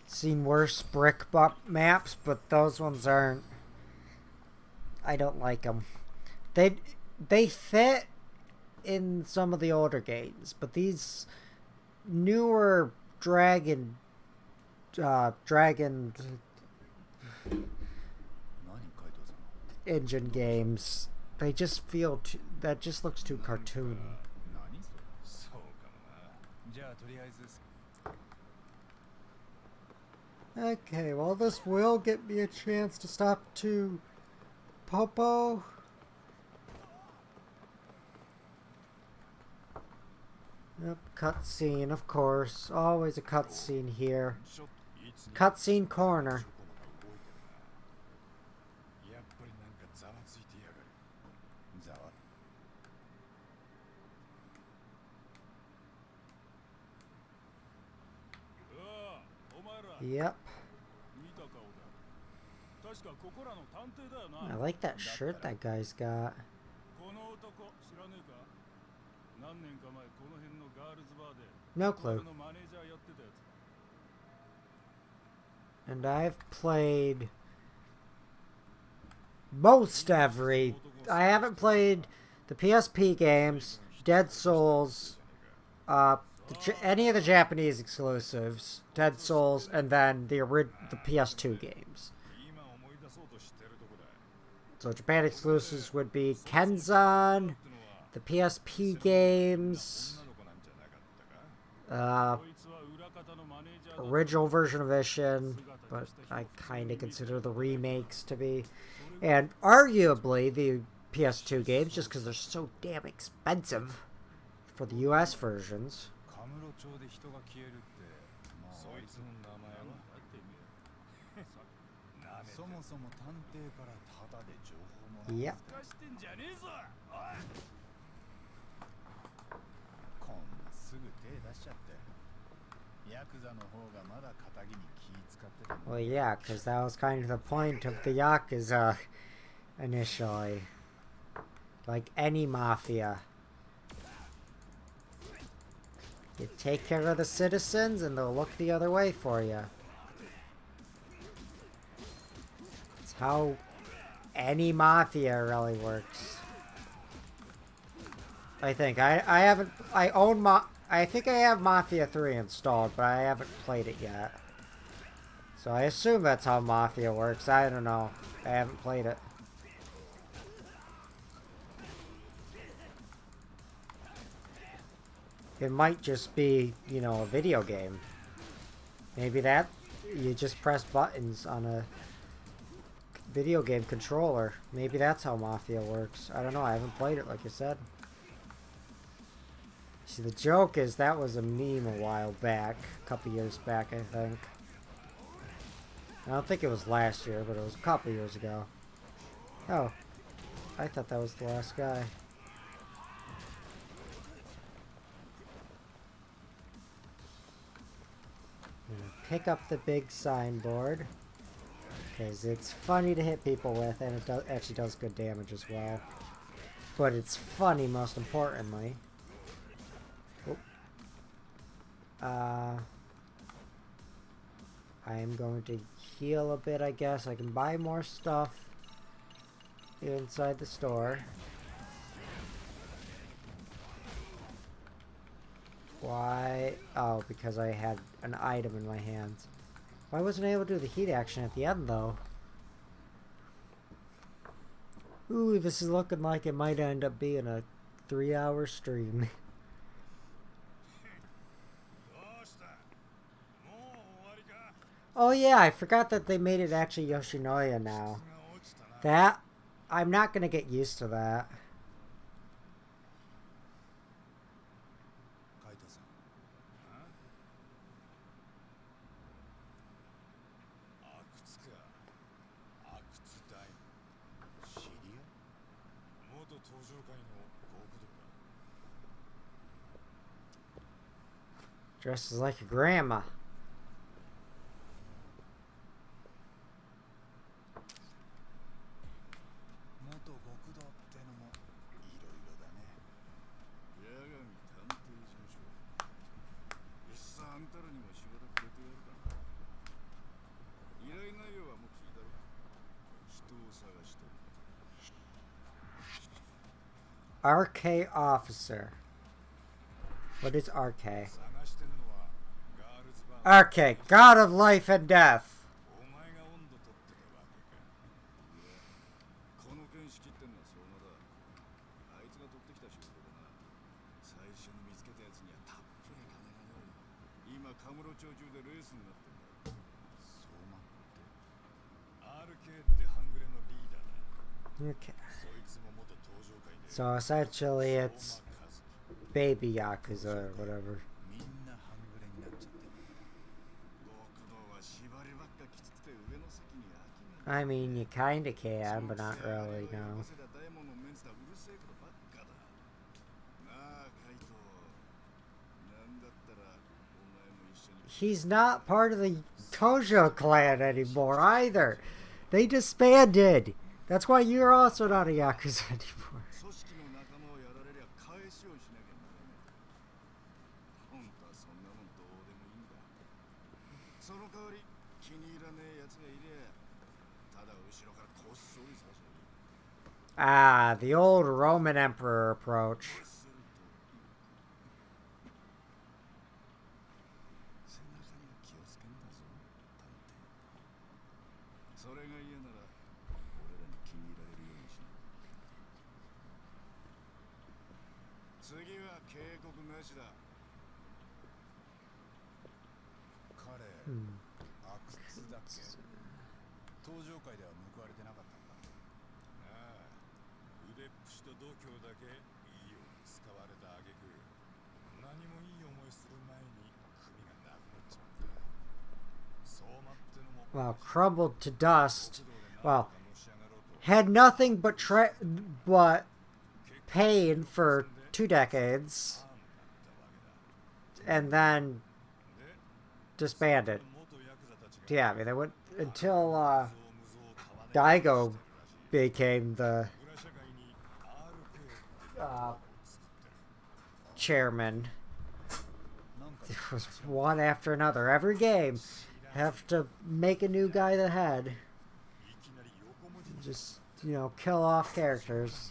seen worse brick bump maps, but those ones aren't. I don't like them. They fit in some of the older games, but these newer Dragon engine games, they just feel too, that just looks too cartoony. Okay, well this will get me a chance to stop to Popo. Yep, cutscene, of course. Always a cutscene here. Cutscene corner. Yep. I like that shirt that guy's got. No clue. And I've played most every... I haven't played the PSP games, Dead Souls, any of the Japanese exclusives, Dead Souls, and then the PS2 games. So Japan exclusives would be Kenzan, the PSP games, original version of Ishin, but I kind of consider the remakes to be, and arguably the PS2 games, just because they're so damn expensive for the US versions. Yep. Well, yeah, because that was kind of the point of the Yakuza initially. Like any mafia. You take care of the citizens and they'll look the other way for you. It's how any mafia really works. I think. I I think I have Mafia 3 installed, but I haven't played it yet. So I assume that's how Mafia works. I don't know. I haven't played it. It might just be, you know, a video game. Maybe that you just press buttons on a video game controller. Maybe that's how Mafia works. I don't know. I haven't played it, like I said. See, the joke is that was a meme a while back. A couple years back, I think. I don't think it was last year, but it was a couple years ago. Oh. I thought that was the last guy. I'm gonna pick up the big signboard. Because it's funny to hit people with, and it actually does good damage as well. But it's funny, most importantly. I am going to heal a bit, I guess. I can buy more stuff inside the store. Why? Oh, because I had an item in my hands. Why wasn't I able to do the heat action at the end, though? Ooh, this is looking like it might end up being a 3-hour stream. Oh yeah, I forgot that they made it actually Yoshinoya now. That, I'm not gonna get used to that. Dresses like a grandma. RK officer. What is RK? RK, God of Life and Death. Okay. So essentially it's baby Yakuza or whatever. I mean, you kinda can, but not really, no. He's not part of the Tojo clan anymore either. They disbanded. That's why you're also not a Yakuza anymore. Ah, the old Roman Emperor approach. Well, crumbled to dust. Well, had nothing but pain for 2 decades, and then disbanded. Yeah, I mean, they went until Daigo became the chairman. It was one after another. Every game, have to make a new guy the head. Just, you know, kill off characters.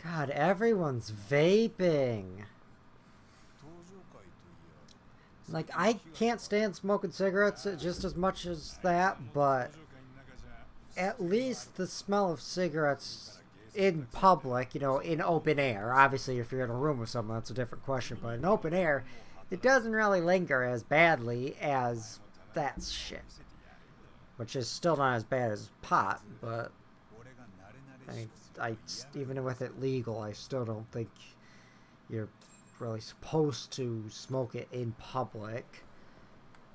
God, everyone's vaping. Like, I can't stand smoking cigarettes just as much as that, but at least the smell of cigarettes in public, you know, in open air. Obviously, if you're in a room with someone, that's a different question, but in open air, it doesn't really linger as badly as that shit. Which is still not as bad as pot, but I even with it legal, I still don't think you're really supposed to smoke it in public.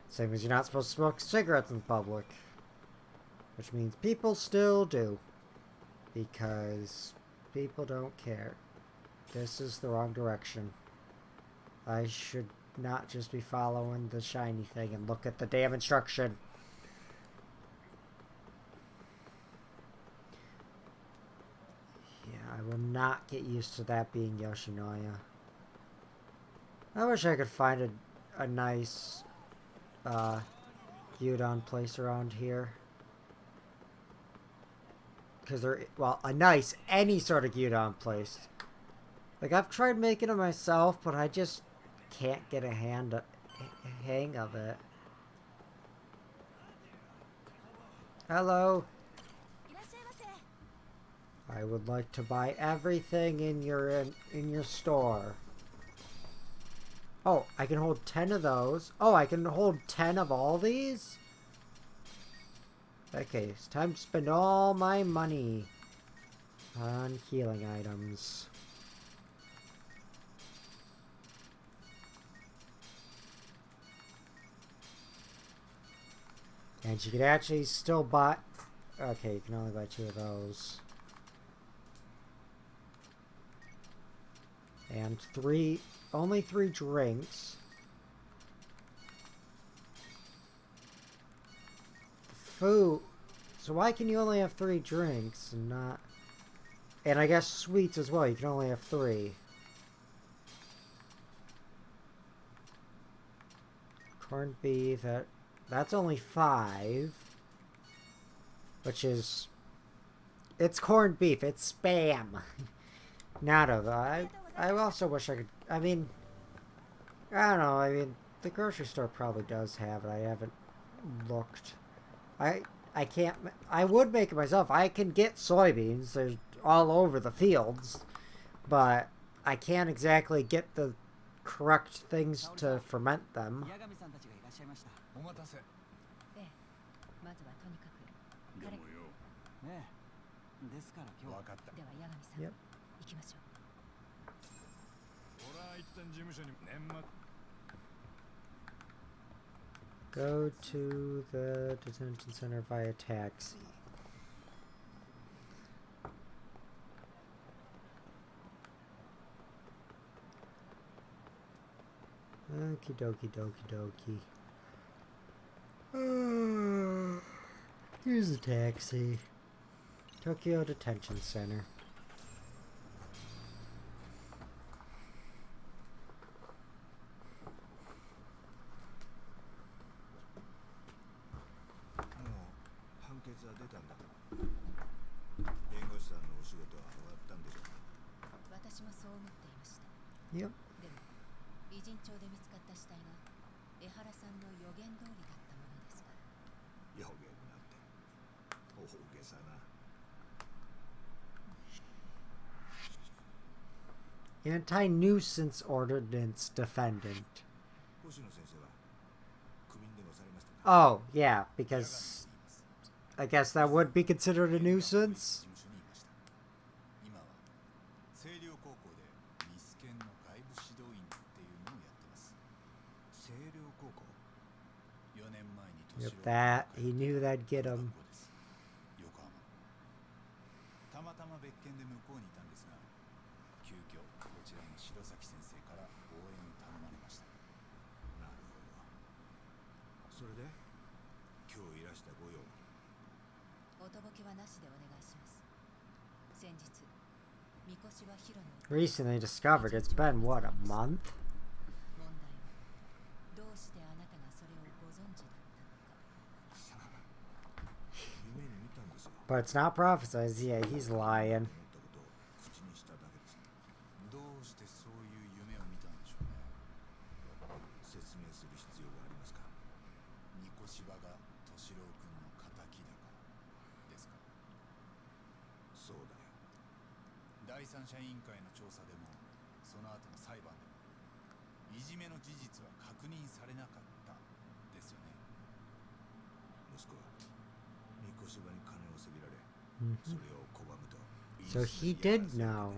Same as you're not supposed to smoke cigarettes in public. Which means people still do. Because people don't care. This is the wrong direction. I should not just be following the shiny thing and look at the damn instruction. Yeah, I will not get used to that being Yoshinoya. I wish I could find a nice gyudon place around here. Because they're, well, a nice, any sort of gyudon place. Like, I've tried making it myself, but I just can't get a hang of it. Hello. I would like to buy everything in your store. Oh, I can hold 10 of those. Oh, I can hold 10 of all these? Okay, it's time to spend all my money on healing items. And you could actually still buy... Okay, you can only buy 2 of those. And only 3 drinks. Food. So why can you only have 3 drinks and not... And I guess sweets as well, you can only have 3. Corned beef, that's only 5. Which is... It's corned beef, it's Spam. Nada, though. I also wish I could... I mean... I don't know, I mean... The grocery store probably does have it, I haven't looked. I can't... I would make it myself. I can get soybeans. They're all over the fields. But I can't exactly get the correct things to ferment them. Yep. Go to the detention center via taxi. Okie dokie dokie dokie. Here's a taxi. Tokyo Detention Center. Yep. Anti-nuisance ordinance defendant. Oh, yeah, because I guess that would be considered a nuisance. Yep, that he knew that'd get him. Recently discovered. It's been what, a month? But it's not prophesized. Yeah, he's lying. 第三者委員会の調査でもその後の裁判でもいじめの事実は確認されなかったですよね。息子は三越場に金をせびられ、それを拒むと So he did know.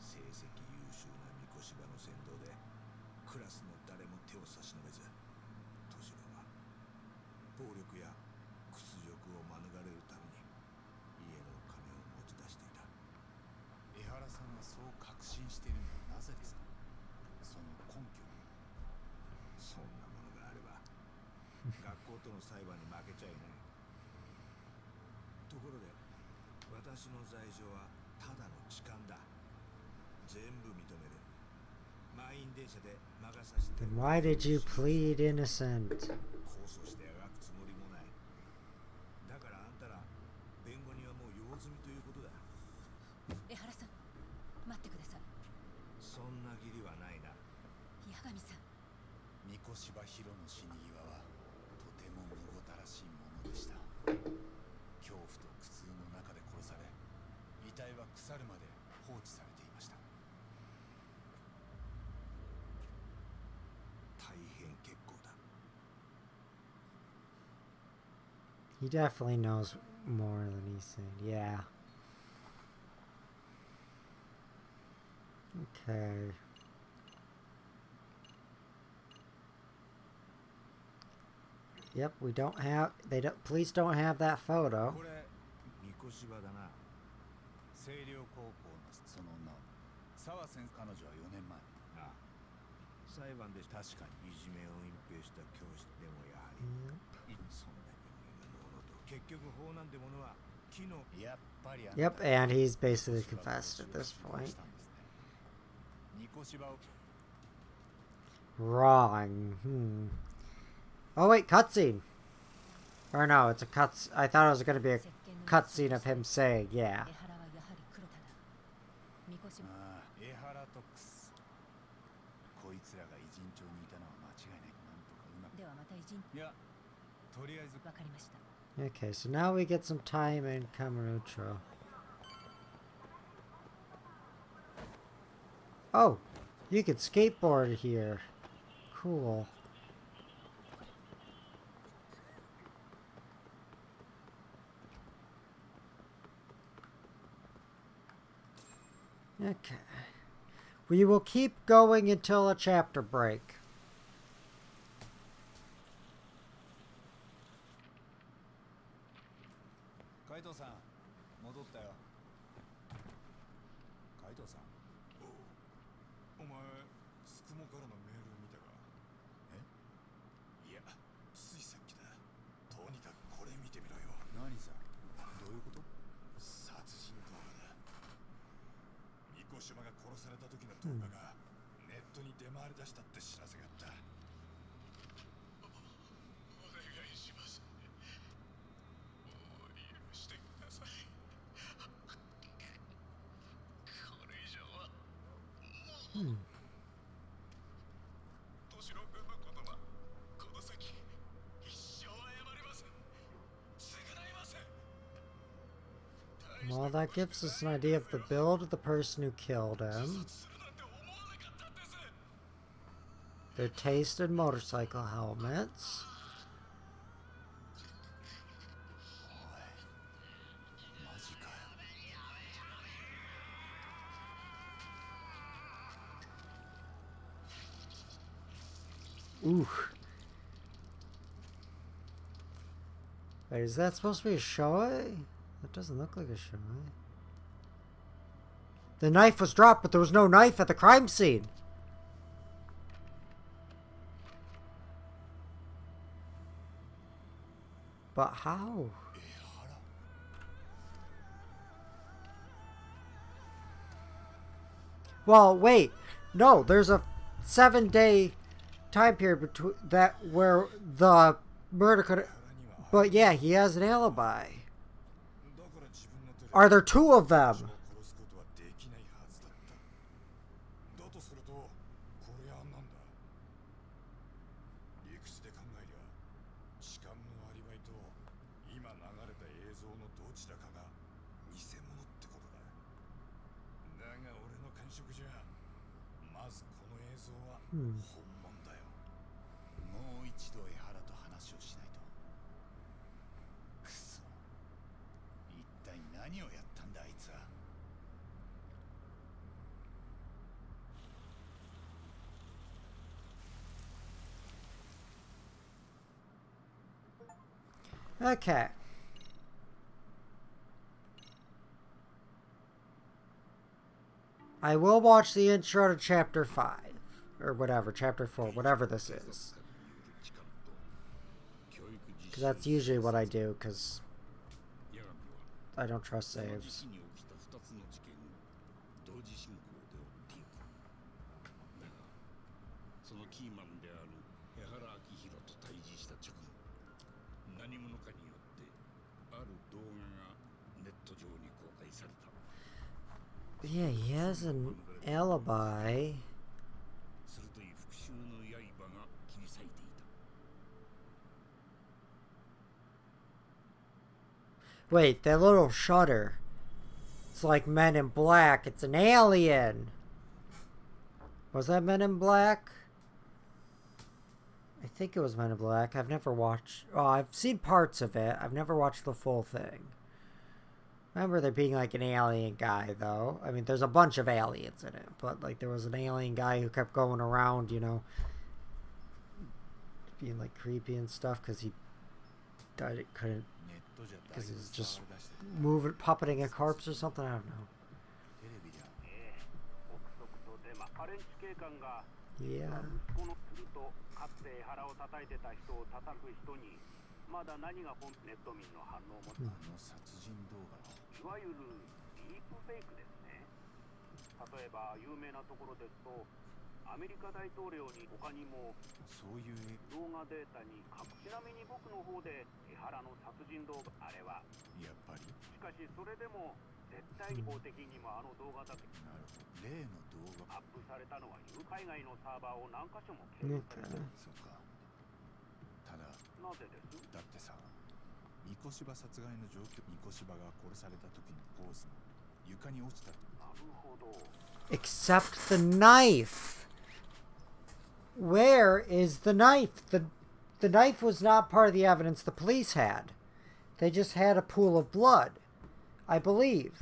成績優秀な三越場の先導でクラスの誰も手を差し伸べず、敏郎は暴力や屈辱を免れるために家の金を持ち出していた。江原さんがそう確信しているのはなぜですか？その根拠は。そんなものがあれば学校との裁判に負けちゃいない。ところで私の罪状はただの痴漢だ。全部認める。満員電車で魔が差して Then why did you plead innocent? 控訴してあがくつもりもない。だからあんたら弁護人はもう用済みということだ。江原さん、待ってください。そんな義理はないな。八神さん。三越場博の死に際はとてもむごたらしいものでした。恐怖と苦痛の中で殺され、遺体は腐るまで放置されていました。大変結構だ。He definitely knows more than he's saying. Yeah. Okay. Yep, we don't have. They don't. Police don't have that photo. これ三越場だな。星稜高校のその女、澤先生、彼女は4年前。ああ、裁判で確かにいじめを隠蔽した教師でもやはり、そんな人間がものと結局法なんてものは木の。やっぱり Yep, and he's basically confessed at this point. 三越場を Wrong. Oh wait, cutscene. Or no, it's a cuts. I thought it was gonna be a cutscene of him saying, "Yeah." ああ、江原とこいつらが偉人帳にいたのは間違いない。なんとかうまく。ではまた偉人。いや、とりあえずわかりました。Okay, so now we get some time in Kamurocho. Oh, you can skateboard here. Cool. Okay. We will keep going until a chapter break. 海藤さん、戻ったよ。海藤さん。お前、スクモからのメール見たか？いや、ついさっきだ。とにかくこれ見てみろよ。何さ？どういうこと？殺人動画だ。三越島が殺された時の動画がネットに出回り出したって知らせがあった。お願いします。もう許してください。これ以上はもう。敏郎君のことはこの先一生謝りません。償いません。 Well, that gives us an idea of the build of the person who killed him. Their taste in motorcycle helmets. Ooh. Wait, is that supposed to be a shoei? That doesn't look like a shoei. The knife was dropped, but there was no knife at the crime scene. But how? Well, wait. No, there's a 7-day time period between that where the murder could. But yeah, he has an alibi. Are there two of them? 色じゃ。まずこの映像はHmm. 本物だよ。もう一度江原と話をしないと。くそ。一体何をやったんだあいつは。Okay. I will watch the intro to Chapter 5. Or whatever, Chapter 4, whatever this is. Because that's usually what I do, because I don't trust saves. 何者かによってある動画がネット上に公開された。 Yeah, he has an alibi. 鋭い復讐の刃が切り裂いていた。 Wait, that little shutter. It's like Men in Black. It's an alien. Was that Men in Black? I think it was Men in Black. I've never watched... Oh, I've seen parts of it. I've never watched the full thing. I remember there being like an alien guy, though. I mean, there's a bunch of aliens in it. But like there was an alien guy who kept going around, you know, being like creepy and stuff because he died. It couldn't... Because he was just moving, puppeting a corpse or something. I don't know. Yeah. かつて腹を叩いてた人を叩く人にまだ何が本ネット民の反応を持った殺人動画いわゆるディープフェイクですね。例えば有名なところですとアメリカ大統領に他にもそういう動画データにちなみに僕の方で江原の殺人動画あれはやっぱりしかしそれでも絶対に法的にもあの動画だけなるほど例の動画アップされたのは海外のサーバーを何箇所も経由されてるそうかただなぜですだってさ三越柴殺害の状況三越柴が殺された時のポーズも床に落ちたなるほど Except the knife. Where is the knife? The knife was not part of the evidence the police had. They just had a pool of blood, I believe.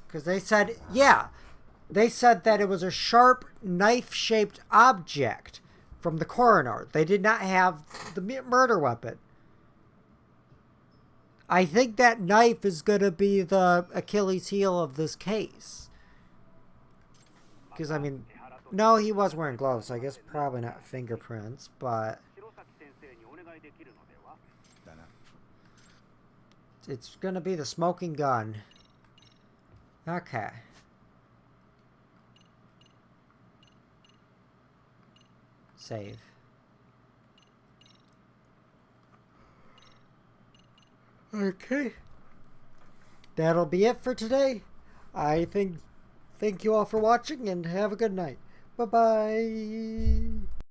Because they said, yeah, they said that it was a sharp knife-shaped object from the coroner. They did not have the murder weapon. I think that knife is going to be the Achilles heel of this case. Because, I mean, no, he was wearing gloves, so I guess probably not fingerprints, but it's going to be the smoking gun. Okay. Save. Okay. That'll be it for today. Thank you all for watching and have a good night. Bye-bye.